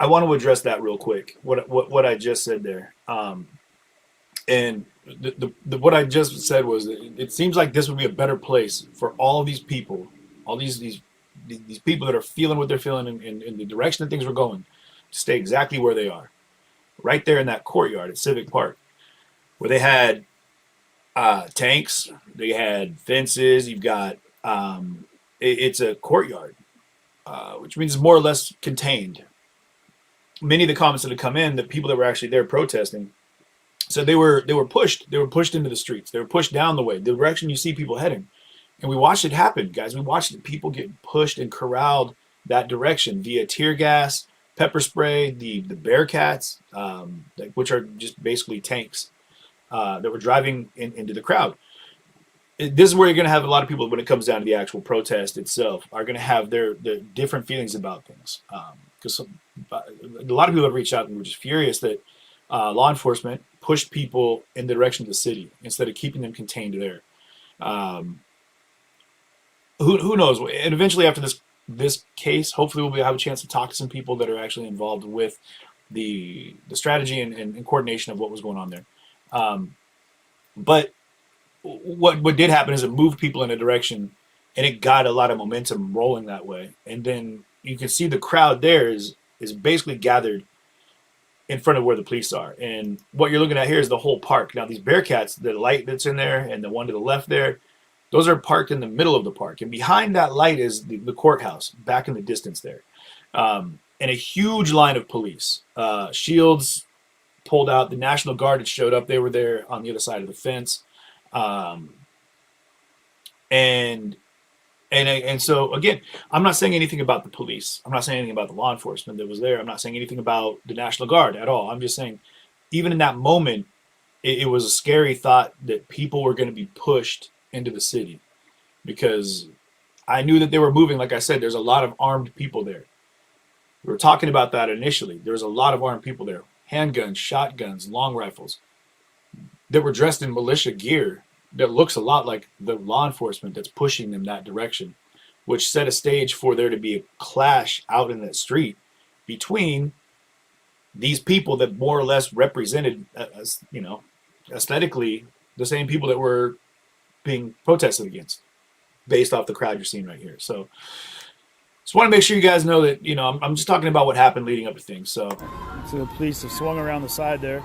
I want to address that real quick. What I just said there. And what I just said was that it seems like this would be a better place for all these people, all these people that are feeling what they're feeling in the direction that things were going, to stay exactly where they are, right there in that courtyard at Civic Park, where they had tanks, they had fences. You've got it's a courtyard, which means it's more or less contained. Many of the comments that had come in, the people that were actually there protesting, so they were pushed into the streets. They were pushed down the way, the direction you see people heading. And we watched it happen, guys. We watched people get pushed and corralled that direction via tear gas, pepper spray, the Bearcats, which are just basically tanks that were driving into the crowd. This is where you're going to have a lot of people, when it comes down to the actual protest itself, are going to have their different feelings about things. Because a lot of people have reached out and were just furious that law enforcement pushed people in the direction of the city instead of keeping them contained there. Who knows? And eventually, after this case, hopefully we'll have a chance to talk to some people that are actually involved with the strategy and coordination of what was going on there. But what did happen is it moved people in a direction, and it got a lot of momentum rolling that way. And then you can see the crowd there is basically gathered in front of where the police are. And what you're looking at here is the whole park. Now, these Bearcats, the light that's in there and the one to the left there, those are parked in the middle of the park. And behind that light is the courthouse back in the distance there. And a huge line of police. Shields pulled out. The National Guard had showed up. They were there on the other side of the fence. And so again, I'm not saying anything about the police. I'm not saying anything about the law enforcement that was there. I'm not saying anything about the National Guard at all. I'm just saying, even in that moment, it was a scary thought that people were going to be pushed into the city, because I knew that they were moving. Like I said, there's a lot of armed people there. We were talking about that initially. There was a lot of armed people there, handguns, shotguns, long rifles, that were dressed in militia gear that looks a lot like the law enforcement that's pushing them that direction, which set a stage for there to be a clash out in that street between these people that more or less represented, aesthetically, the same people that were being protested against, based off the crowd you're seeing right here. So just want to make sure you guys know that, I'm just talking about what happened leading up to things. So the police have swung around the side there.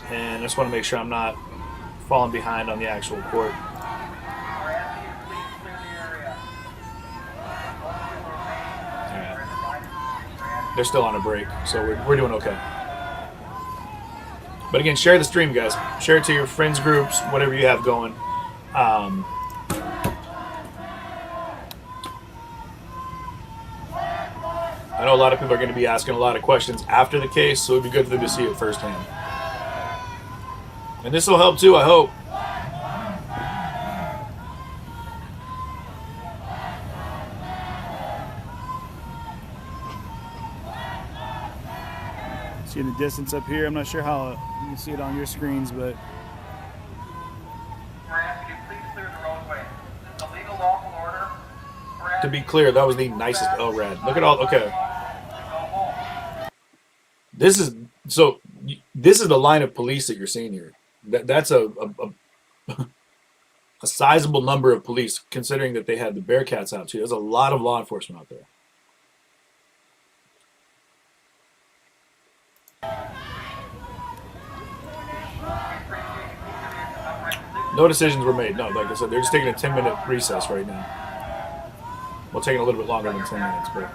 And I just want to make sure I'm not falling behind on the actual court. Yeah. They're still on a break, so we're doing okay. But again, share the stream, guys. Share it to your friends groups, whatever you have going. I know a lot of people are going to be asking a lot of questions after the case, so it'd be good for them to see it firsthand. And this will help too, I hope. See in the distance up here, I'm not sure how you can see it on your screens, but to be clear, that was the nicest LRAD. Look at all, okay. This is the line of police that you're seeing here. That's a sizable number of police, considering that they had the Bearcats out too. There's a lot of law enforcement out there. No decisions were made. No, like I said, they're just taking a 10-minute recess right now. Well, taking a little bit longer than 10 minutes, but.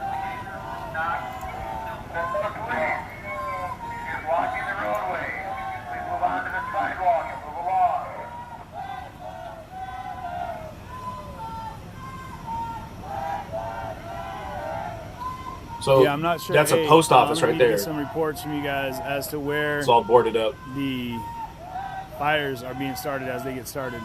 So yeah, I'm not sure. That's a post office right there. Get some reports from you guys as to where it's all boarded up. The fires are being started as they get started.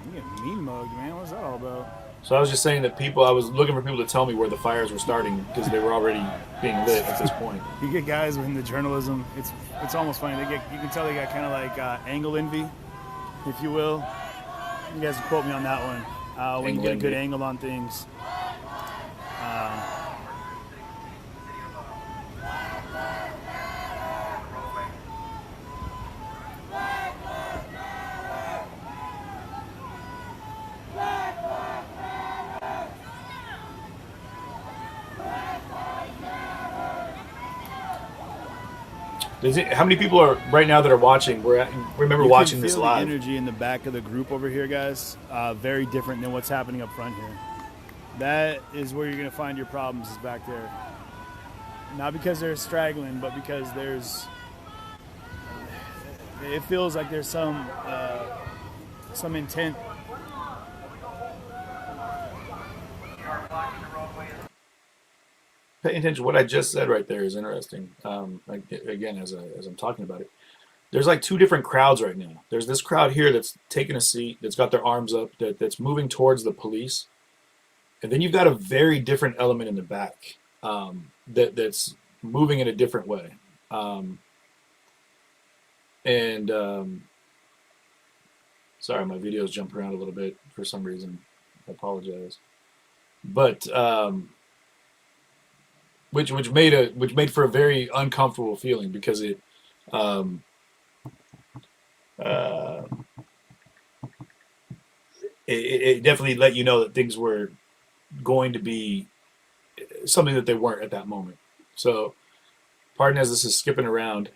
You getting mean mugged, man. What's that all about? So I was just saying that I was looking for people to tell me where the fires were starting, because they were already being lit at this point. You get guys in the journalism. It's almost funny. You can tell they got kind of like angle envy, if you will. You guys can quote me on that one. When you get a good angle on things. How many people are right now that are watching? Remember watching this live. The energy in the back of the group over here, guys, very different than what's happening up front here. That is where you're going to find your problems, is back there. Not because they're straggling, but because it feels like there's some intent. Pay attention. What I just said right there is interesting. Again, as I'm talking about it, there's like two different crowds right now. There's this crowd here that's taking a seat, that's got their arms up, that's moving towards the police, and then you've got a very different element in the back that's moving in a different way. Sorry, my videos jump around a little bit for some reason. I apologize, but. which made for a very uncomfortable feeling because um, uh, it definitely let you know that things were going to be something that they weren't at that moment. So, pardon as this is skipping around.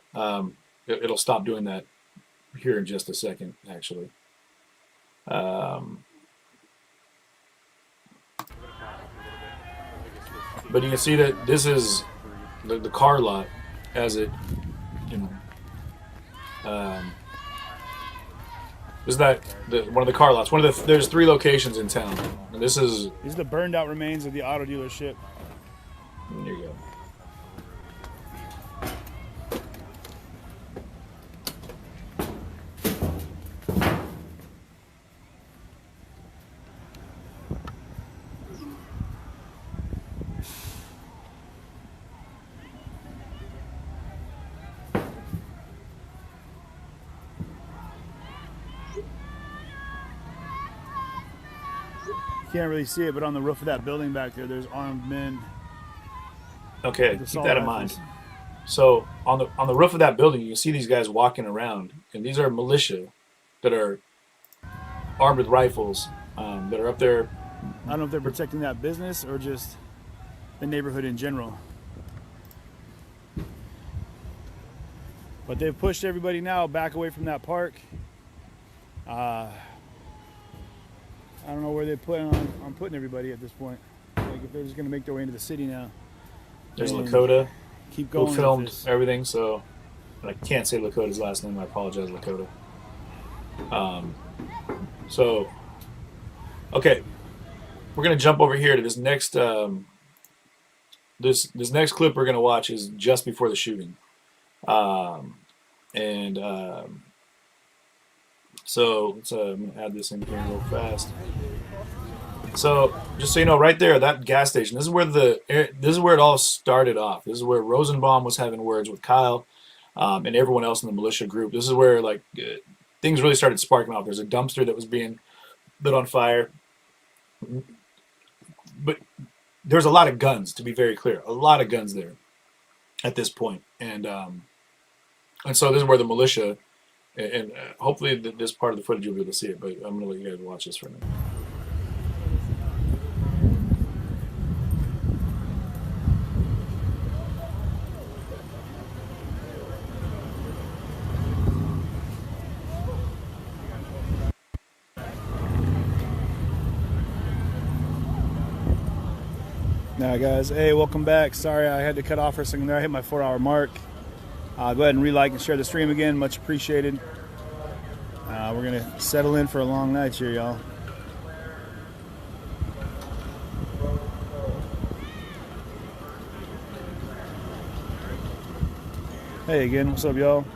It'll stop doing that here in just a second, actually. But you can see that this is the car lot as it, you know, this is one of the car lots. There's 3 locations in town, and this is. These are the burned out remains of the auto dealership. There you go. Can't really see it, but on the roof of that building back there, there's armed men. Okay, keep that in mind. So on the roof of that building, you can see these guys walking around, and these are militia that are armed with rifles that are up there. I don't know if they're protecting that business or just the neighborhood in general. But they've pushed everybody now back away from that park. I don't know where they plan on putting everybody at this point. Like if they're just gonna make their way into the city now. There's Lakota, Keep going. who filmed everything. So I can't say Lakota's last name. I apologize, Lakota. So okay, we're gonna jump over here to this next. This next clip we're gonna watch is just before the shooting, so let's I'm gonna add this in here real fast. So just so you know, right there, that gas station. This is where it all started off. This is where Rosenbaum was having words with Kyle, and everyone else in the militia group. This is where things really started sparking off. There's a dumpster that was being lit on fire, but there's a lot of guns. To be very clear, a lot of guns there at this point, and so this is where the militia. And hopefully this part of the footage you'll be able to see it, but I'm going to let you guys watch this for a minute. Now guys, hey, welcome back. Sorry I had to cut off for a second there. I hit my 4-hour mark. Go ahead and re-like and share the stream again. Much appreciated. We're going to settle in for a long night here, y'all. Hey again, what's up, y'all?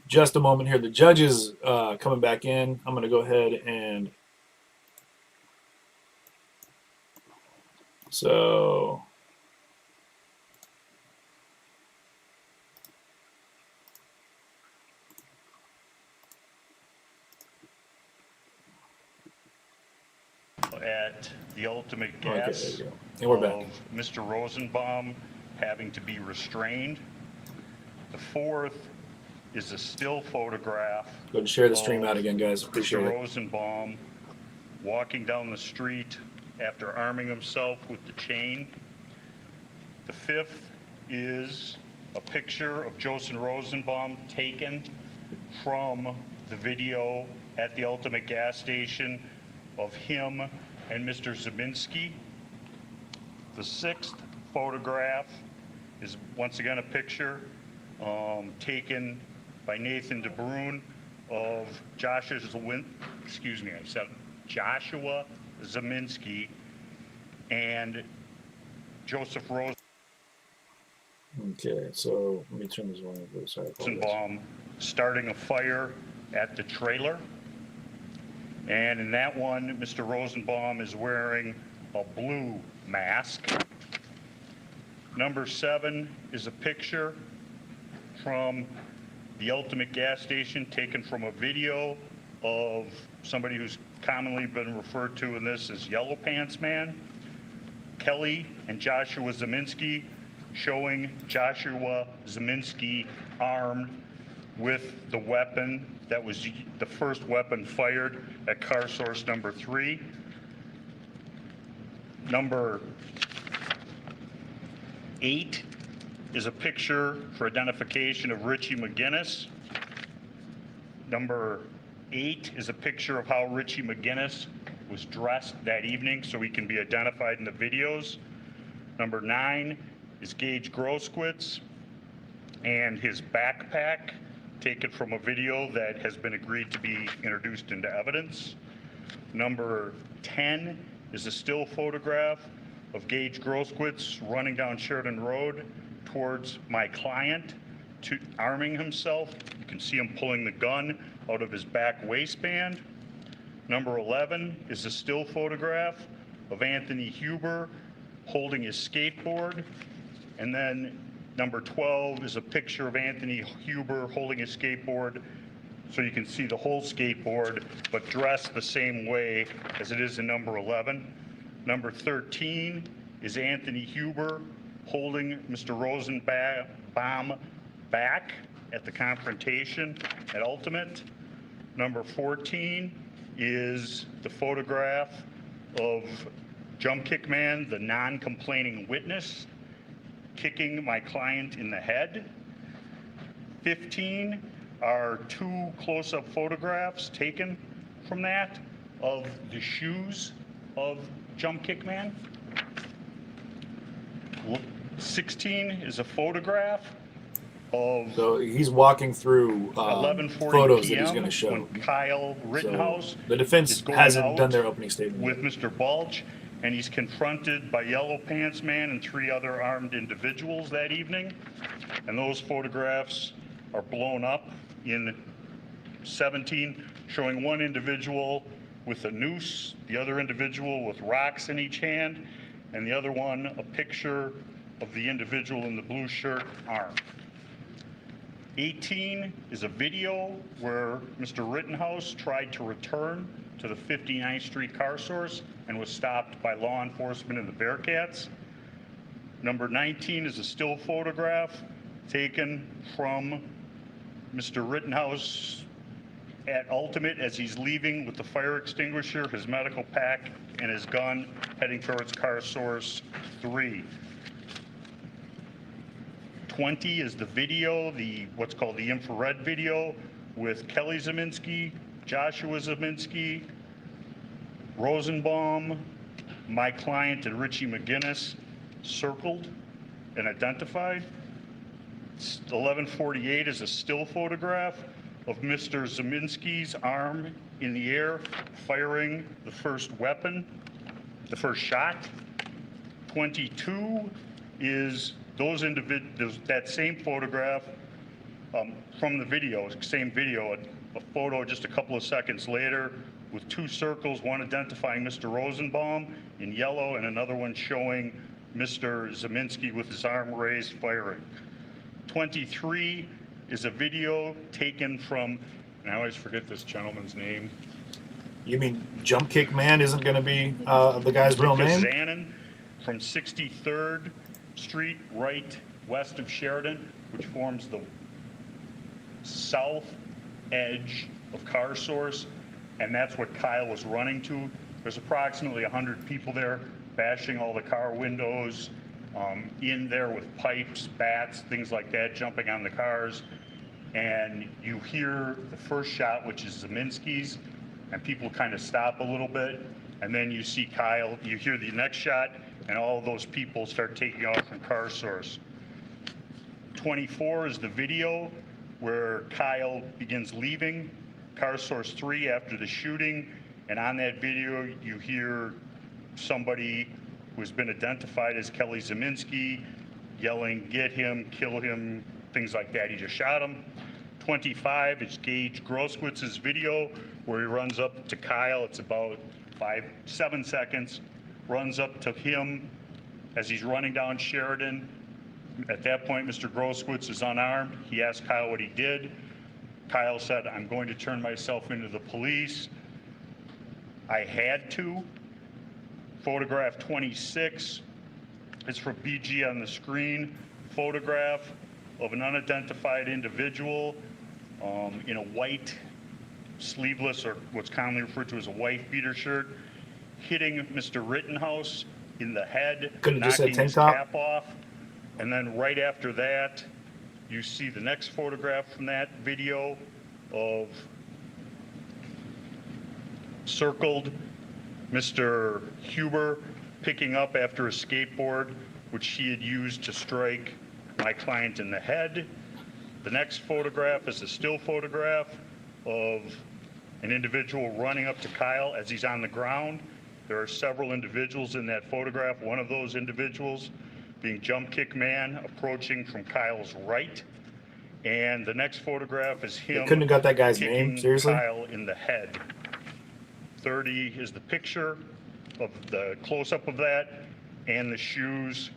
Just a moment here. The judge is coming back in. I'm going to go ahead and so at the ultimate guess and we're back. of Mr. Rosenbaum having to be restrained. The fourth is a still photograph. Go and share the stream out again, guys. Appreciate Mr. it. Rosenbaum walking down the street after arming himself with the chain. The fifth is a picture of Joseph Rosenbaum taken from the video at the Ultimate gas station of him and Mr. Zeminski. The 6th photograph is once again a picture taken by Nathan DeBrune of Joshua Zeminski and Joseph Okay, so let me turn this one over. Sorry, I apologize. Rosenbaum starting a fire at the trailer. And in that one, Mr. Rosenbaum is wearing a blue mask. Number 7 is a picture from the Ultimate gas station taken from a video of somebody who's commonly been referred to in this as Yellow Pants Man. Kelly and Joshua Zeminski, showing Joshua Zeminski armed with the weapon that was the first weapon fired at car source number 3. Number 8 is a picture for identification of Richie McGinnis. Number 8 is a picture of how Richie McGinnis was dressed that evening so he can be identified in the videos. Number 9 is Gage Groskwitz and his backpack taken from a video that has been agreed to be introduced into evidence. Number 10 is a still photograph of Gage Groskwitz running down Sheridan Road towards my client, arming himself. You can see him pulling the gun out of his back waistband. Number 11 is a still photograph of Anthony Huber holding his skateboard. And then number 12 is a picture of Anthony Huber holding his skateboard, so you can see the whole skateboard, but dressed the same way as it is in number 11. Number 13 is Anthony Huber holding Mr. Rosenbaum back at the confrontation at Ultimate. Number 14 is the photograph of Jump Kick Man, the non-complaining witness, kicking my client in the head. 15 are 2 close-up photographs taken from that of the shoes of Jump Kick Man. 16 is a photograph of So he's walking through 11:40 photos that he's p.m. going to show. when Kyle Rittenhouse So the defense is going hasn't out done their opening statement with yet. Mr. Balch, and he's confronted by Yellow Pants Man and 3 other armed individuals that evening. And those photographs are blown up in 17, showing one individual with a noose, the other individual with rocks in each hand, and the other one a picture of the individual in the blue shirt armed. 18 is a video where Mr. Rittenhouse tried to return to the 59th Street car source and was stopped by law enforcement and the Bearcats. Number 19 is a still photograph taken from Mr. Rittenhouse at Ultimate as he's leaving with the fire extinguisher, his medical pack, and his gun heading towards car source 3. 20 is the video, what's called the infrared video, with Kelly Zeminski, Joshua Zeminski, Rosenbaum, my client, and Richie McGinnis circled and identified. 11:48 is a still photograph of Mr. Zeminski's arm in the air firing the first weapon, the first shot. 22 is that same photograph from the video, same video, a photo just a couple of seconds later with 2 circles, one identifying Mr. Rosenbaum in yellow and another one showing Mr. Zeminski with his arm raised firing. 23 is a video taken from, and I always forget this gentleman's name. You mean Jump Kick Man isn't going to be the guy's real name? Zanin from 63rd Street, right west of Sheridan, which forms the south edge of car source, and that's what Kyle was running to. There's approximately 100 people there bashing all the car windows, in there with pipes, bats, things like that, jumping on the cars. and you hear the first shot, which is Zeminski's, and people kind of stop a little bit, and then you see Kyle, you hear the next shot, and all of those people start taking off from car source. 24 is the video where Kyle begins leaving car source 3 after the shooting, and on that video you hear somebody who's been identified as Kelly Zeminski yelling, "Get him, kill him," things like that. He just shot him. 25 is Gage Groskwitz's video where he runs up to Kyle. It's about 7 seconds. Runs up to him as he's running down Sheridan. At that point, Mr. Groskowitz is unarmed. He asked Kyle what he did. Kyle said, "I'm going to turn myself into the police. I had to." Photograph 26 is for BG on the screen. Photograph of an unidentified individual in a white sleeveless, or what's commonly referred to as a wife beater shirt, hitting Mr. Rittenhouse in the head, Could've just said knocking tank his top. cap off. And then right after that, you see the next photograph from that video of circled Mr. Huber picking up after a skateboard, which he had used to strike my client in the head. The next photograph is a still photograph of an individual running up to Kyle as he's on the ground. There are several individuals in that photograph. One of those individuals being Jump Kick Man approaching from Kyle's right. And the next photograph is him Couldn't have got that guy's name, kicking seriously? Kyle in the head. 30 is the picture of the close-up of that and the shoes.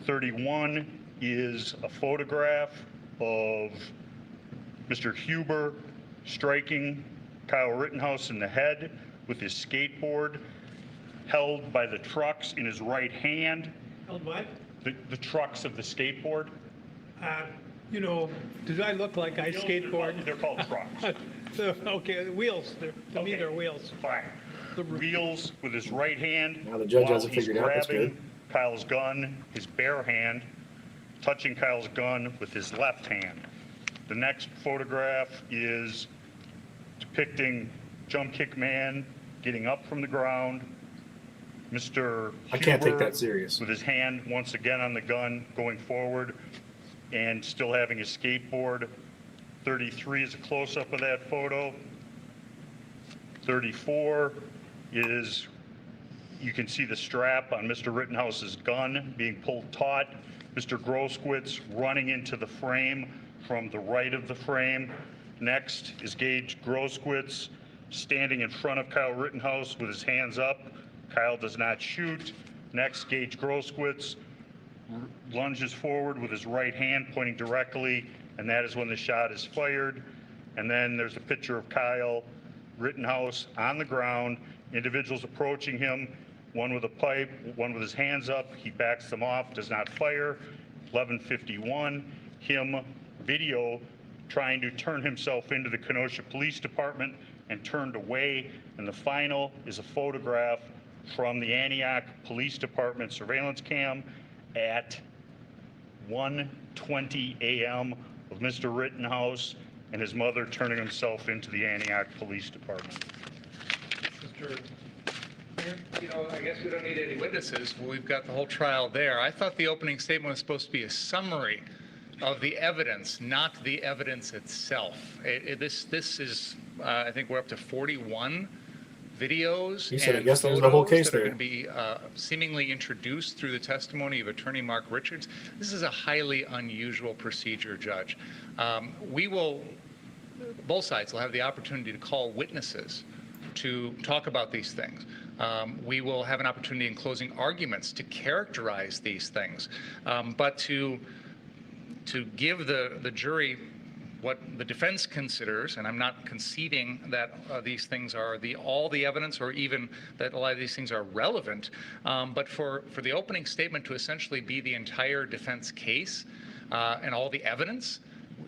31 is a photograph of Mr. Huber striking Kyle Rittenhouse in the head with his skateboard, held by the trucks in his right hand. Held what? The trucks of the skateboard. You know, do I look like I skateboard? They're called trucks. Okay, the wheels, to me they're wheels. Fine. The wheels with his right hand. Now the judge while hasn't he's figured out, that's grabbing good. Kyle's gun, his bare hand, touching Kyle's gun with his left hand. The next photograph is depicting Jump Kick Man getting up from the ground. Mr. I can't take Huber that serious. with his hand once again on the gun going forward and still having his skateboard. 33 is a close-up of that photo. 34 is, you can see the strap on Mr. Rittenhouse's gun being pulled taut. Mr. Groskowitz running into the frame from the right of the frame. Next is Gage Groskowitz standing in front of Kyle Rittenhouse with his hands up. Kyle does not shoot. Next, Gage Groskowitz lunges forward with his right hand pointing directly, and that is when the shot is fired. And then there's a picture of Kyle Rittenhouse on the ground, individuals approaching him, one with a pipe, one with his hands up. He backs them off, does not fire. 11:51, him video trying to turn himself into the Kenosha Police Department and turned away. And the final is a photograph from the Antioch Police Department surveillance cam at 1:20 a.m. of Mr. Rittenhouse and his mother turning himself into the Antioch Police Department. You know, I guess we don't need any witnesses. We've got the whole trial there. I thought the opening statement was supposed to be a summary of the evidence, not the evidence itself. This is, I think we're up to 41 videos He said, I and guess that was the whole photos case that are there. going to be seemingly introduced through the testimony of Attorney Mark Richards. This is a highly unusual procedure, Judge. Both sides will have the opportunity to call witnesses to talk about these things. We will have an opportunity in closing arguments to characterize these things, but to give the jury what the defense considers, and I'm not conceding that these things are all the evidence or even that a lot of these things are relevant, but for the opening statement to essentially be the entire defense case and all the evidence,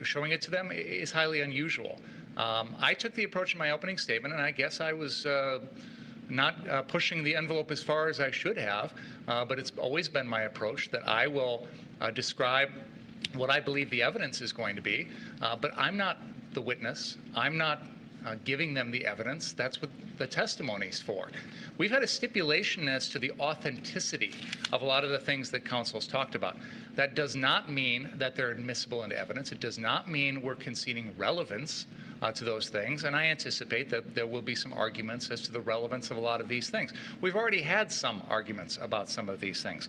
showing it to them is highly unusual. I took the approach in my opening statement, and I guess I was not pushing the envelope as far as I should have, but it's always been my approach that I will describe what I believe the evidence is going to be, but I'm not the witness. I'm not giving them the evidence. That's what the testimony's for. We've had a stipulation as to the authenticity of a lot of the things that counsel's talked about. That does not mean that they're admissible into evidence. It does not mean we're conceding relevance to those things, and I anticipate that there will be some arguments as to the relevance of a lot of these things. We've already had some arguments about some of these things.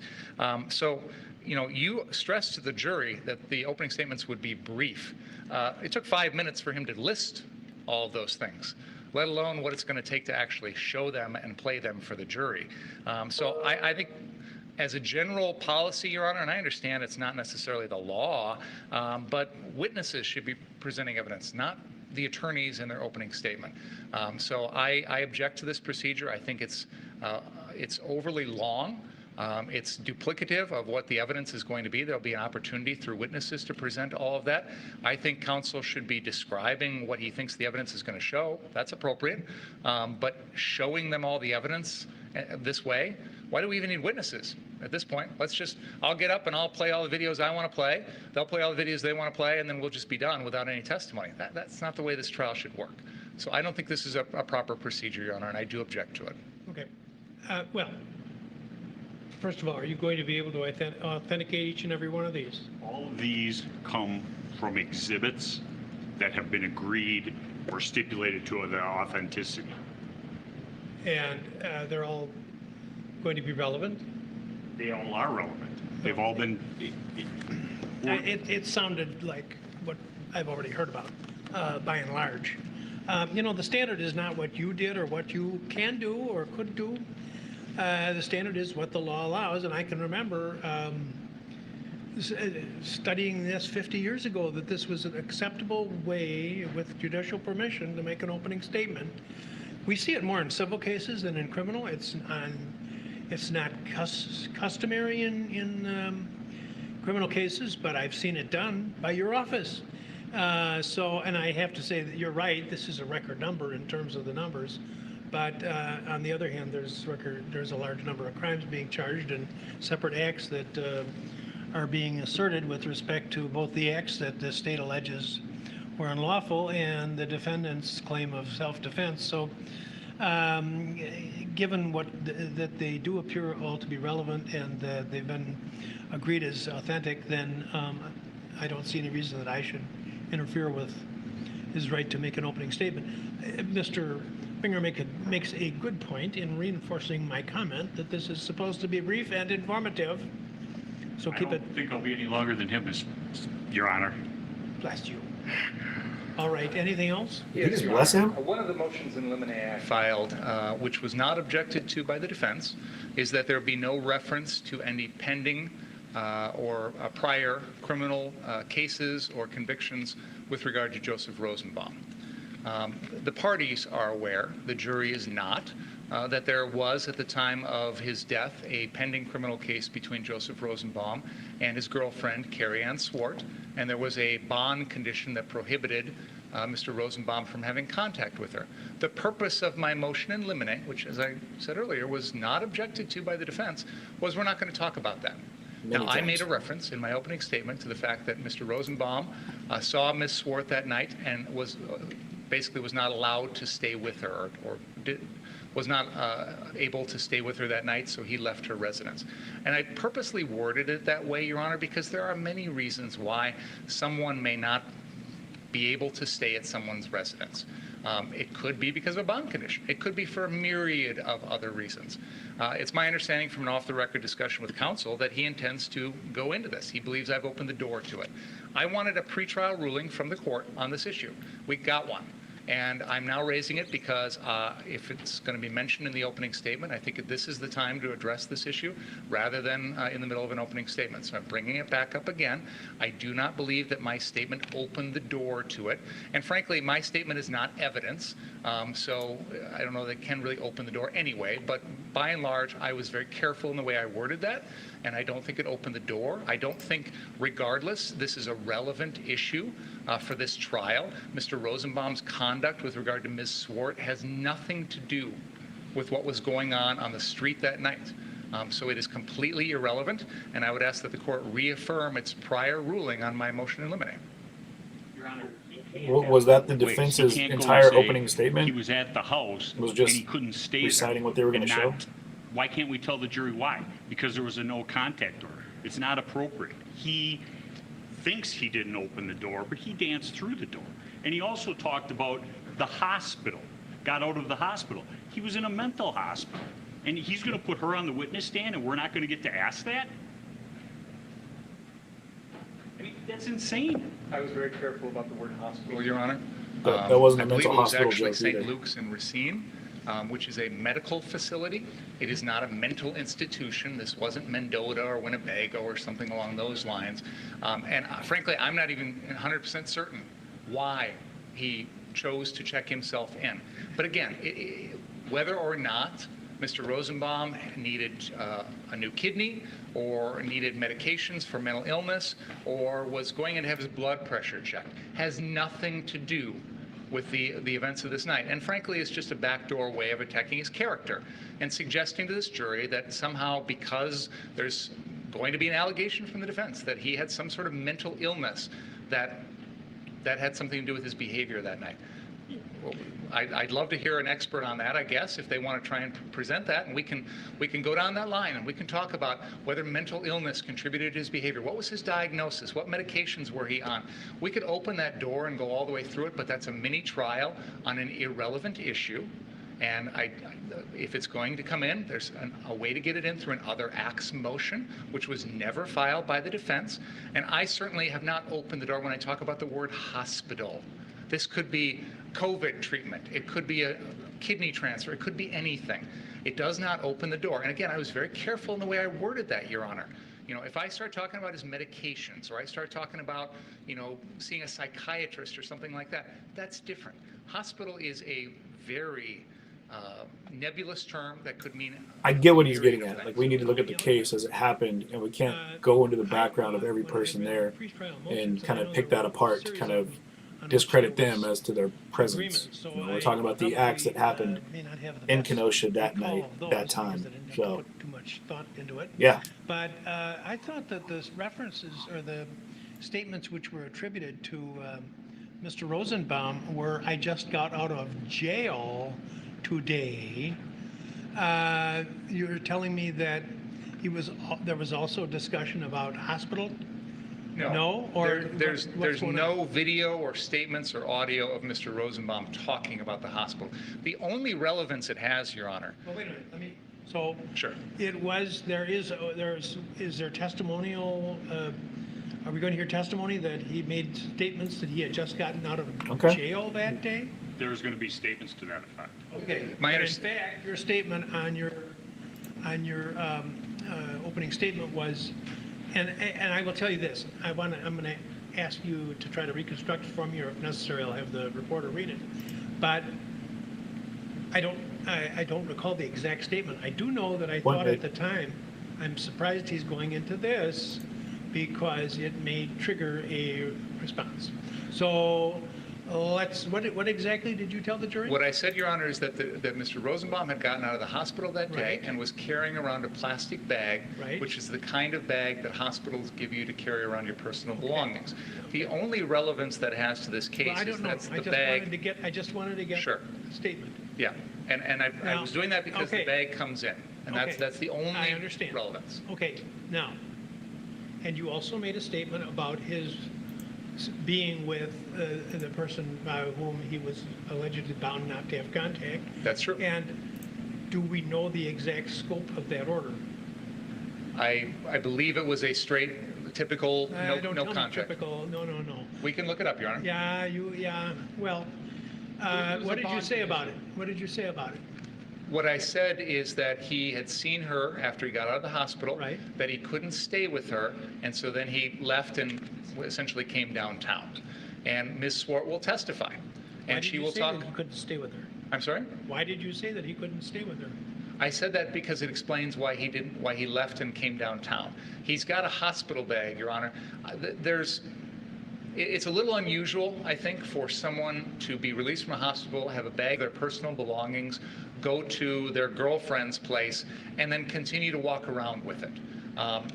So, you know, you stressed to the jury that the opening statements would be brief. It took 5 minutes for him to list all of those things, let alone what it's going to take to actually show them and play them for the jury. So I think as a general policy, Your Honor, and I understand it's not necessarily the law, but witnesses should be presenting evidence, not the attorneys in their opening statement. So I object to this procedure. I think it's overly long. It's duplicative of what the evidence is going to be. There'll be an opportunity through witnesses to present all of that. I think counsel should be describing what he thinks the evidence is going to show. That's appropriate. But showing them all the evidence this way, why do we even need witnesses at this point? I'll get up and I'll play all the videos I want to play. They'll play all the videos they want to play, and then we'll just be done without any testimony. That's not the way this trial should work. So I don't think this is a proper procedure, Your Honor, and I do object to it. Okay. Well, first of all, are you going to be able to authenticate each and every one of these? All of these come from exhibits that have been agreed or stipulated to their authenticity. And they're all going to be relevant? They all are relevant. They've all been... It sounded like what I've already heard about, by and large. You know, the standard is not what you did or what you can do or could do. The standard is what the law allows, and I can remember studying this 50 years ago, that this was an acceptable way, with judicial permission, to make an opening statement. We see it more in civil cases than in criminal. It's not customary in criminal cases, but I've seen it done by your office. And I have to say that you're right. This is a record number in terms of the numbers. But on the other hand, there's a large number of crimes being charged and separate acts that are being asserted with respect to both the acts that the state alleges were unlawful and the defendant's claim of self-defense. So given that they do appear all to be relevant and they've been agreed as authentic, then I don't see any reason that I should interfere with his right to make an opening statement. Mr. Binger makes a good point in reinforcing my comment that this is supposed to be brief and informative. So keep it. I don't think I'll be any longer than him, Your Honor. Bless you. All right. Anything else? Yes, bless him. One of the motions in limine I filed, which was not objected to by the defense, is that there be no reference to any pending or prior criminal cases or convictions with regard to Joseph Rosenbaum. The parties are aware, the jury is not, that there was at the time of his death a pending criminal case between Joseph Rosenbaum and his girlfriend, Carrie Ann Swart, and there was a bond condition that prohibited Mr. Rosenbaum from having contact with her. The purpose of my motion in limine, which, as I said earlier, was not objected to by the defense, was we're not going to talk about that. Now, I made a reference in my opening statement to the fact that Mr. Rosenbaum saw Ms. Swart that night and was basically was not allowed to stay with her was not able to stay with her that night, so he left her residence. And I purposely worded it that way, Your Honor, because there are many reasons why someone may not be able to stay at someone's residence. It could be because of a bond condition. It could be for a myriad of other reasons. It's my understanding from an off-the-record discussion with counsel that he intends to go into this. He believes I've opened the door to it. I wanted a pretrial ruling from the court on this issue. We got one. And I'm now raising it because if it's going to be mentioned in the opening statement, I think this is the time to address this issue rather than in the middle of an opening statement. So I'm bringing it back up again. I do not believe that my statement opened the door to it. And frankly, my statement is not evidence. So I don't know that it can really open the door anyway. But by and large, I was very careful in the way I worded that. And I don't think it opened the door. I don't think, regardless, this is a relevant issue for this trial. Mr. Rosenbaum's conduct with regard to Ms. Swart has nothing to do with what was going on the street that night. So it is completely irrelevant, and I would ask that the court reaffirm its prior ruling on my motion in limine. Your Honor. Was that the Wait, defense's he can't go and entire say opening statement? He was at the house Was and just he couldn't stay reciting there what they were gonna and show? not- Why can't we tell the jury why? Because there was a no contact order. It's not appropriate. He thinks he didn't open the door, but he danced through the door. And he also talked about the hospital, got out of the hospital. He was in a mental hospital. And he's going to put her on the witness stand and we're not going to get to ask that? I mean, that's insane. I was very careful about the word hospital, Your Honor. That wasn't a I believe mental it was hospital actually joke St. either. Luke's in Racine, which is a medical facility. It is not a mental institution. This wasn't Mendota or Winnebago or something along those lines. And frankly, I'm not even 100% certain why he chose to check himself in. But again, whether or not Mr. Rosenbaum needed a new kidney or needed medications for mental illness or was going in to have his blood pressure checked has nothing to do with the events of this night. And frankly, it's just a backdoor way of attacking his character and suggesting to this jury that somehow because there's going to be an allegation from the defense that he had some sort of mental illness that had something to do with his behavior that night. Well, I'd love to hear an expert on that, I guess, if they want to try and present that, and we can go down that line and we can talk about whether mental illness contributed to his behavior. What was his diagnosis? What medications were he on? We could open that door and go all the way through it, but that's a mini trial on an irrelevant issue. And if it's going to come in, there's a way to get it in through an other acts motion, which was never filed by the defense. And I certainly have not opened the door when I talk about the word hospital. This could be COVID treatment. It could be a kidney transfer. It could be anything. It does not open the door. And again, I was very careful in the way I worded that, Your Honor. You know, if I start talking about his medications or I start talking about, you know, seeing a psychiatrist or something like that, that's different. Hospital is a very nebulous term that could mean... I get what he's getting at. Like, we need to look at the case as it happened, and we can't go into the background of every person there and kind of pick that apart to kind of discredit them as to their presence. You know, we're talking about the acts that happened in Kenosha that night, that time. So, too much thought into it. yeah. But I thought that the references or the statements which were attributed to Mr. Rosenbaum were, I just got out of jail today. You're telling me that there was also discussion about hospital? No? Or there's no video or statements or audio of Mr. Rosenbaum talking about the hospital. The only relevance it has, Your Honor. Well, wait a minute. Let me. So. Sure. It was. Is there testimonial? Are we going to hear testimony that he made statements that he had just gotten out of jail that day? There's going to be statements to that effect. Okay. In fact, your statement on your opening statement was. And I will tell you this, I'm going to ask you to try to reconstruct from you, if necessary, I'll have the reporter read it. But I don't recall the exact statement. I do know that I thought at the time, I'm surprised he's going into this because it may trigger a response. So what exactly did you tell the jury? What I said, Your Honor, is that Mr. Rosenbaum had gotten out of the hospital that day and was carrying around a plastic bag, which is the kind of bag that hospitals give you to carry around your personal belongings. The only relevance that has to this case is that's the bag. I just wanted to get a statement. Yeah, and I was doing that because the bag comes in, and that's the only relevance. Okay, now, and you also made a statement about his being with the person by whom he was allegedly bound not to have contact. That's true. And do we know the exact scope of that order? I believe it was a straight, typical no contract. Typical, no. We can look it up, Your Honor. Yeah. Well, what did you say about it? What did you say about it? What I said is that he had seen her after he got out of the hospital, that he couldn't stay with her, and so then he left and essentially came downtown. And Ms. Swart will testify, and she will talk. Why did you say that he couldn't stay with her? I'm sorry? Why did you say that he couldn't stay with her? I said that because it explains why he left and came downtown. He's got a hospital bag, Your Honor. It's a little unusual, I think, for someone to be released from a hospital, have a bag of their personal belongings, go to their girlfriend's place, and then continue to walk around with it.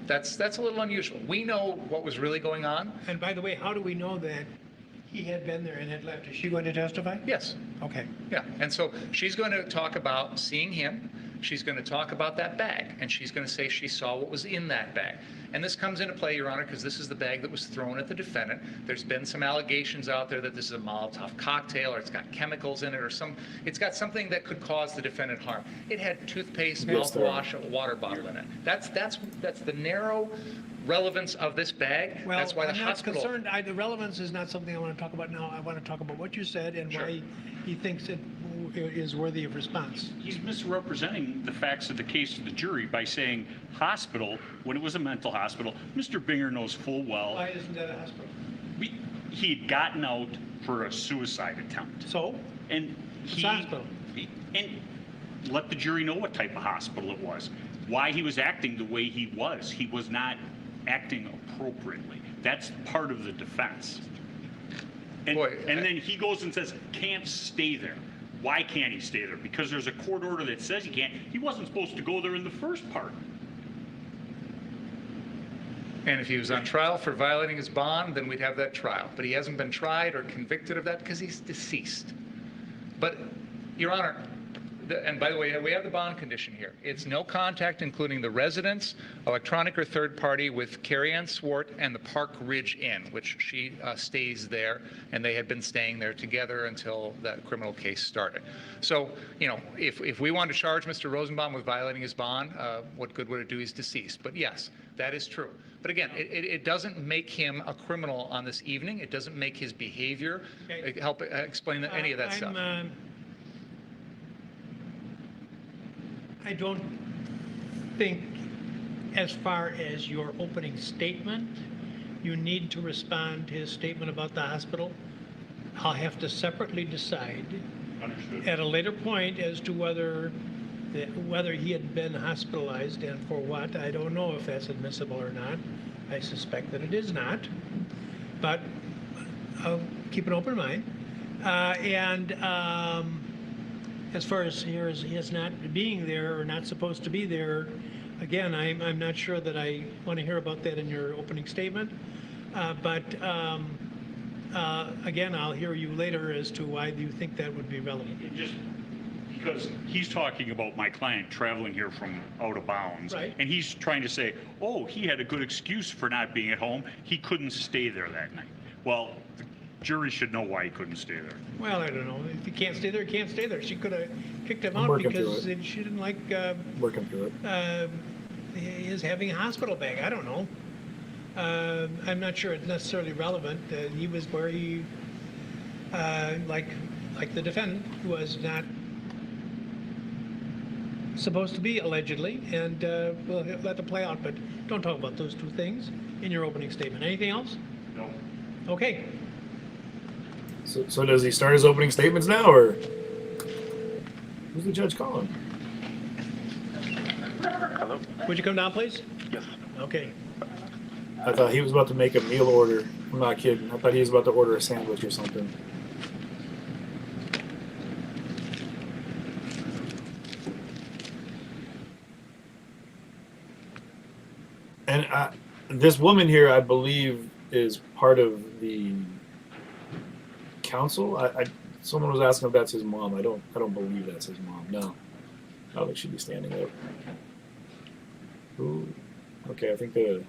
That's a little unusual. We know what was really going on. And by the way, how do we know that he had been there and had left? Is she going to testify? Yes. Okay. Yeah, and so she's going to talk about seeing him. She's going to talk about that bag, and she's going to say she saw what was in that bag. And this comes into play, Your Honor, because this is the bag that was thrown at the defendant. There's been some allegations out there that this is a Molotov cocktail, or it's got chemicals in it, or it's got something that could cause the defendant harm. It had toothpaste, mouthwash, a water bottle in it. That's the narrow relevance of this bag. Well, that's why the I'm not hospital. concerned. The relevance is not something I want to talk about now. I want to talk about what you said and Sure. why he thinks it is worthy of response. He's misrepresenting the facts of the case to the jury by saying hospital when it was a mental hospital. Mr. Binger knows full well Why isn't that a hospital? he'd gotten out for a suicide attempt. So? And It's a hospital. And let the jury know what type of hospital it was. Why he was acting the way he was. He was not acting appropriately. That's part of the defense. And then he goes and says, can't stay there. Why can't he stay there? Because there's a court order that says he can't. He wasn't supposed to go there in the first part. And if he was on trial for violating his bond, then we'd have that trial. But he hasn't been tried or convicted of that because he's deceased. But, Your Honor, and by the way, we have the bond condition here. It's no contact, including the residence, electronic or third party, with Carrie Ann Swart and the Park Ridge Inn, which she stays there, and they had been staying there together until that criminal case started. So, you know, if we want to charge Mr. Rosenbaum with violating his bond, what good would it do? He's deceased. But yes, that is true. But again, it doesn't make him a criminal on this evening. It doesn't make his behavior help explain any of that stuff. I don't think, as far as your opening statement, you need to respond to his statement about the hospital. I'll have to separately decide at a later point as to whether he had been hospitalized and for what. I don't know if that's admissible or not. I suspect that it is not, but I'll keep an open mind. As far as his not being there or not supposed to be there, again, I'm not sure that I want to hear about that in your opening statement. Again, I'll hear you later as to why you think that would be relevant. Just because he's talking about my client traveling here from out of bounds, right. And he's trying to say, oh, he had a good excuse for not being at home. He couldn't stay there that night. Well, the jury should know why he couldn't stay there. Well, I don't know. If he can't stay there, he can't stay there. She could have kicked him out because she didn't like Working through it. his having a hospital bag. I don't know. I'm not sure it's necessarily relevant. He was where he, like the defendant, was not supposed to be, allegedly, and we'll let them play out, but don't talk about those two things in your opening statement. Anything else? No. Okay. So does he start his opening statements now, or who's the judge calling? Hello? Would you come down, please? Yes. Okay. I thought he was about to make a meal order. I'm not kidding. I thought he was about to order a sandwich or something. And this woman here, I believe, is part of the council. Someone was asking if that's his mom. I don't believe that's his mom. No. I don't think she'd be standing up. Ooh. Okay, I think the...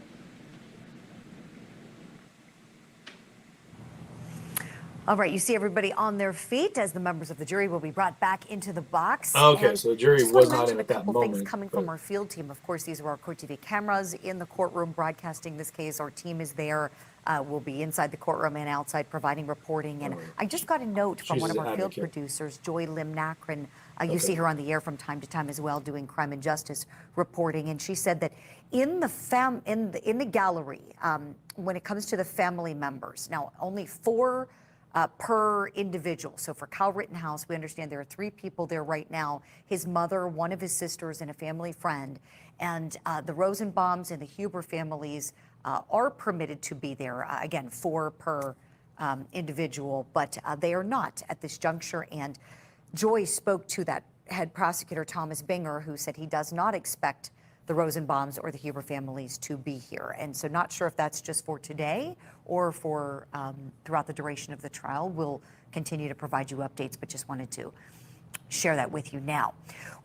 All right, you see everybody on their feet as the members of the jury will be brought back into the box. Okay, And so the jury just was wanna not in mention at that a couple moment. things coming from our field team. Of course, these are our Court TV cameras in the courtroom broadcasting this case. Our team is there. We'll be inside the courtroom and outside providing reporting. And I just got a note from one of our field producers, Joy Lim Nakrin. You see her on the air from time to time as well, doing crime and justice reporting. And she said that in the gallery, when it comes to the family members, now only 4 per individual. So for Kyle Rittenhouse, we understand there are 3 people there right now: his mother, one of his sisters, and a family friend. And the Rosenbaums and the Huber families are permitted to be there. Again, 4 per individual, but they are not at this juncture. And Joy spoke to that head prosecutor, Thomas Binger, who said he does not expect the Rosenbaums or the Huber families to be here. And so not sure if that's just for today or for throughout the duration of the trial. We'll continue to provide you updates, but just wanted to share that with you now.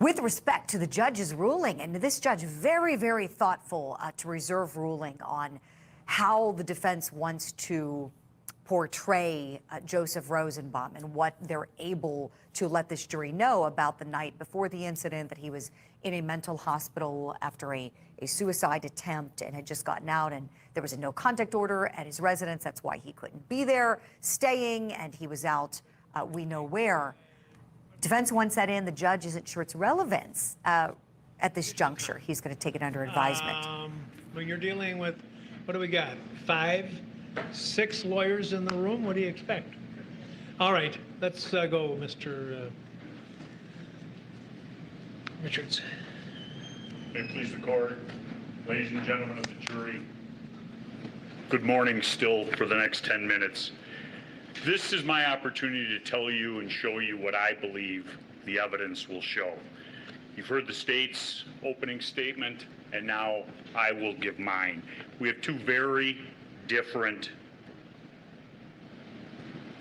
With respect to the judge's ruling, and this judge very, very thoughtful to reserve ruling on how the defense wants to portray Joseph Rosenbaum and what they're able to let this jury know about the night before the incident, that he was in a mental hospital after a suicide attempt and had just gotten out, and there was a no contact order at his residence. That's why he couldn't be there staying, and he was out we know where. Defense wants that in. The judge isn't sure its relevance at this juncture. He's going to take it under advisement. When you're dealing with, what do we got, 5, 6 lawyers in the room? What do you expect? All right, let's go, Mr. Richards. May it please the court, ladies and gentlemen of the jury, good morning still for the next 10 minutes. This is my opportunity to tell you and show you what I believe the evidence will show. You've heard the state's opening statement, and now I will give mine. We have 2 very different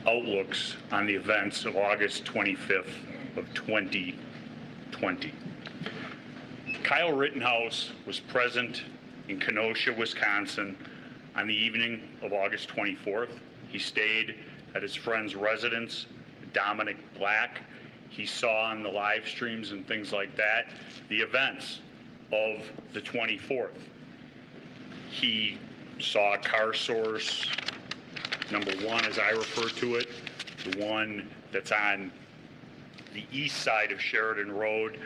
outlooks on the events of August 25th of 2020. Kyle Rittenhouse was present in Kenosha, Wisconsin on the evening of August 24th. He stayed at his friend's residence, Dominic Black. He saw on the live streams and things like that the events of the 24th. He saw car source number 1, as I refer to it, the one that's on the east side of Sheridan Road,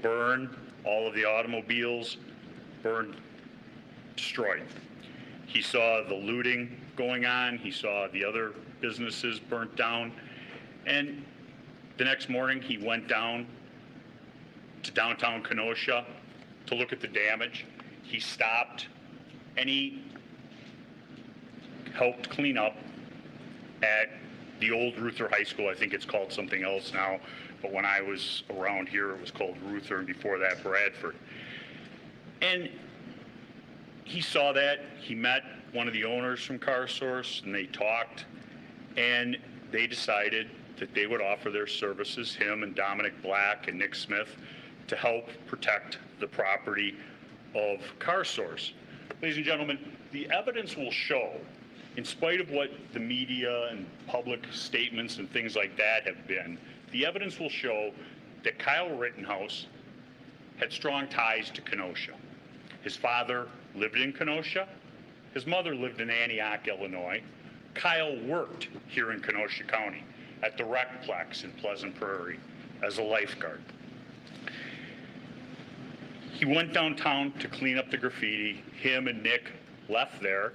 burn, all of the automobiles burned, destroyed. He saw the looting going on. He saw the other businesses burnt down. And the next morning, he went down to downtown Kenosha to look at the damage. He stopped and he helped clean up at the old Ruther High School. I think it's called something else now, but when I was around here, it was called Ruther, and before that, Bradford. And he saw that. He met one of the owners from CarSource, and they talked, and they decided that they would offer their services, him and Dominic Black and Nick Smith, to help protect the property of CarSource. Ladies and gentlemen, the evidence will show, in spite of what the media and public statements and things like that have been, the evidence will show that Kyle Rittenhouse had strong ties to Kenosha. His father lived in Kenosha. His mother lived in Antioch, Illinois. Kyle worked here in Kenosha County at the Recplex in Pleasant Prairie as a lifeguard. He went downtown to clean up the graffiti. Him and Nick left there,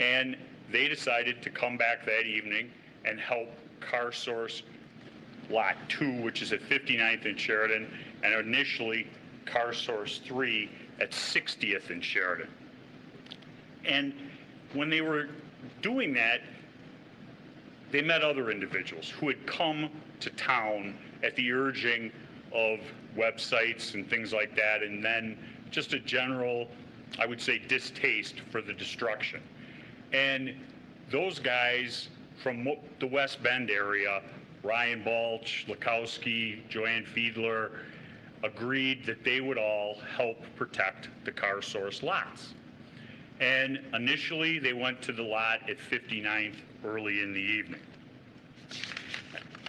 and they decided to come back that evening and help CarSource Lot 2, which is at 59th and Sheridan, and initially CarSource 3 at 60th and Sheridan. And when they were doing that, they met other individuals who had come to town at the urging of websites and things like that, and then just a general, I would say, distaste for the destruction. And those guys from the West Bend area, Ryan Balch, Lukowski, Joanne Fiedler, agreed that they would all help protect the CarSource lots. And initially, they went to the lot at 59th early in the evening.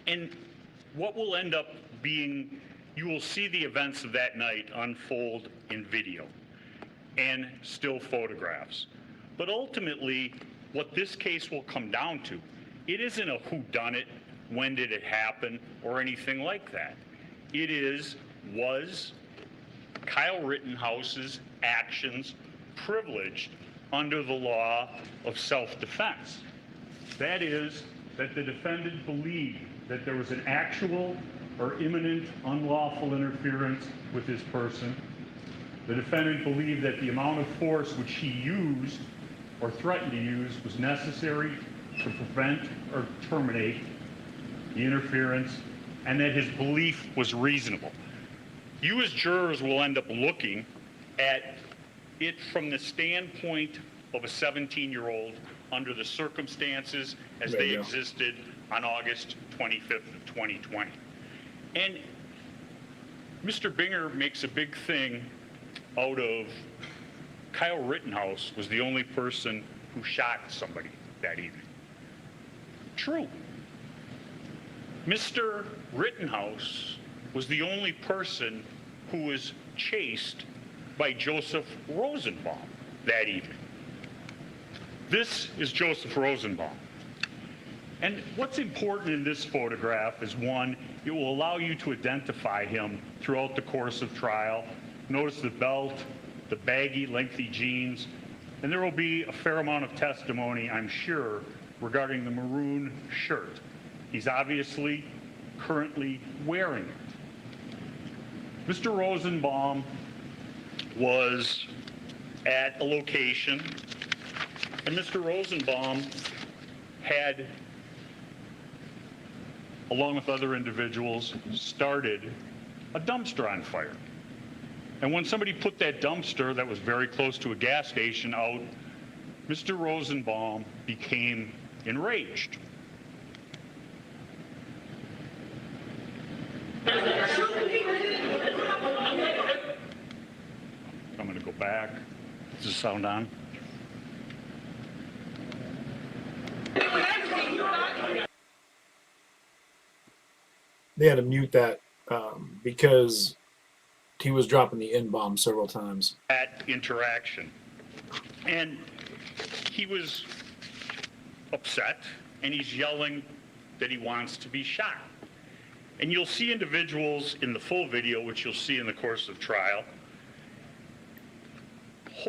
And what will end up being, you will see the events of that night unfold in video and still photographs. But ultimately, what this case will come down to, it isn't a whodunit, when did it happen, or anything like that. It is, was Kyle Rittenhouse's actions privileged under the law of self-defense? That is, that the defendant believed that there was an actual or imminent unlawful interference with his person, The defendant believed that the amount of force which he used or threatened to use was necessary to prevent or terminate the interference, and that his belief was reasonable. You as jurors will end up looking at it from the standpoint of a 17-year-old under the circumstances as they existed on August 25th of 2020. And Mr. Binger makes a big thing out of Kyle Rittenhouse was the only person who shot somebody that evening. True. Mr. Rittenhouse was the only person who was chased by Joseph Rosenbaum that evening. This is Joseph Rosenbaum. And what's important in this photograph is, one, it will allow you to identify him throughout the course of trial. Notice the belt, the baggy, lengthy jeans, and there will be a fair amount of testimony, I'm sure, regarding the maroon shirt. He's obviously currently wearing it. Mr. Rosenbaum was at a location, and Mr. Rosenbaum had, along with other individuals, started a dumpster on fire. And when somebody put that dumpster that was very close to a gas station out, Mr. Rosenbaum became enraged. I'm going to go back. Does the sound on? They had to mute that because he was dropping the N-bomb several times. That interaction. And he was upset, and he's yelling that he wants to be shot. And you'll see individuals in the full video, which you'll see in the course of trial.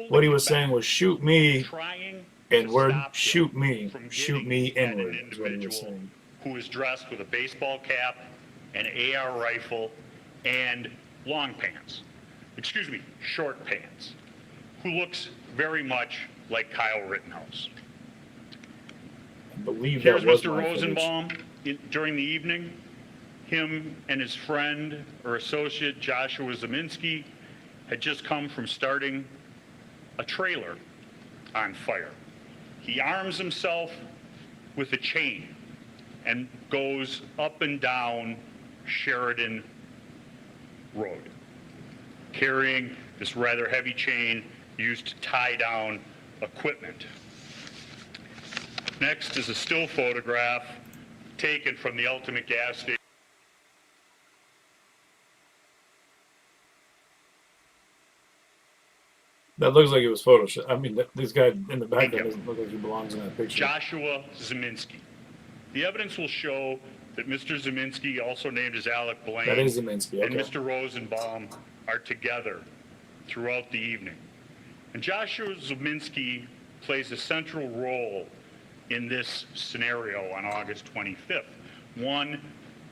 What he was saying was, shoot me, inward, shoot me inward, is what he was saying. Who is dressed with a baseball cap, an AR rifle, and long pants. Excuse me, short pants. Who looks very much like Kyle Rittenhouse. I believe Here's that was Mr. my Rosenbaum during the evening. Him and his friend or associate, Joshua Zeminski, had just come from starting a trailer on fire. He arms himself with a chain and goes up and down Sheridan Road, carrying this rather heavy chain used to tie down equipment. Next is a still photograph taken from the Ultimate gas station. That looks like it was Photoshop. I mean, this guy in the background doesn't look like he belongs in that picture. Joshua Zeminski. The evidence will show that Mr. Zeminski, also named as Alec Blaine, That is Zeminski, and okay. Mr. Rosenbaum are together throughout the evening. And Joshua Zeminski plays a central role in this scenario on August 25th. One,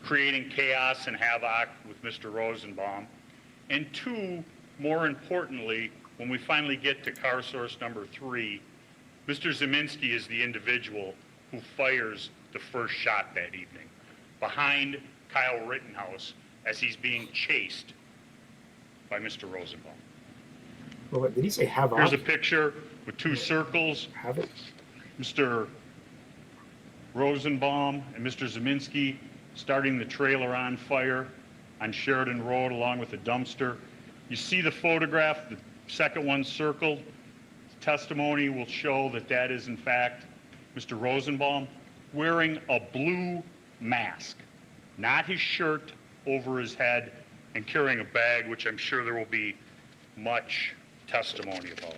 creating chaos and havoc with Mr. Rosenbaum. And two, more importantly, when we finally get to car source number 3, Mr. Zeminski is the individual who fires the first shot that evening, behind Kyle Rittenhouse as he's being chased by Mr. Rosenbaum. Well, wait, did he say havoc? Here's a picture with 2 circles. Havoc? Mr. Rosenbaum and Mr. Zeminski starting the trailer on fire on Sheridan Road along with a dumpster. You see the photograph, the second one circled. Testimony will show that that is in fact Mr. Rosenbaum wearing a blue mask, not his shirt over his head, and carrying a bag, which I'm sure there will be much testimony about.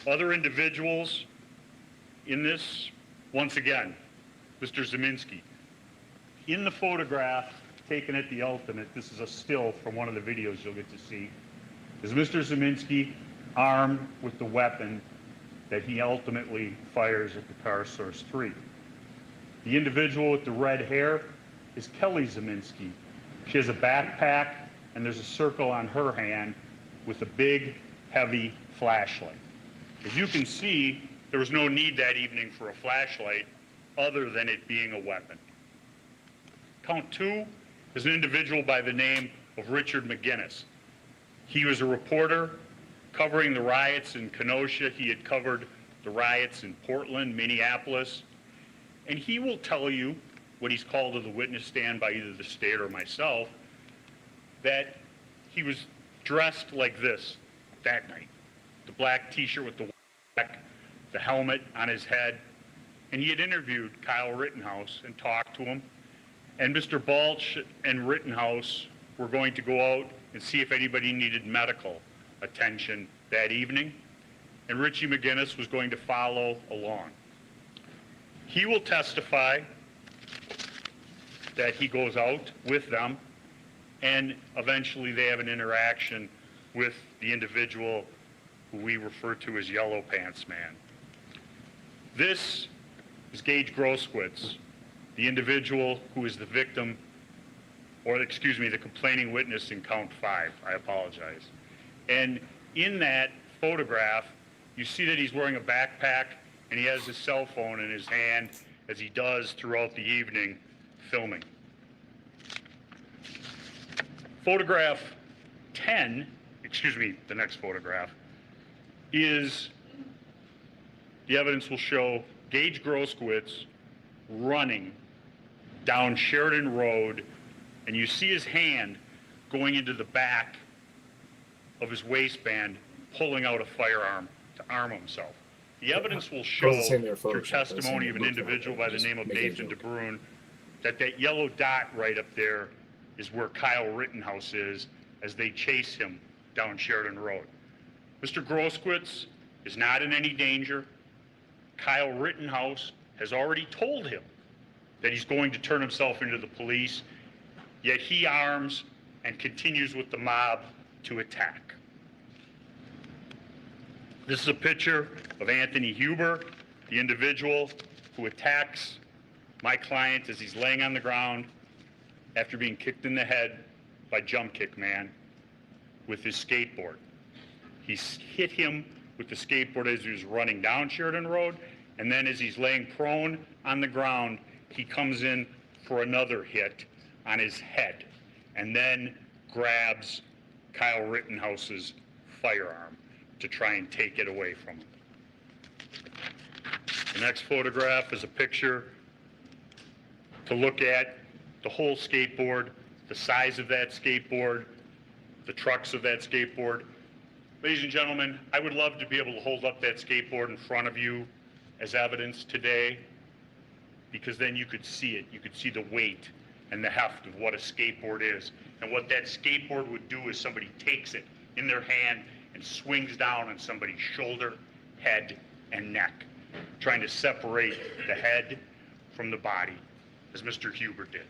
Other individuals in this, once again, Mr. Zeminski. In the photograph taken at the Ultimate, this is a still from one of the videos you'll get to see, is Mr. Zeminski armed with the weapon that he ultimately fires at the car source 3. The individual with the red hair is Kelly Zeminski. She has a backpack and there's a circle on her hand with a big, heavy flashlight. As you can see, there was no need that evening for a flashlight other than it being a weapon. Count 2 is an individual by the name of Richard McGinnis. He was a reporter covering the riots in Kenosha. He had covered the riots in Portland, Minneapolis, and he will tell you, when he's called to the witness stand by either the state or myself, that he was dressed like this that night. The black t-shirt with the black, the helmet on his head, and he had interviewed Kyle Rittenhouse and talked to him, and Mr. Balch and Rittenhouse were going to go out and see if anybody needed medical attention that evening, and Richie McGinnis was going to follow along. He will testify that he goes out with them, and eventually they have an interaction with the individual who we refer to as Yellow Pants Man. This is Gage Grosskowitz, the individual who is the victim, or excuse me, the complaining witness in count 5. I apologize. And in that photograph, you see that he's wearing a backpack and he has his cell phone in his hand, as he does throughout the evening, filming. Photograph 10, excuse me, the next photograph, is, the evidence will show Gage Grosskowitz running down Sheridan Road, and you see his hand going into the back of his waistband, pulling out a firearm to arm himself. The evidence will show through testimony of an individual by the name of Nathan DeBrune that that yellow dot right up there is where Kyle Rittenhouse is as they chase him down Sheridan Road. Mr. Grosskowitz is not in any danger. Kyle Rittenhouse has already told him that he's going to turn himself into the police, yet he arms and continues with the mob to attack. This is a picture of Anthony Huber, the individual who attacks my client as he's laying on the ground after being kicked in the head by Jump Kick Man with his skateboard. He's hit him with the skateboard as he was running down Sheridan Road, and then as he's laying prone on the ground, he comes in for another hit on his head, and then grabs Kyle Rittenhouse's firearm to try and take it away from him. The next photograph is a picture to look at the whole skateboard, the size of that skateboard, the trucks of that skateboard. Ladies and gentlemen, I would love to be able to hold up that skateboard in front of you as evidence today, because then you could see it. You could see the weight and the heft of what a skateboard is. And what that skateboard would do is somebody takes it in their hand and swings down on somebody's shoulder, head, and neck, trying to separate the head from the body, as Mr. Huber did.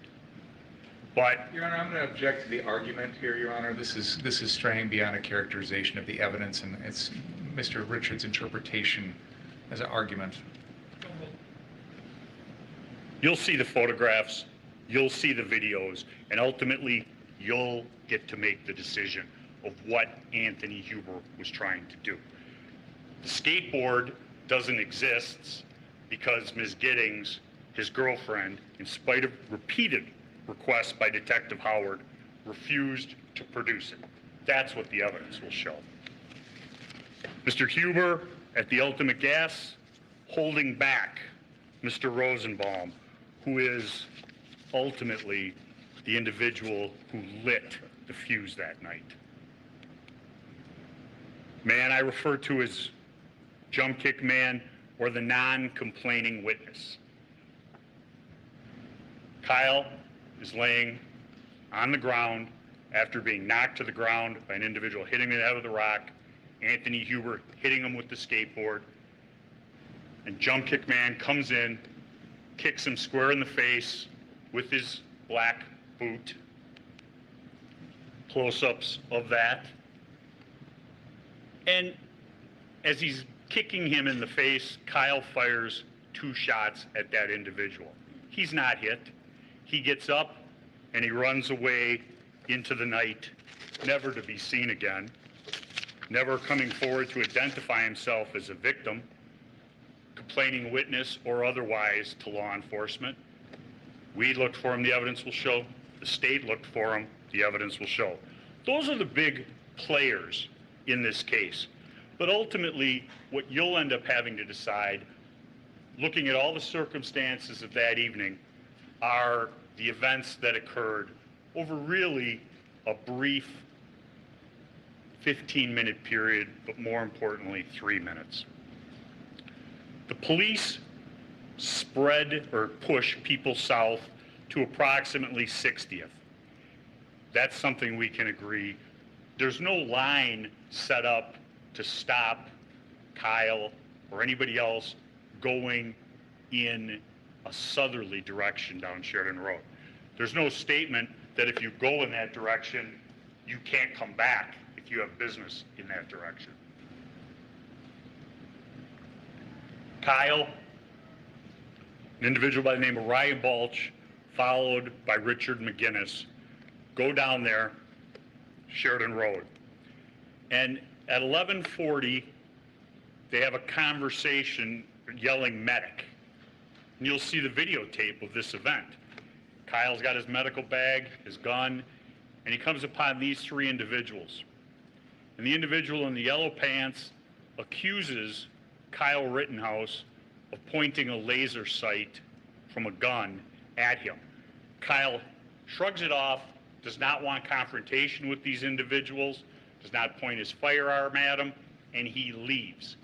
But Your Honor, I'm going to object to the argument here, Your Honor. This is straying beyond a characterization of the evidence, and it's Mr. Richards' interpretation as an argument. you'll see the photographs, you'll see the videos, and ultimately you'll get to make the decision of what Anthony Huber was trying to do. The skateboard doesn't exist because Ms. Giddings, his girlfriend, in spite of repeated requests by Detective Howard, refused to produce it. That's what the evidence will show. Mr. Huber, at the ultimate gas, holding back Mr. Rosenbaum, who is ultimately the individual who lit the fuse that night. Man I refer to as Jump Kick Man, or the non-complaining witness. Kyle is laying on the ground after being knocked to the ground by an individual hitting him in the head with a rock, Anthony Huber hitting him with the skateboard, and Jump Kick Man comes in, kicks him square in the face with his black boot. Close-ups of that. And as he's kicking him in the face, Kyle fires 2 shots at that individual. He's not hit. He gets up and he runs away into the night, never to be seen again. never coming forward to identify himself as a victim, complaining witness or otherwise to law enforcement. We looked for him, the evidence will show. The state looked for him, the evidence will show. Those are the big players in this case. But ultimately, what you'll end up having to decide, looking at all the circumstances of that evening, are the events that occurred over really a brief 15-minute period, but more importantly, 3 minutes. The police spread or push people south to approximately 60th. That's something we can agree. There's no line set up to stop Kyle or anybody else going in a southerly direction down Sheridan Road. There's no statement that if you go in that direction, you can't come back if you have business in that direction. Kyle, an individual by the name of Ryan Balch, followed by Richard McGinnis, go down there, Sheridan Road. And at 11:40, they have a conversation yelling medic. And you'll see the videotape of this event. Kyle's got his medical bag, his gun, and he comes upon these three individuals. And the individual in the yellow pants accuses Kyle Rittenhouse of pointing a laser sight from a gun at him. Kyle shrugs it off, does not want confrontation with these individuals, does not point his firearm at them, and he leaves.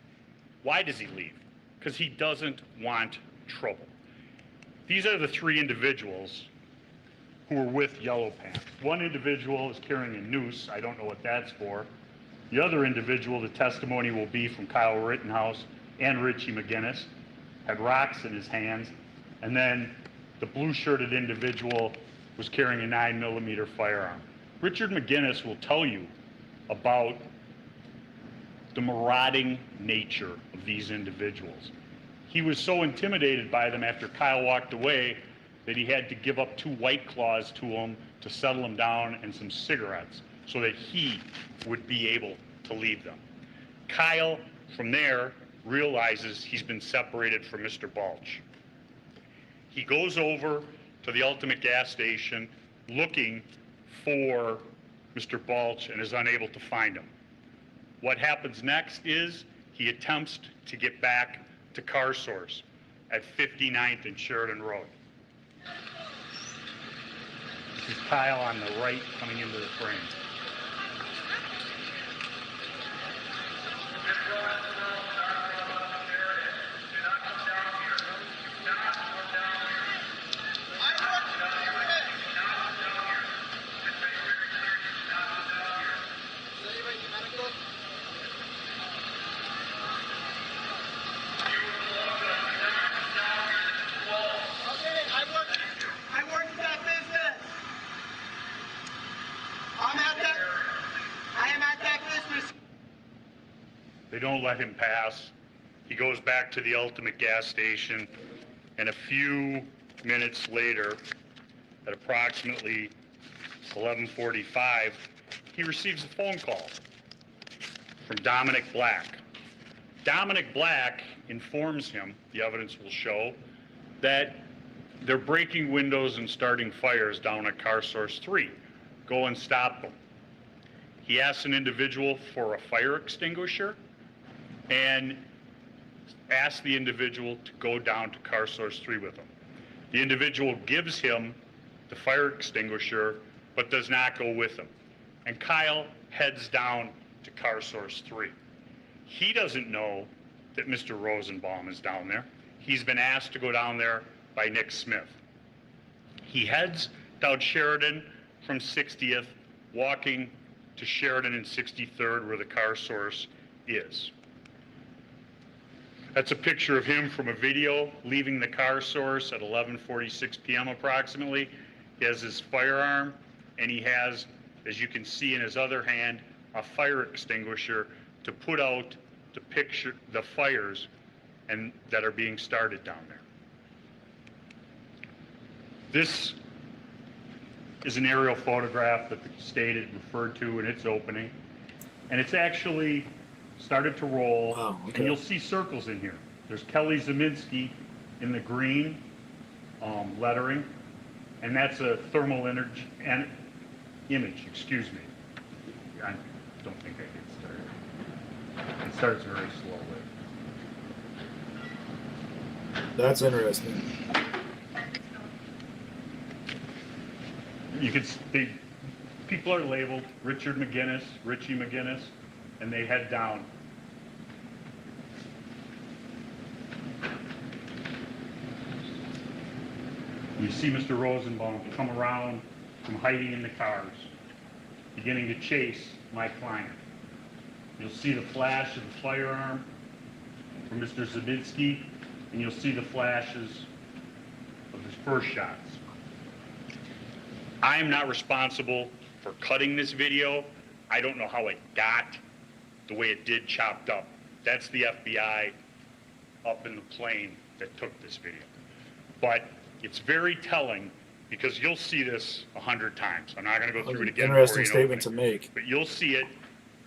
Why does he leave? Because he doesn't want trouble. These are the three individuals who were with Yellow Pants. One individual is carrying a noose. I don't know what that's for. The other individual, the testimony will be from Kyle Rittenhouse and Richie McGinnis, had rocks in his hands. And then the blue-shirted individual was carrying a 9mm firearm. Richard McGinnis will tell you about the marauding nature of these individuals. He was so intimidated by them after Kyle walked away that he had to give up 2 White Claws to him to settle him down and some cigarettes so that he would be able to leave them. Kyle, from there, realizes he's been separated from Mr. Balch. He goes over to the Ultimate gas station looking for Mr. Balch and is unable to find him. What happens next is he attempts to get back to Car Source at 59th and Sheridan Road. This is Kyle on the right coming into the frame. They don't let him pass. He goes back to the Ultimate gas station, and a few minutes later, at approximately 11:45, he receives a phone call from Dominic Black. Dominic Black informs him, the evidence will show, that they're breaking windows and starting fires down at Car Source 3. Go and stop them. He asks an individual for a fire extinguisher and asks the individual to go down to Car Source 3 with him. The individual gives him the fire extinguisher, but does not go with him. And Kyle heads down to Car Source 3. He doesn't know that Mr. Rosenbaum is down there. He's been asked to go down there by Nick Smith. He heads down Sheridan from 60th, walking to Sheridan and 63rd where the Car Source is. That's a picture of him from a video leaving the Car Source at 11:46 p.m. approximately. He has his firearm, and he has, as you can see in his other hand, a fire extinguisher to put out the fires and that are being started down there. This is an aerial photograph that the state had referred to in its opening. And it's actually started to roll, Oh, okay. and you'll see circles in here. There's Kelly Zeminski in the green lettering, and that's a thermal image, excuse me. I don't think I get started. It starts very slowly. That's interesting. You can see people are labeled Richie McGinnis, and they head down. You see Mr. Rosenbaum come around from hiding in the cars, beginning to chase my client. You'll see the flash of the firearm from Mr. Zabinski, and you'll see the flashes of his first shots. I am not responsible for cutting this video. I don't know how it got the way it did chopped up. That's the FBI up in the plane that took this video. But it's very telling because you'll see this 100 times. I'm not going to go through it again. Interesting statement to make. But you'll see it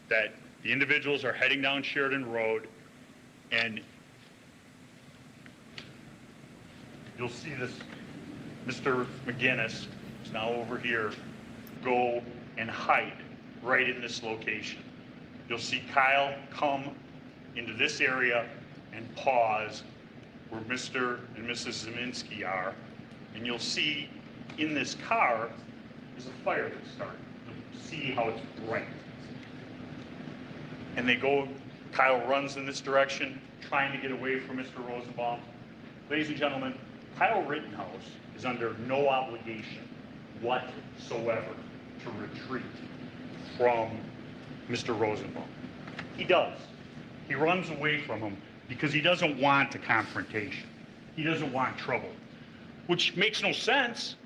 that the individuals are heading down Sheridan Road, and you'll see this Mr. McGinnis is now over here, go and hide right in this location. You'll see Kyle come into this area and pause where Mr. and Mrs. Zeminski are, and you'll see in this car is a fire that started. You'll see how it's bright. And they go, Kyle runs in this direction, trying to get away from Mr. Rosenbaum. Ladies and gentlemen, Kyle Rittenhouse is under no obligation whatsoever to retreat from Mr. Rosenbaum. He does. He runs away from him because he doesn't want a confrontation. He doesn't want trouble, which makes no sense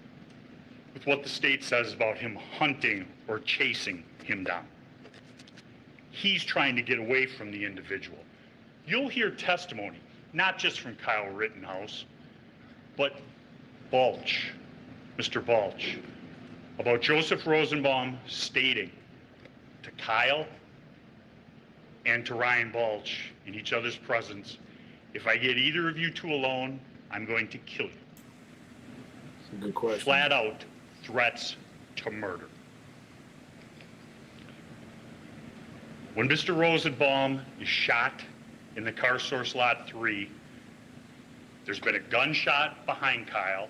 with what the state says about him hunting or chasing him down. He's trying to get away from the individual. You'll hear testimony, not just from Kyle Rittenhouse, but Balch, Mr. Balch, about Joseph Rosenbaum stating to Kyle and to Ryan Balch in each other's presence, if I get either of you two alone, I'm going to kill you. That's a good question. Flat out threats to murder. When Mr. Rosenbaum is shot in the car source lot 3, there's been a gunshot behind Kyle.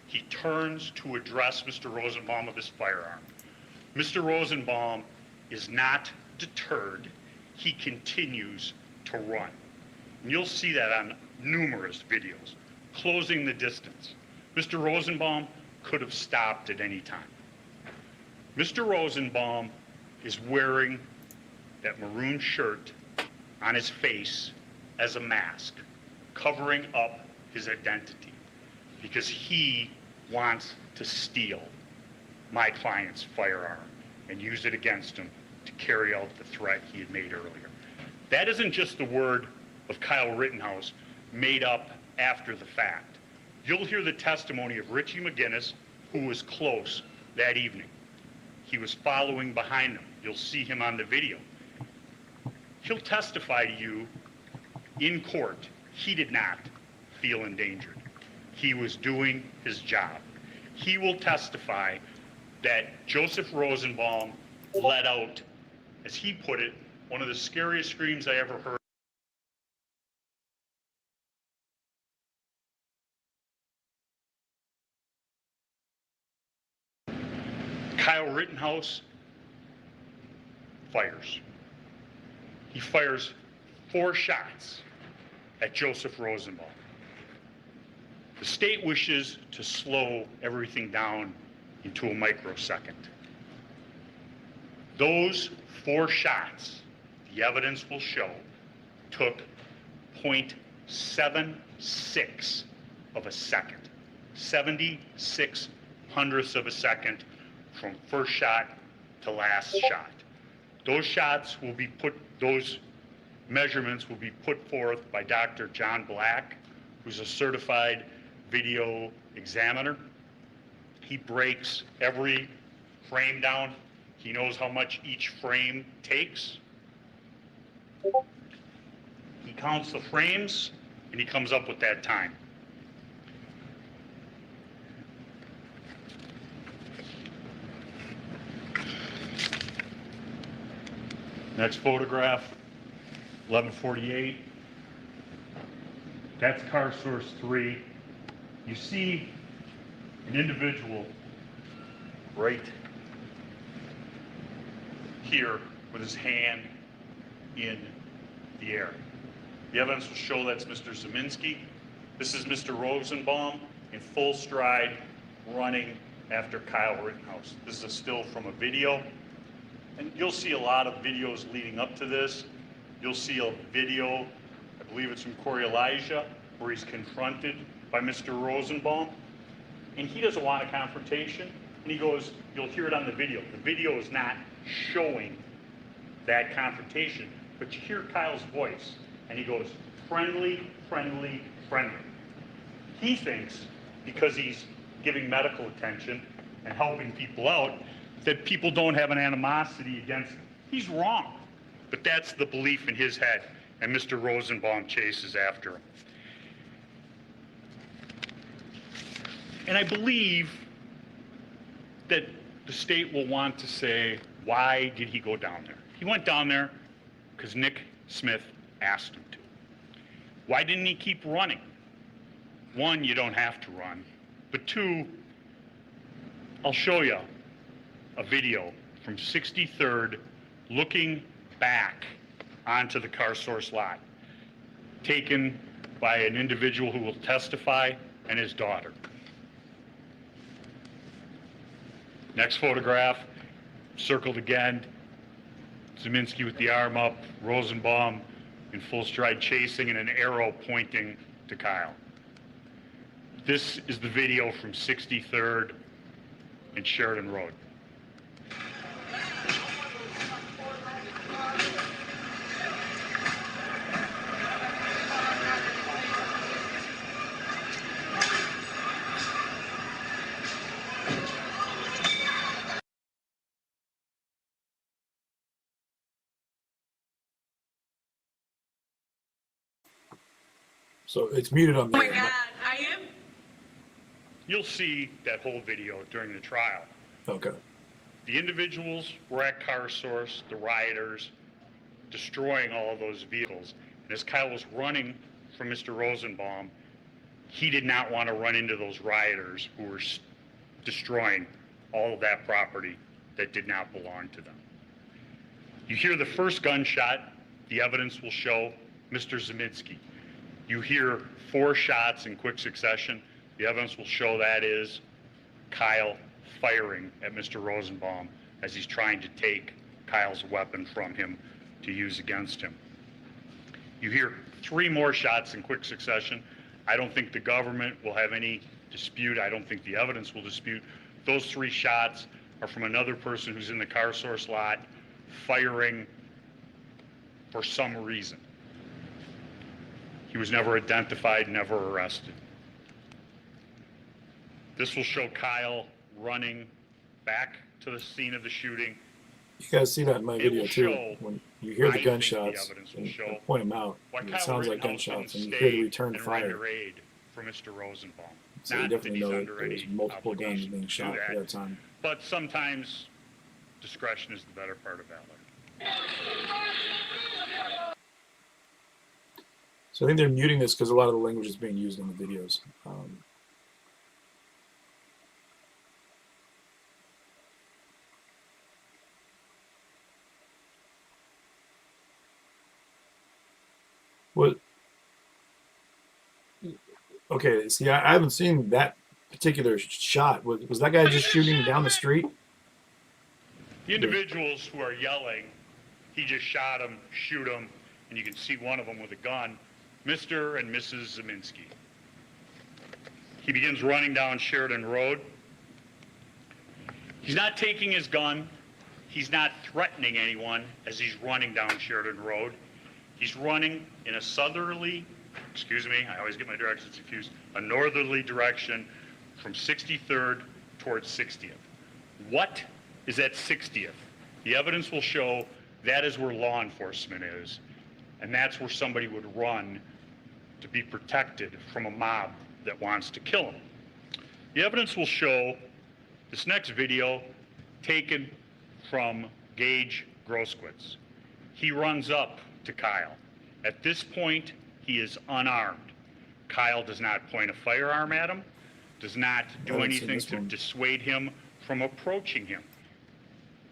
He turns to address Mr. Rosenbaum with his firearm. Mr. Rosenbaum is not deterred. He continues to run. And you'll see that on numerous videos, closing the distance. Mr. Rosenbaum could have stopped at any time. Mr. Rosenbaum is wearing that maroon shirt on his face as a mask, covering up his identity, because he wants to steal my client's firearm and use it against him to carry out the threat he had made earlier. That isn't just the word of Kyle Rittenhouse made up after the fact. You'll hear the testimony of Richie McGinnis, who was close that evening. He was following behind them. You'll see him on the video. He'll testify to you in court. He did not feel endangered. He was doing his job. He will testify that Joseph Rosenbaum let out, as he put it, one of the scariest screams I ever heard. Kyle Rittenhouse fires. He fires 4 shots at Joseph Rosenbaum. The state wishes to slow everything down into a microsecond. Those 4 shots, the evidence will show, took 0.76 of a second, 76 hundredths of a second from first shot to last shot. Those shots will be those measurements will be put forth by Dr. John Black, who's a certified video examiner. He breaks every frame down. He knows how much each frame takes. He counts the frames and he comes up with that time. Next photograph, 11:48. That's car source 3. You see an individual right here with his hand in the air. The evidence will show that's Mr. Zeminski. This is Mr. Rosenbaum in full stride running after Kyle Rittenhouse. This is a still from a video. And you'll see a lot of videos leading up to this. You'll see a video, I believe it's from Corey Elijah, where he's confronted by Mr. Rosenbaum. And he doesn't want a confrontation. And he goes, you'll hear it on the video. The video is not showing that confrontation, but you hear Kyle's voice. And he goes, friendly, friendly, friendly. He thinks, because he's giving medical attention and helping people out, that people don't have an animosity against him. He's wrong, but that's the belief in his head, and Mr. Rosenbaum chases after him. And I believe that the state will want to say, why did he go down there? He went down there because Nick Smith asked him to. Why didn't he keep running? One, you don't have to run, but two, I'll show you a video from 63rd looking back onto the car source lot, taken by an individual who will testify and his daughter. Next photograph, circled again, Zeminski with the arm up, Rosenbaum in full stride chasing and an arrow pointing to Kyle. This is the video from 63rd and Sheridan Road. So it's muted on the. Oh my God, I am. You'll see that whole video during the trial. Okay. The individuals were at car source, the rioters, destroying all of those vehicles. And as Kyle was running from Mr. Rosenbaum, he did not want to run into those rioters who were destroying all of that property that did not belong to them. You hear the first gunshot, the evidence will show Mr. Zeminski. You hear 4 shots in quick succession. The evidence will show that is Kyle firing at Mr. Rosenbaum as he's trying to take Kyle's weapon from him to use against him. You hear 3 more shots in quick succession. I don't think the government will have any dispute. I don't think the evidence will dispute. Those 3 shots are from another person who's in the car source lot firing for some reason. He was never identified, never arrested. This will show Kyle running back to the scene of the shooting. You guys see that in my It video will too. show, When you hear I the think gunshots, the evidence will and show point them out. why It Kyle sounds like Rittenhouse gunshots, and didn't you hear the stay return and fire. render aid for Mr. Rosenbaum. So you Not definitely that know he's that under there's any multiple guns obligation being to do shot at that time. But sometimes discretion is the better part of valor. So I think they're muting this because a lot of the language is being used in the videos. What? Okay, see, I haven't seen that particular shot. Was that guy just shooting down the street? The individuals who are yelling, he just shot him, shoot him, and you can see one of them with a gun, Mr. and Mrs. Zeminski. He begins running down Sheridan Road. He's not taking his gun. He's not threatening anyone as he's running down Sheridan Road. He's running in a southerly, excuse me, I always get my directions confused, a northerly direction from 63rd towards 60th. What is at 60th? The evidence will show that is where law enforcement is, and that's where somebody would run to be protected from a mob that wants to kill him. The evidence will show this next video taken from Gage Grosskreutz. He runs up to Kyle. At this point, he is unarmed. Kyle does not point a firearm at him, does not do anything to dissuade him from approaching him.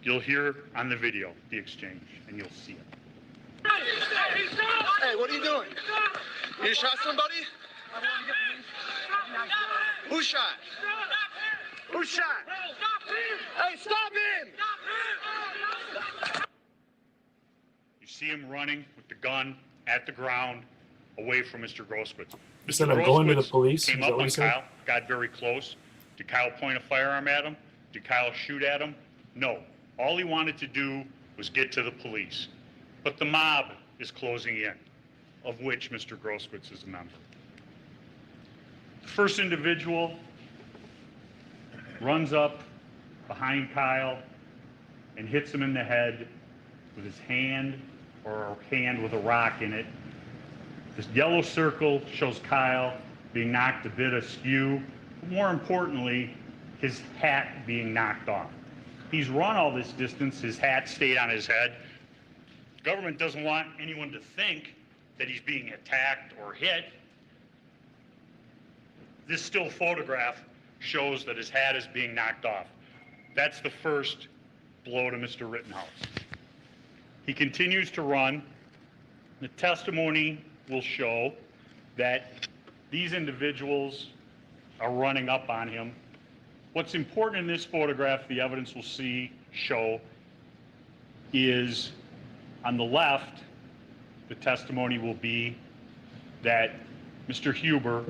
You'll hear on the video the exchange, and you'll see it. Hey, what are you doing? You shot somebody? Who shot? Who shot? Hey, stop him! You see him running with the gun at the ground, away from Mr. Grosskreutz. Instead of going to the police, came is that up what on he said? Kyle, got very close. Did Kyle point a firearm at him? Did Kyle shoot at him? No. All he wanted to do was get to the police. But the mob is closing in, of which Mr. Grosskreutz is a member. The first individual runs up behind Kyle and hits him in the head with his hand, or a hand with a rock in it. This yellow circle shows Kyle being knocked a bit askew, but more importantly, his hat being knocked off. He's run all this distance, his hat stayed on his head. The government doesn't want anyone to think that he's being attacked or hit. This still photograph shows that his hat is being knocked off. That's the first blow to Mr. Rittenhouse. He continues to run. The testimony will show that these individuals are running up on him. What's important in this photograph, the evidence will show, is on the left, the testimony will be that Mr. Huber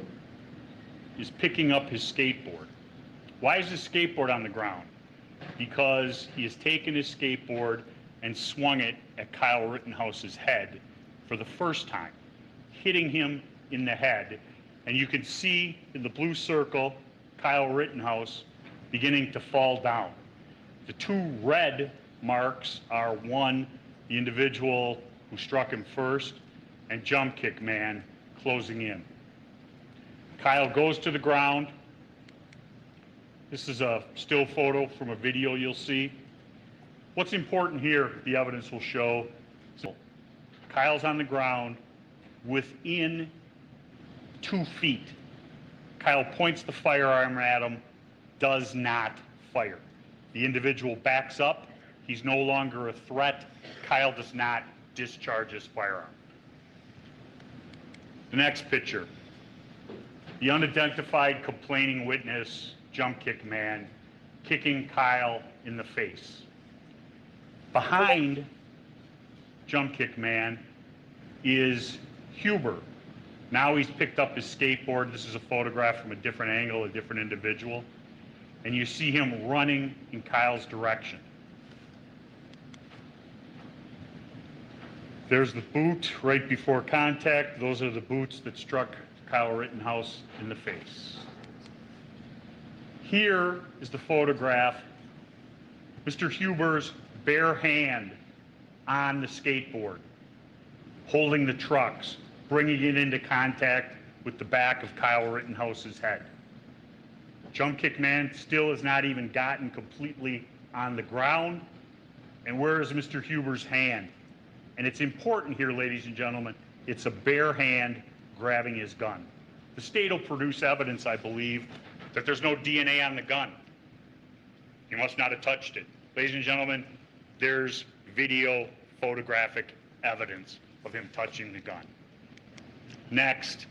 is picking up his skateboard. Why is his skateboard on the ground? Because he has taken his skateboard and swung it at Kyle Rittenhouse's head for the first time, hitting him in the head. And you can see in the blue circle, Kyle Rittenhouse beginning to fall down. The two red marks are one, the individual who struck him first, and Jump Kick Man closing in. Kyle goes to the ground. This is a still photo from a video you'll see. What's important here, the evidence will show, Kyle's on the ground within 2 feet. Kyle points the firearm at him, does not fire. The individual backs up. He's no longer a threat. Kyle does not discharge his firearm. The next picture. The unidentified complaining witness, Jump Kick Man, kicking Kyle in the face. Behind Jump Kick Man is Huber. Now he's picked up his skateboard. This is a photograph from a different angle, a different individual. And you see him running in Kyle's direction. There's the boot right before contact. Those are the boots that struck Kyle Rittenhouse in the face. Here is the photograph. Mr. Huber's bare hand on the skateboard, holding the trucks, bringing it into contact with the back of Kyle Rittenhouse's head. Jump Kick Man still has not even gotten completely on the ground. And where is Mr. Huber's hand? And it's important here, ladies and gentlemen, it's a bare hand grabbing his gun. The state will produce evidence, I believe, that there's no DNA on the gun. He must not have touched it. Ladies and gentlemen, there's video photographic evidence of him touching the gun. Next,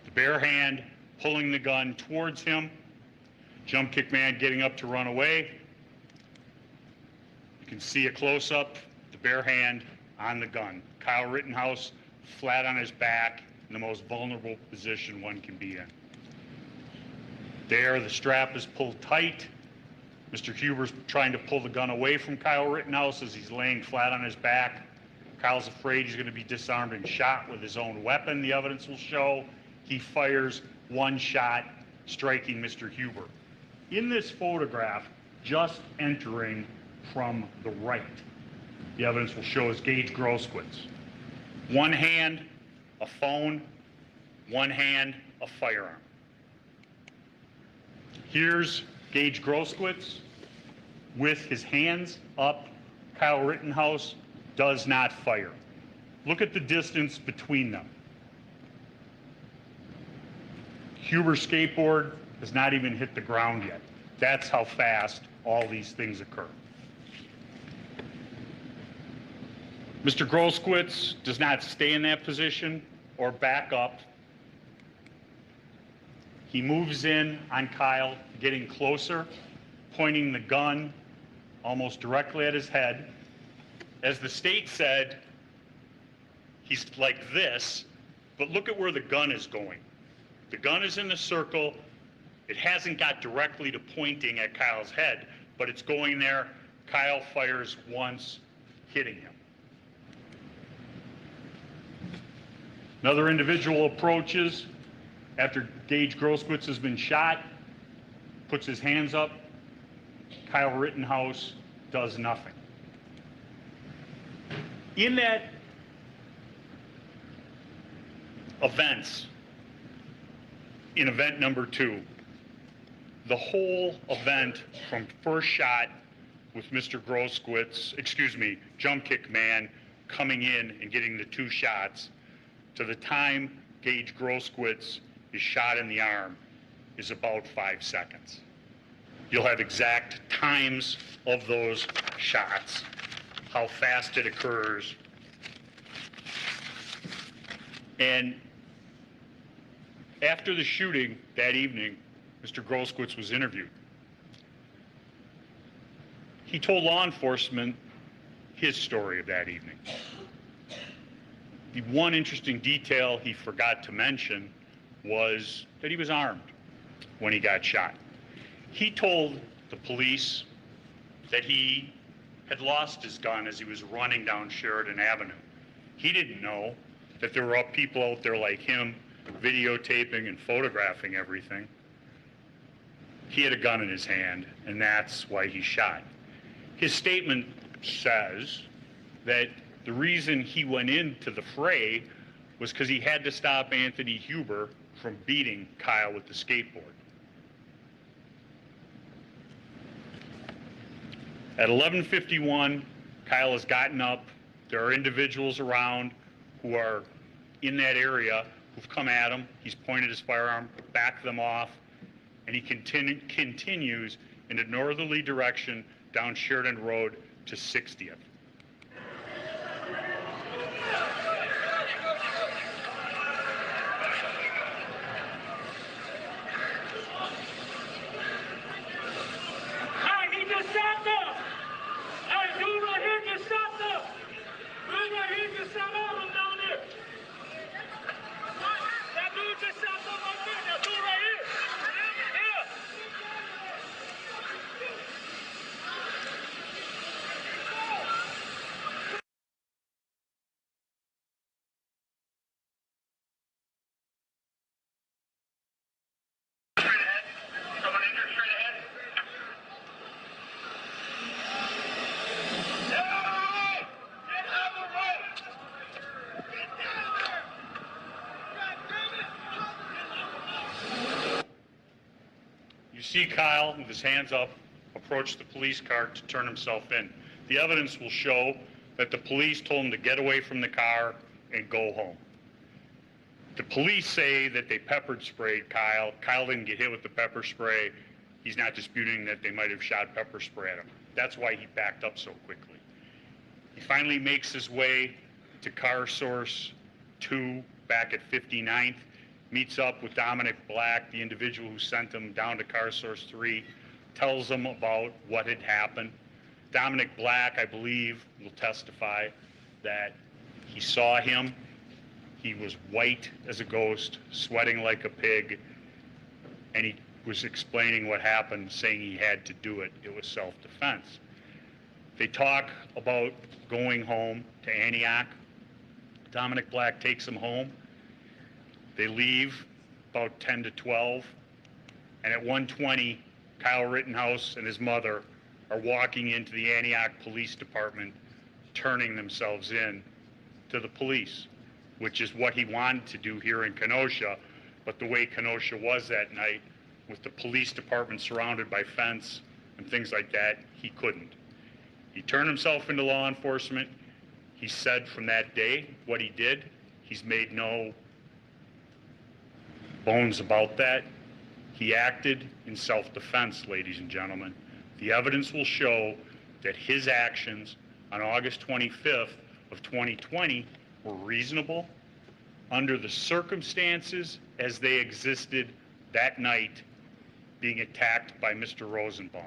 the bare hand pulling the gun towards him. Jump Kick Man getting up to run away. You can see a close-up, the bare hand on the gun. Kyle Rittenhouse flat on his back in the most vulnerable position one can be in. There, the strap is pulled tight. Mr. Huber's trying to pull the gun away from Kyle Rittenhouse as he's laying flat on his back. Kyle's afraid he's going to be disarmed and shot with his own weapon, the evidence will show. He fires one shot, striking Mr. Huber. In this photograph, just entering from the right. The evidence will show as Gage Grosskreutz. One hand, a phone, one hand, a firearm. Here's Gage Grosskreutz with his hands up. Kyle Rittenhouse does not fire. Look at the distance between them. Huber's skateboard has not even hit the ground yet. That's how fast all these things occur. Mr. Grosskreutz does not stay in that position or back up. He moves in on Kyle, getting closer, pointing the gun almost directly at his head. As the state said, he's like this, but look at where the gun is going. The gun is in the circle. It hasn't got directly to pointing at Kyle's head, but it's going there. Kyle fires once, hitting him. Another individual approaches after Gage Grosskreutz has been shot, puts his hands up. Kyle Rittenhouse does nothing. In that events, in event number 2, the whole event from first shot with Mr. Grosskreutz, jump kick man coming in and getting the 2 shots to the time Gage Grosskreutz is shot in the arm is about 5 seconds. You'll have exact times of those shots, how fast it occurs. And after the shooting that evening, Mr. Grosskreutz was interviewed. He told law enforcement his story of that evening. The one interesting detail he forgot to mention was that he was armed when he got shot. He told the police that he had lost his gun as he was running down Sheridan Avenue. He didn't know that there were people out there like him videotaping and photographing everything. He had a gun in his hand, and that's why he shot. His statement says that the reason he went into the fray was because he had to stop Anthony Huber from beating Kyle with the skateboard. At 11:51, Kyle has gotten up. There are individuals around who are in that area who've come at him. He's pointed his firearm, backed them off, and he continues in a northerly direction down Sheridan Road to 60th. Hey, he just shot them! Hey, dude right here just shot them! Dude right here just shot all of them down there! That dude just shot them right there! That dude right here! Yeah! You see Kyle with his hands up approach the police car to turn himself in. The evidence will show that the police told him to get away from the car and go home. The police say that they pepper sprayed Kyle. Kyle didn't get hit with the pepper spray. He's not disputing that they might have shot pepper spray at him. That's why he backed up so quickly. He finally makes his way to car source 2 back at 59th, meets up with Dominic Black, the individual who sent him down to car source 3, tells him about what had happened. Dominic Black, I believe, will testify that he saw him. He was white as a ghost, sweating like a pig, and he was explaining what happened, saying he had to do it. It was self-defense. They talk about going home to Antioch. Dominic Black takes him home. They leave about 10 to 12, and at 1:20, Kyle Rittenhouse and his mother are walking into the Antioch Police Department, turning themselves in to the police, which is what he wanted to do here in Kenosha. But the way Kenosha was that night, with the police department surrounded by fence and things like that, he couldn't. He turned himself into law enforcement. He said from that day what he did. He's made no bones about that. He acted in self-defense, ladies and gentlemen. The evidence will show that his actions on August 25th of 2020 were reasonable under the circumstances as they existed that night, being attacked by Mr. Rosenbaum.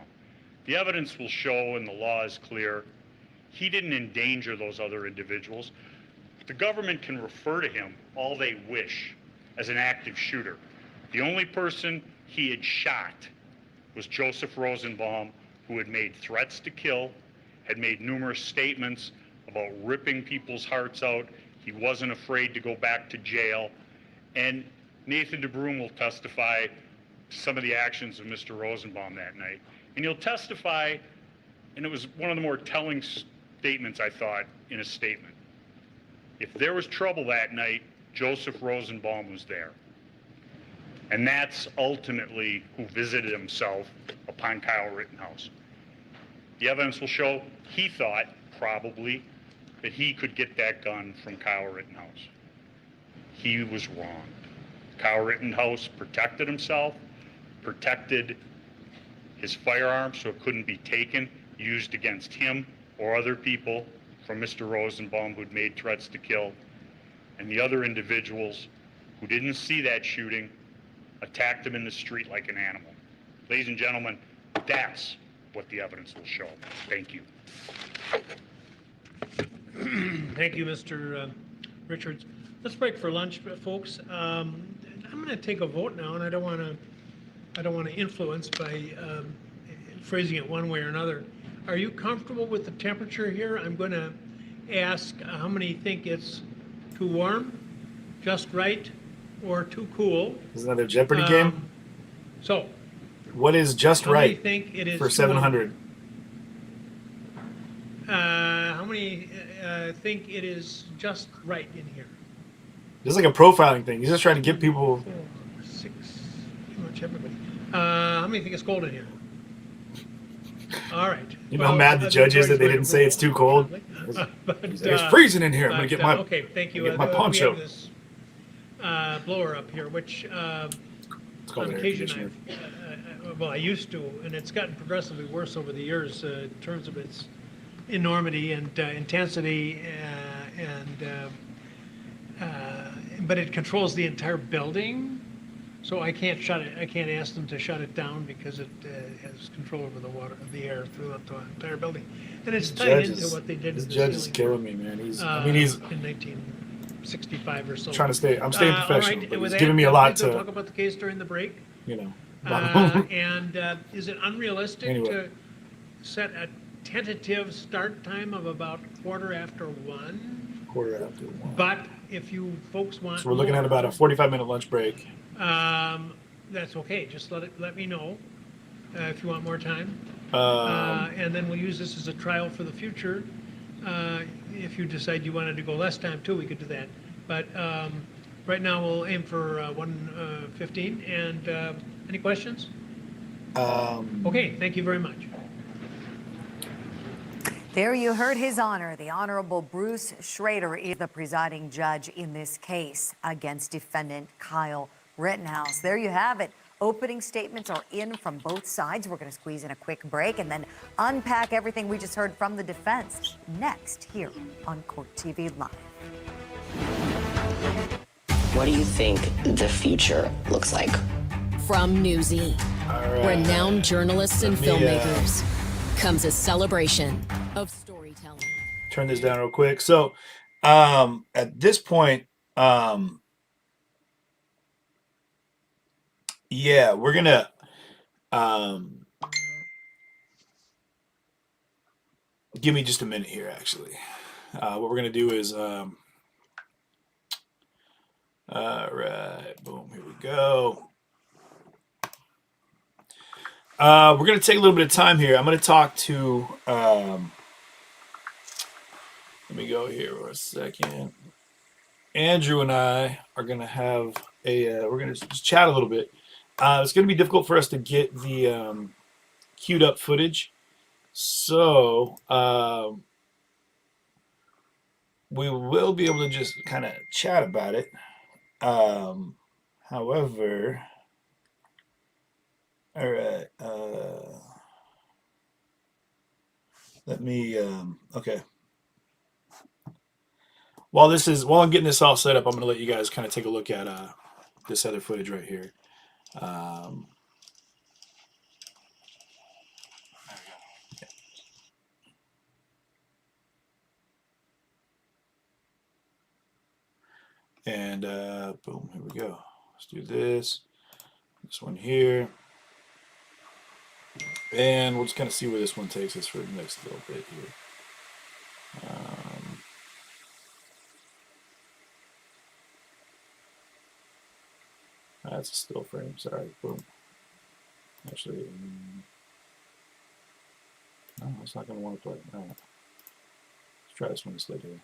The evidence will show, and the law is clear, he didn't endanger those other individuals. The government can refer to him all they wish as an active shooter. The only person he had shot was Joseph Rosenbaum, who had made threats to kill, had made numerous statements about ripping people's hearts out. He wasn't afraid to go back to jail. And Nathan DeBroom will testify to some of the actions of Mr. Rosenbaum that night. And he'll testify, and it was one of the more telling statements, I thought, in a statement. If there was trouble that night, Joseph Rosenbaum was there. And that's ultimately who visited himself upon Kyle Rittenhouse. The evidence will show he thought, probably, that he could get that gun from Kyle Rittenhouse. He was wrong. Kyle Rittenhouse protected himself, protected his firearm so it couldn't be taken, used against him or other people from Mr. Rosenbaum who'd made threats to kill. And the other individuals who didn't see that shooting attacked him in the street like an animal. Ladies and gentlemen, that's what the evidence will show. Thank you. Thank you, Mr. Richards. Let's break for lunch, folks. I'm going to take a vote now, and I don't want to influence by phrasing it one way or another. Are you comfortable with the temperature here? I'm going to ask how many think it's too warm, just right, or too cool. Is that a Jeopardy game? So, what is just how many right think it is for 700? How many think it is just right in here? This is like a profiling thing. He's just trying to get people. 4, 6, pretty much everybody. How many think it's cold in here? All right. You know how mad the judge is that they didn't say it's too cold? It's freezing in here. I'm going to get my, okay, thank you. get my poncho. We have this blower up here, which It's called on an air occasion conditioner. well, I used to, and it's gotten progressively worse over the years in terms of its enormity and intensity, but it controls the entire building. So I can't shut it. I can't ask them to shut it down because it has control over the water, the air throughout the entire building, and it's tied into what they did. This to the judge is ceiling, killing me, man. He's in 1965 or so. trying to stay. I'm staying professional, all right, but with he's that, giving me a lot please don't to, talk about the case during the break. you know. And is it unrealistic Anyway. to set a tentative start time of about 1:15? 1:15. But if you folks want, So we're looking at about a 45-minute lunch break. that's okay. Just let me know if you want more time, Um, and then we'll use this as a trial for the future. If you decide you wanted to go less time too, we could do that. But right now we'll aim for 1:15. And any questions? Okay. Thank you very much. There you heard His Honor. The Honorable Bruce Schrader is the presiding judge in this case against defendant Kyle Rittenhouse. There you have it. Opening statements are in from both sides. We're going to squeeze in a quick break and then unpack everything we just heard from the defense next here on Court TV Live. What do you think the future looks like? From Newsy, renowned journalists and filmmakers, comes a celebration of storytelling. Turn this down real quick. So, at this point, yeah, we're gonna give me just a minute here. Actually, what we're gonna do is, all right, boom, here we go. We're going to take a little bit of time here. I'm going to talk to, let me go here for a second. Andrew and I are going to have we're going to just chat a little bit. It's going to be difficult for us to get the queued up footage. So we will be able to just kind of chat about it. However, all right. Let me, okay. While I'm getting this all set up, I'm going to let you guys kind of take a look at this other footage right here. And boom, here we go. Let's do this. This one here. And we'll just kind of see where this one takes us for the next little bit here. That's a still frame, sorry. Boom. Actually, no, it's not going to want to play. All right. Let's try this one instead here.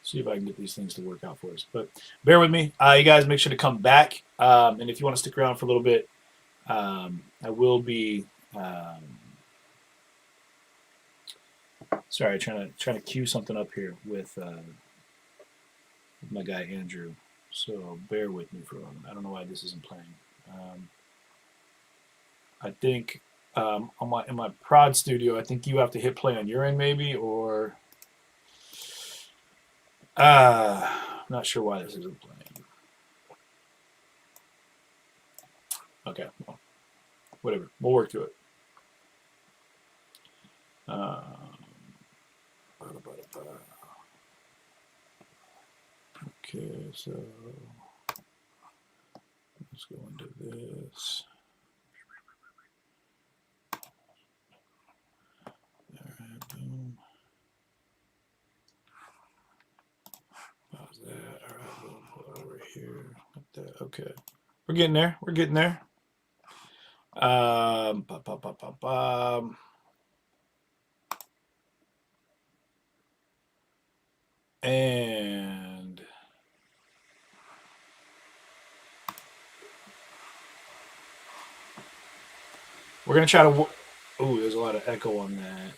See if I can get these things to work out for us. But bear with me. You guys make sure to come back. And if you want to stick around for a little bit, I will be sorry, trying to cue something up here with my guy Andrew. So bear with me for a moment. I don't know why this isn't playing. I think in my prod studio, I think you have to hit play on your end maybe, or not sure why this isn't playing. Okay, well, whatever. We'll work through it. Okay, so let's go into this. All right, boom. How's that? All right, we'll put over here. Like that. Okay, we're getting there. We're getting there. And we're gonna try to. Oh, there's a lot of echo on that.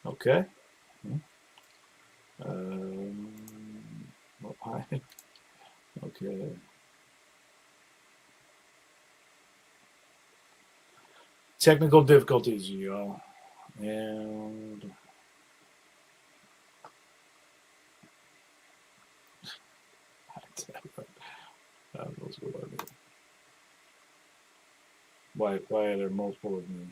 Okay. Well, hi. Okay. technical difficulties, y'all. And why are there multiple of me?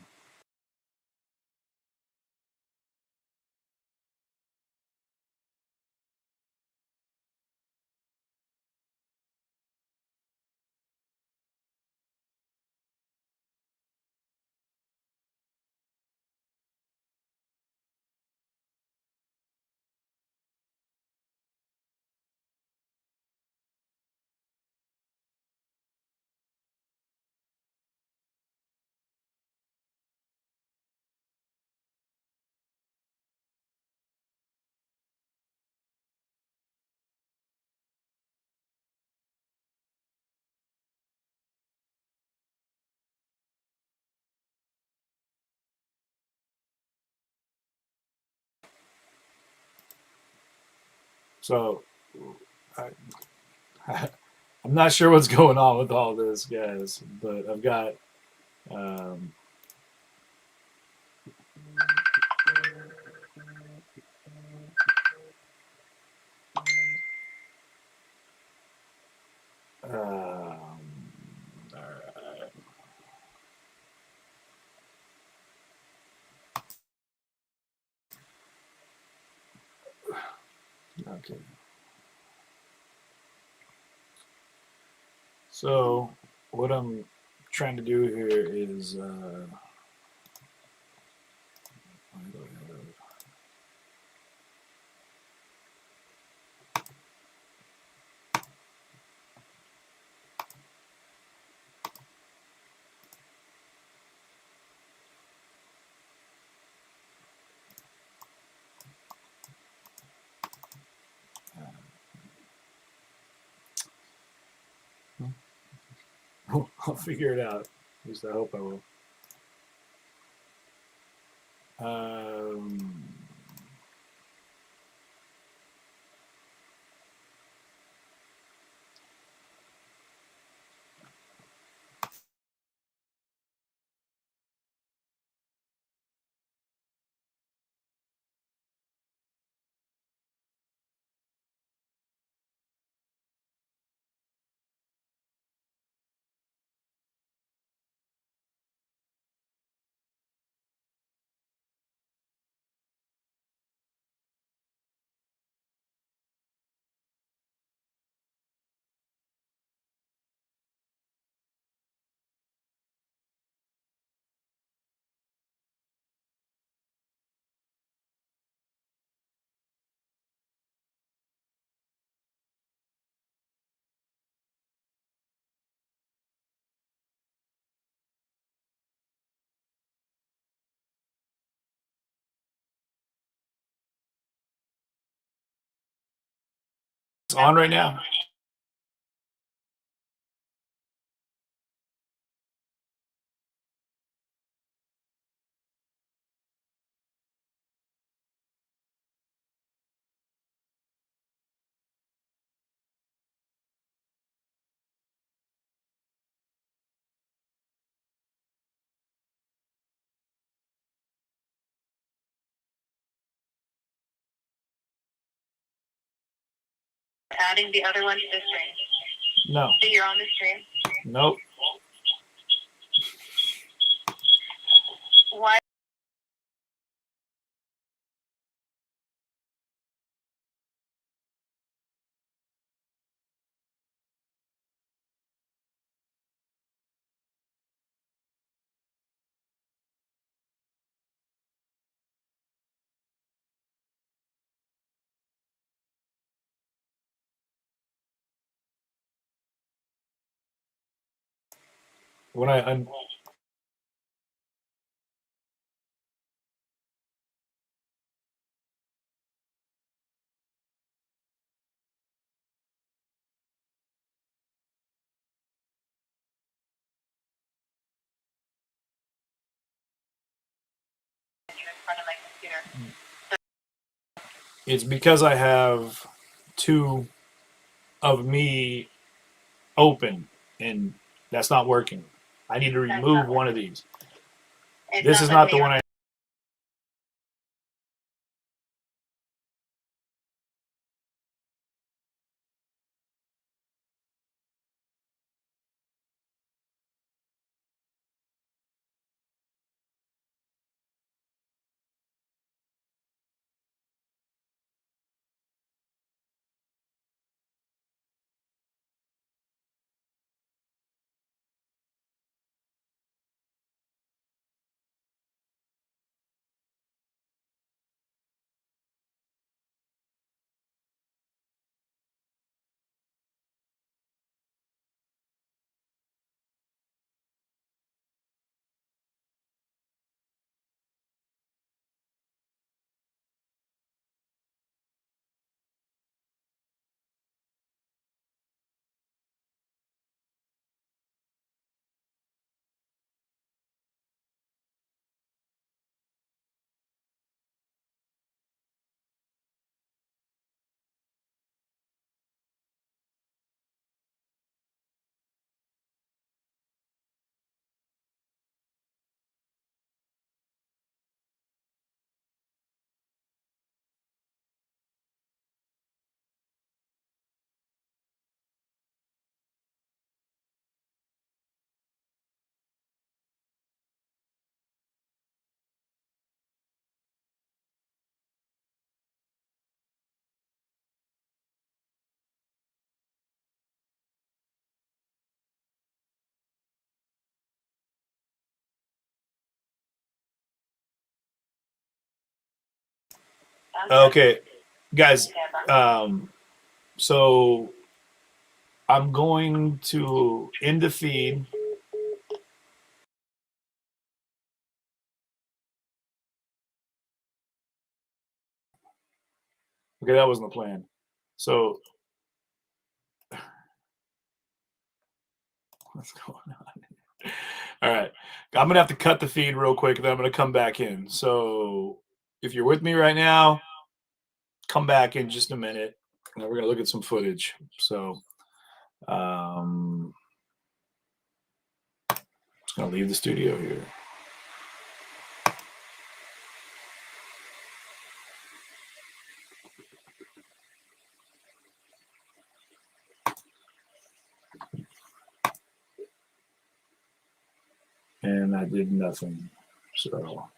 So I'm not sure what's going on with all this, guys, but I've got all right. Okay. So what I'm trying to do here is I'll figure it out. At least I hope I will. It's on right now. Adding the other one to the stream. No. So you're on the stream. Nope. Why? When I'm in front of my computer. it's because I have two of me open and that's not working. I need to remove one of these. This is not the one I. Okay, guys. So I'm going to end the feed. Okay, that wasn't the plan. So what's going on? All right, I'm gonna have to cut the feed real quick, then I'm gonna come back in. So if you're with me right now, come back in just a minute. And we're gonna look at some footage. So just gonna leave the studio here. And I did nothing. So for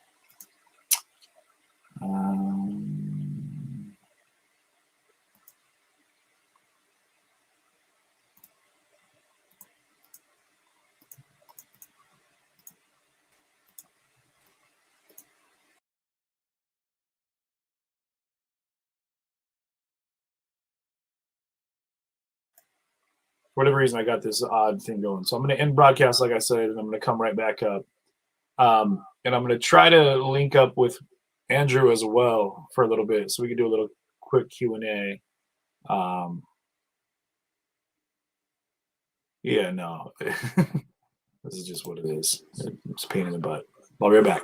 whatever reason, I got this odd thing going. So I'm going to end broadcast, like I said, and I'm going to come right back up. And I'm going to try to link up with Andrew as well for a little bit, so we can do a little quick Q&A. Yeah, no, this is just what it is. It's a pain in the butt. I'll be right back.